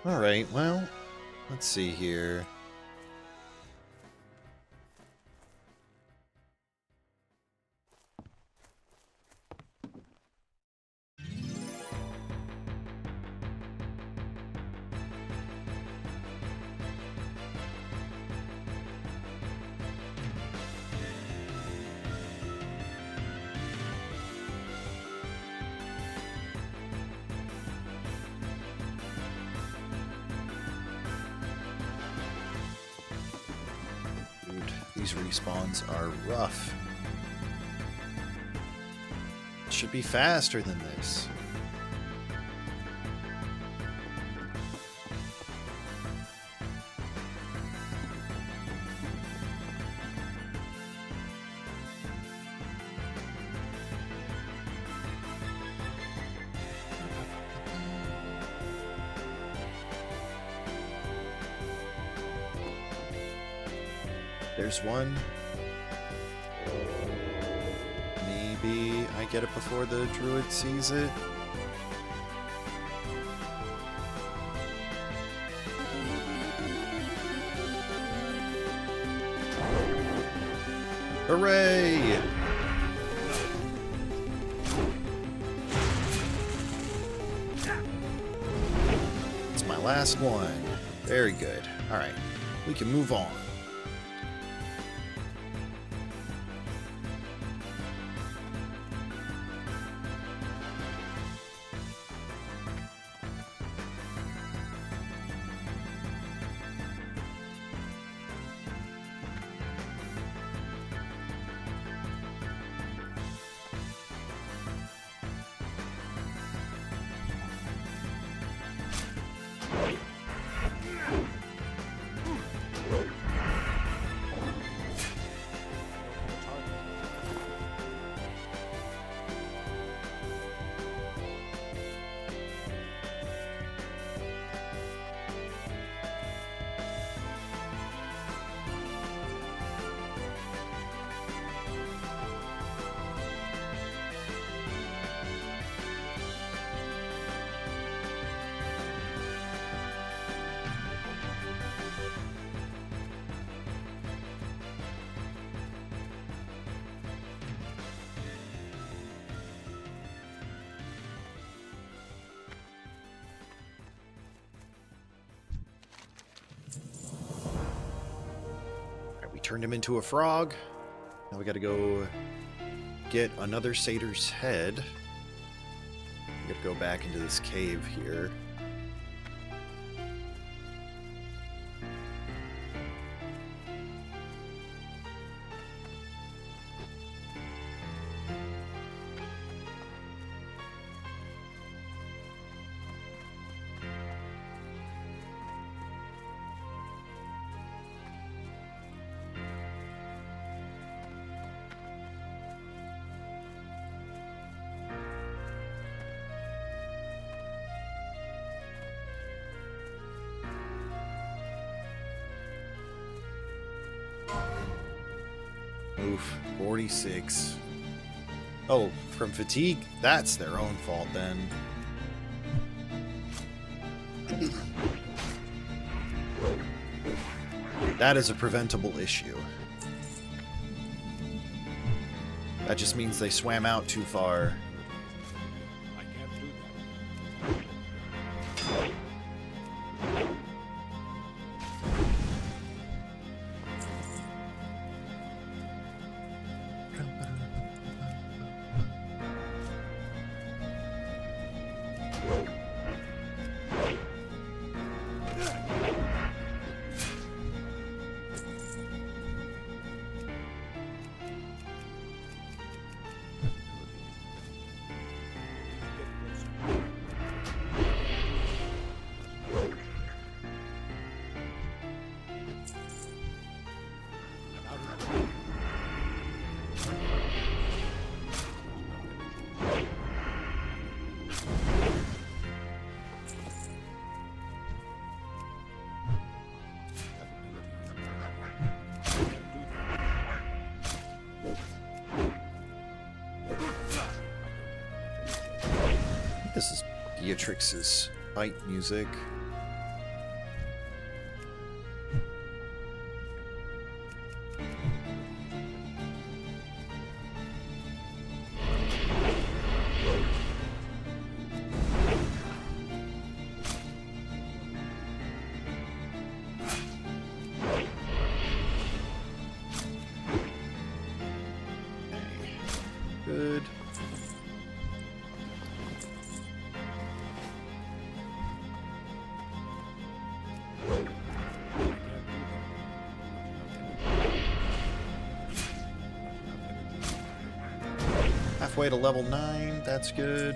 Alright, well, let's see here. These respawns are rough. Should be faster than this. There's one. Maybe I get it before the druid sees it. Hooray! It's my last one. Very good. All right, we can move on. Turned him into a frog. Now we gotta go get another satyr's head. We gotta go back into this cave here. Oof, 46. Oh, from fatigue? That's their own fault then. That is a preventable issue. That just means they swam out too far. I can't do that. This is Beatrix's fight music. Halfway to level 9, that's good.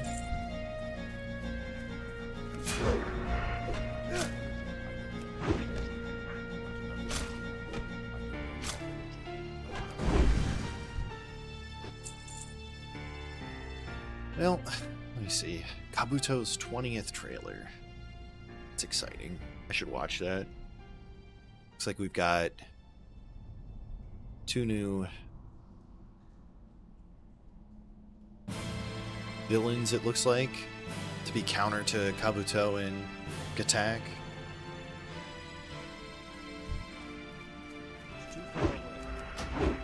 Well, let me see. Kabuto's 20th trailer. It's exciting. I should watch that. Looks like we've got 2 new villains, it looks like, to be counter to Kabuto and Gatak.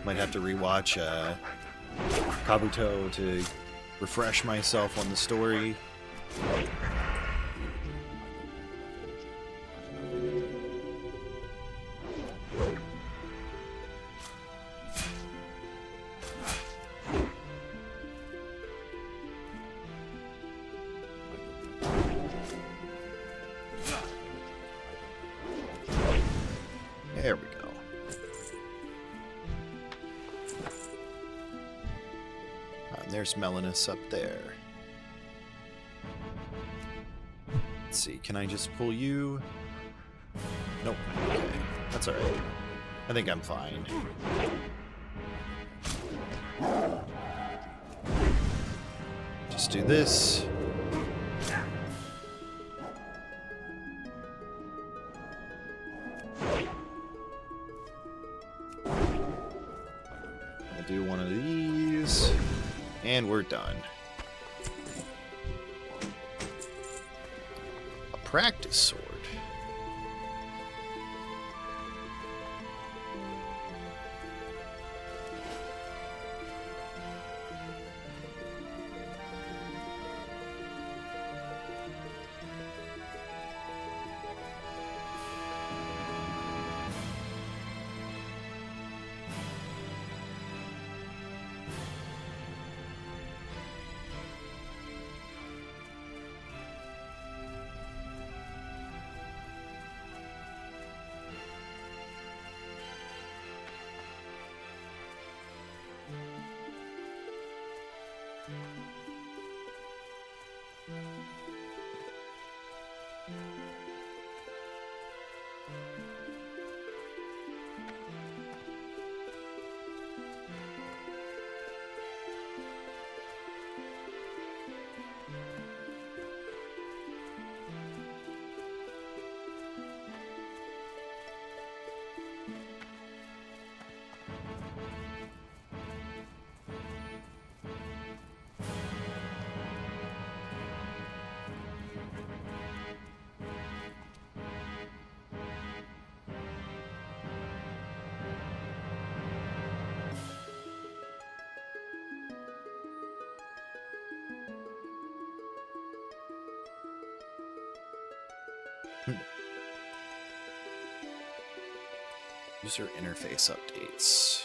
Might have to rewatch Kabuto to refresh myself on the story. There we go. And there's Melanus up there. Let's see, can I just pull you? Nope. Okay, that's alright. I think I'm fine. Just do this. Do one of these, and we're done. A practice sword. User interface updates.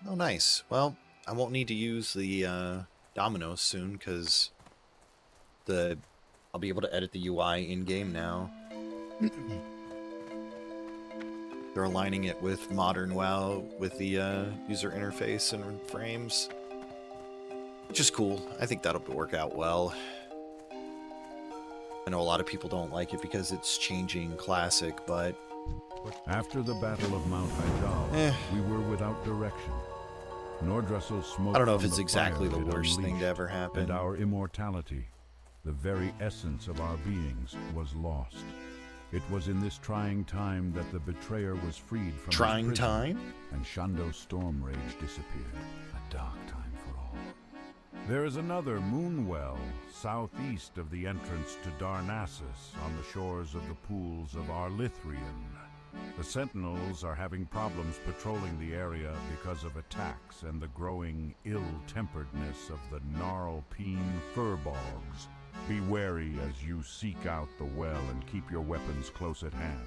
Oh, nice. Well, I won't need to use the dominoes soon because I'll be able to edit the UI in game now. They're aligning it with modern WoW with the user interface and frames, which is cool. I think that'll work out well. I know a lot of people don't like it because it's changing Classic, but After the Battle of Mount Hyjal, we were without direction. Nordressel's smoke I don't know if from it's the exactly fire the had worst thing to unleashed, ever happen. And our immortality, the very essence of our beings, was lost. It was in this trying time that the betrayer was freed from his Trying prison, time? and Shando's storm rage disappeared. A dark time for all. There is another moon well southeast of the entrance to Darnassus on the shores of the pools of Arlithrian. The Sentinels are having problems patrolling the area because of attacks and the growing ill-temperedness of the Gnarlpeen furbogs. Be wary as you seek out the well and keep your weapons close at hand.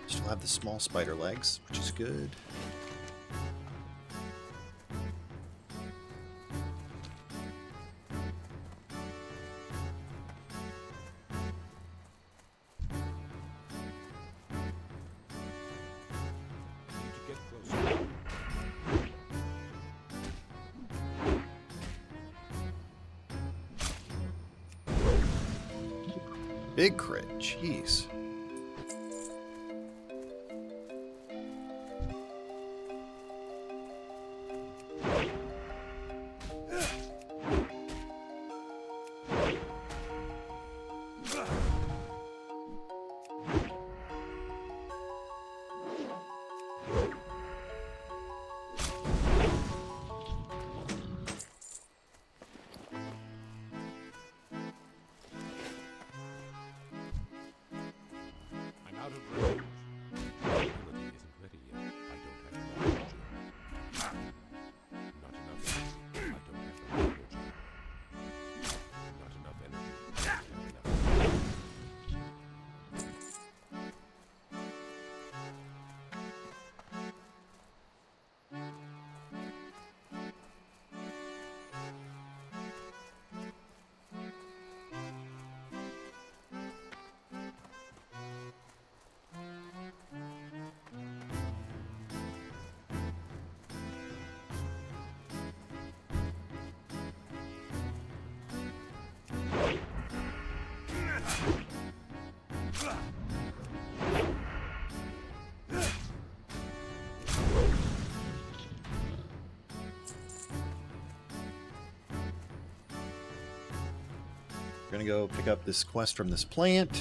Still have the small spider legs, which is good. Big crit, jeez. We're gonna go pick up this quest from this plant.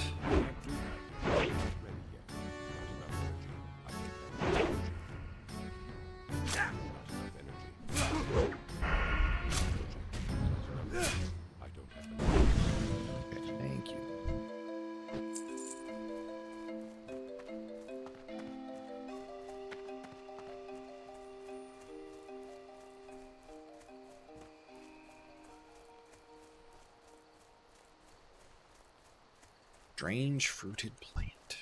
Okay, thank you. Strange fruited plant.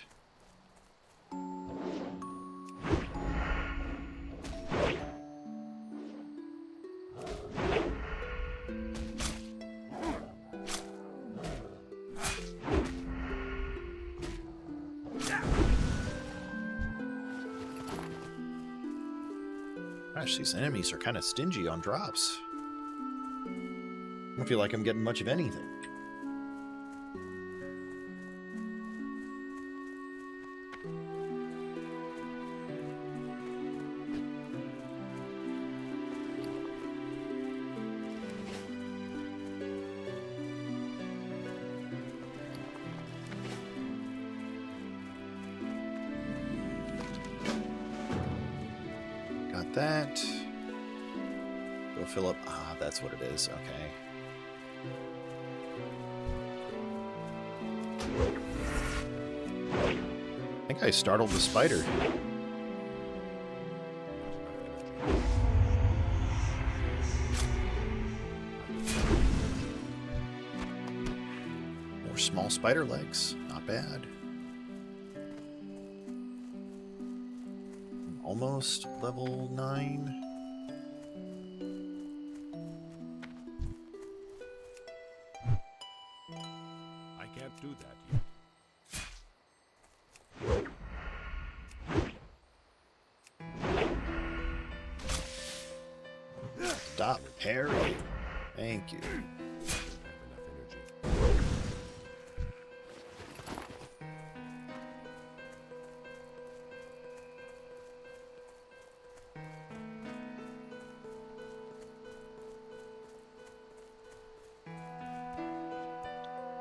Gosh, these enemies are kind of stingy on drops. I don't feel like I'm getting much of anything. That. Go fill up. Ah, that's what it is. Okay. I think I startled the spider. More small spider legs. Not bad. Almost level 9. I can't do that yet. Stop parrying. Thank you.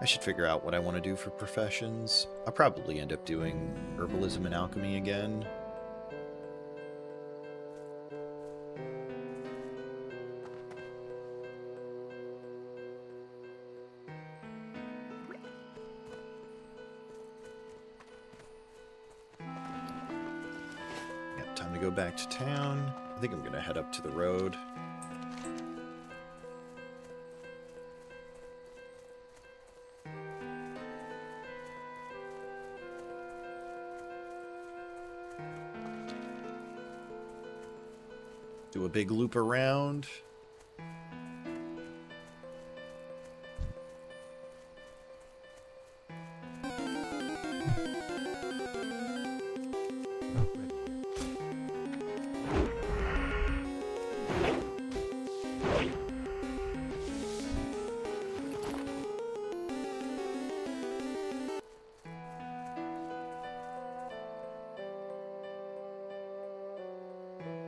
I should figure out what I want to do for professions. I'll probably end up doing herbalism and alchemy again. Yep, time to go back to town. I think I'm going to head up to the road. Do a big loop around.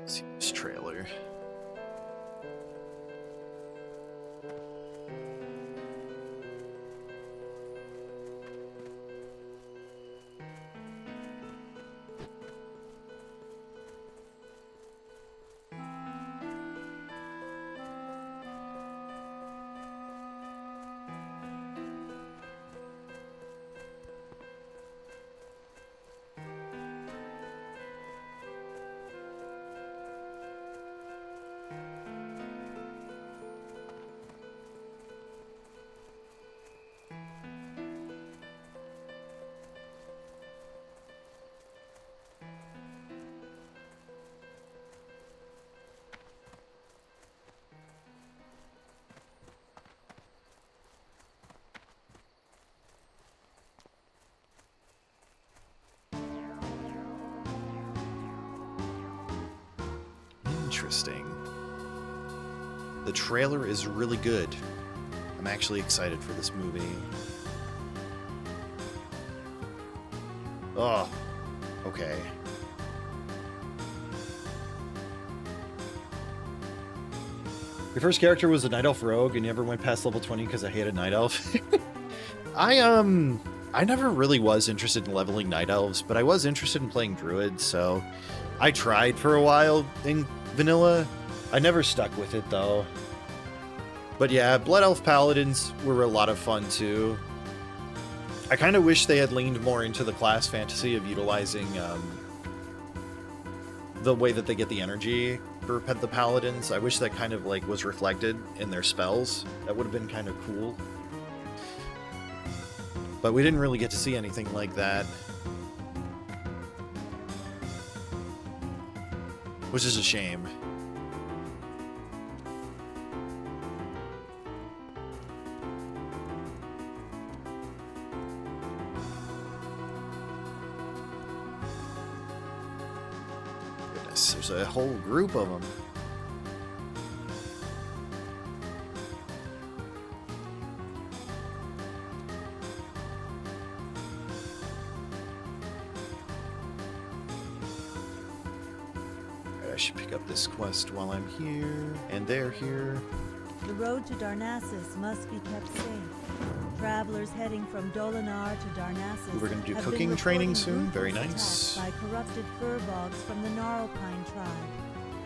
See this trailer. Interesting. The trailer is really good. I'm actually excited for this movie. Oh, okay. Your first character was a Night Elf Rogue and you never went past level 20 because I hated Night Elf? I never really was interested in leveling Night Elves, but I was interested in playing Druids, so I tried for a while in vanilla. I never stuck with it though. But yeah, Blood Elf Paladins were a lot of fun too. I kind of wish they had leaned more into the class fantasy of utilizing the way that they get the energy for the Paladins. I wish that kind of like was reflected in their spells. That would have been kind of cool. But we didn't really get to see anything like that. Which is a shame. Goodness, there's a whole group of them. I should pick up this quest while I'm here, and they're here. The road to Darnassus must be kept safe. Travelers heading from Dolinar to Darnassus We're going to do have cooking been training reporting soon. Very ruthless nice. attacks by corrupted furbogs from the Gnarlpine tribe.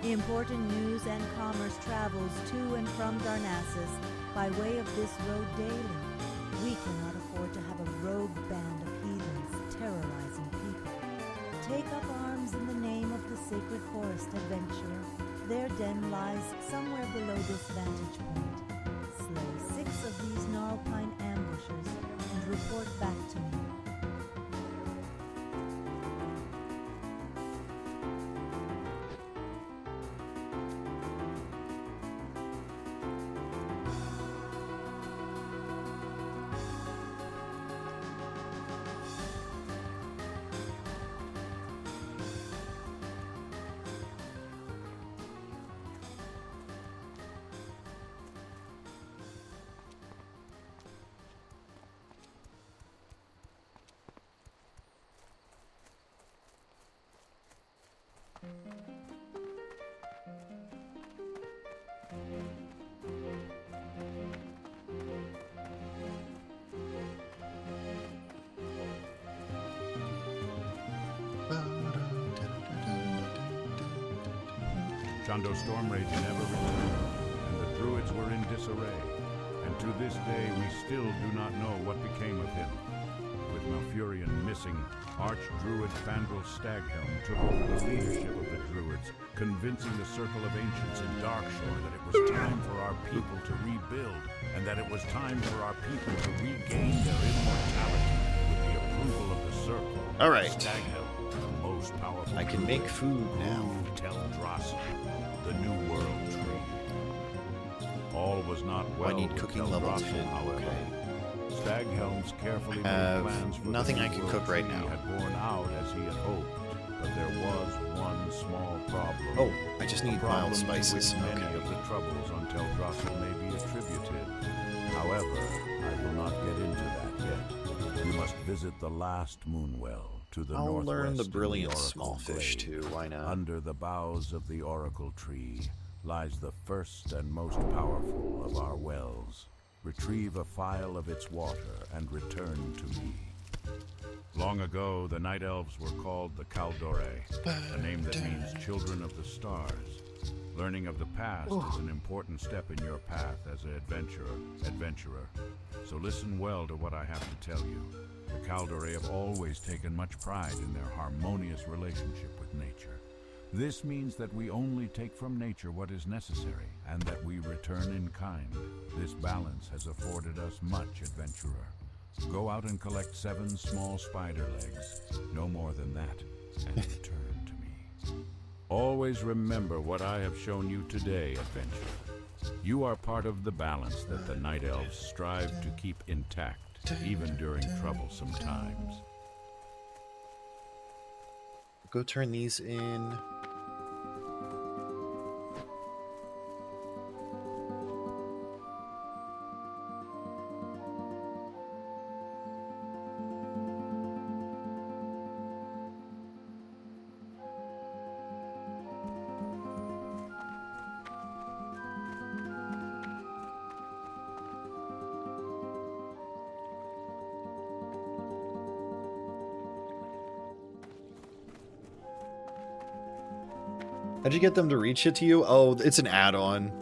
Important news and commerce travels to and from Darnassus by way of this road daily. We cannot afford to have a rogue band of heathens terrorizing people. Take up arms in the name of the Sacred Forest Adventurer. Their den lies somewhere below this vantage point. Slay 6 of these Gnarlpine ambushers and report back to me. Shondo Stormrage never returned, and the druids were in disarray. And to this day, we still do not know what became of him. With Malfurion missing, Archdruid Fandral Staghelm took over the leadership of the druids, convincing the Circle of Ancients in Darkshore that it was time for our people to rebuild, and that it was time for our people to regain their immortality with the approval of the Circle. All right. Staghelm, the most powerful I can make food now. Teldrassil, the New World Tree. All was not well. I need with cooking level Teldrassil, 10. however. Okay. Staghelm's carefully made Have plans for nothing the I can New cook World right Tree now. had borne out as he had hoped, but there was one small problem. Oh, I just A need problem mild to spices. which many Okay. of the troubles on Teldrassil may be attributed. However, I will not get into that yet. You must visit the last Moonwell to the I'll northwest learn the in brilliant Oracle small fish Glade. too. Why not? Under the boughs of the Oracle Tree lies the first and most powerful of our wells. Retrieve a phial of its water and return to me. Long ago, the Night Elves were called the Kaldore, a name that means children of the stars. Learning of the past is an important step in your path as an adventurer. So listen well to what I have to tell you. The Kaldore have always taken much pride in their harmonious relationship with nature. This means that we only take from nature what is necessary, and that we return in kind. This balance has afforded us much, adventurer. Go out and collect 7 small spider legs, no more than that, and return to me. Always remember what I have shown you today, adventurer. You are part of the balance that the Night Elves strive to keep intact, even during troublesome times. Go turn these in. How'd you get them to reach it to you? Oh, it's an add-on.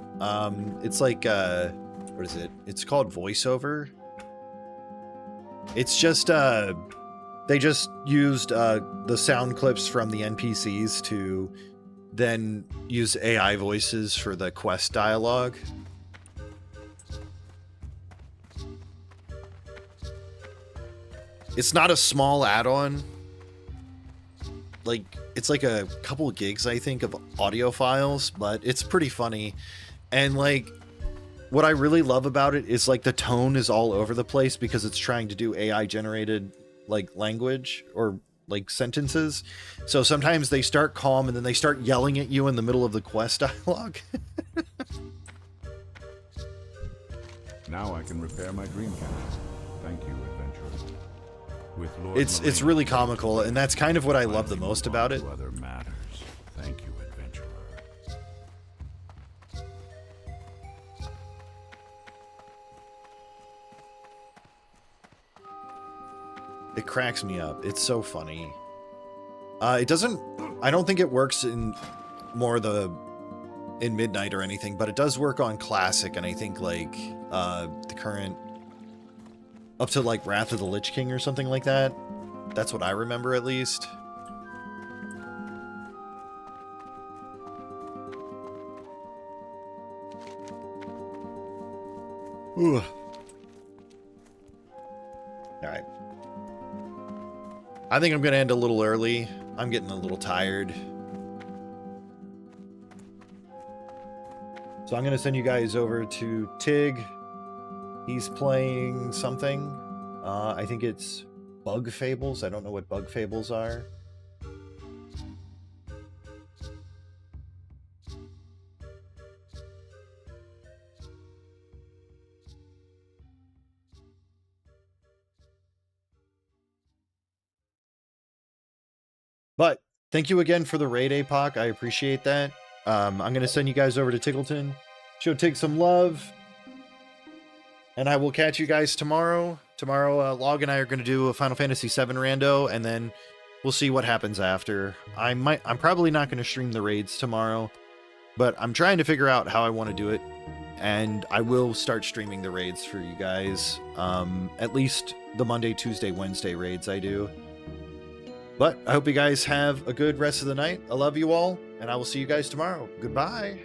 It's like, what is it? It's called VoiceOver. It's just, they just used the sound clips from the NPCs to then use AI voices for the quest dialogue. It's not a small add-on. Like, it's like a couple of gigs, I think, of audio files, but it's pretty funny. And like, what I really love about it is like the tone is all over the place because it's trying to do AI generated like language or like sentences. So sometimes they start calm and then they start yelling at you in the middle of the quest dialogue. Now I can repair my dream catcher. Thank you, adventurer. With Lord It's Marine, really comical, and that's kind of what I love the most about it. to other matters. Thank you, adventurer. It cracks me up. It's so funny. It doesn't... I don't think it works in more in Midnight or anything, but it does work on Classic, and I think, like, the current... Up to, like, Wrath of the Lich King or something like that. That's what I remember, at least. Ooh. Alright. I think I'm going to end a little early. I'm getting a little tired. So I'm going to send you guys over to Tig. He's playing something. I think it's Bug Fables. I don't know what Bug Fables are. But thank you again for the raid, APOC. I appreciate that. I'm going to send you guys over to Tickleton. Show Tig some love. And I will catch you guys tomorrow. Tomorrow, Log and I are going to do a Final Fantasy VII rando, and then we'll see what happens after. I'm probably not going to stream the raids tomorrow. but I'm trying to figure out how I want to do it. And I will start streaming the raids for you guys. At least the Monday, Tuesday, Wednesday raids I do. But I hope you guys have a good rest of the night. I love you all, and I will see you guys tomorrow. Goodbye.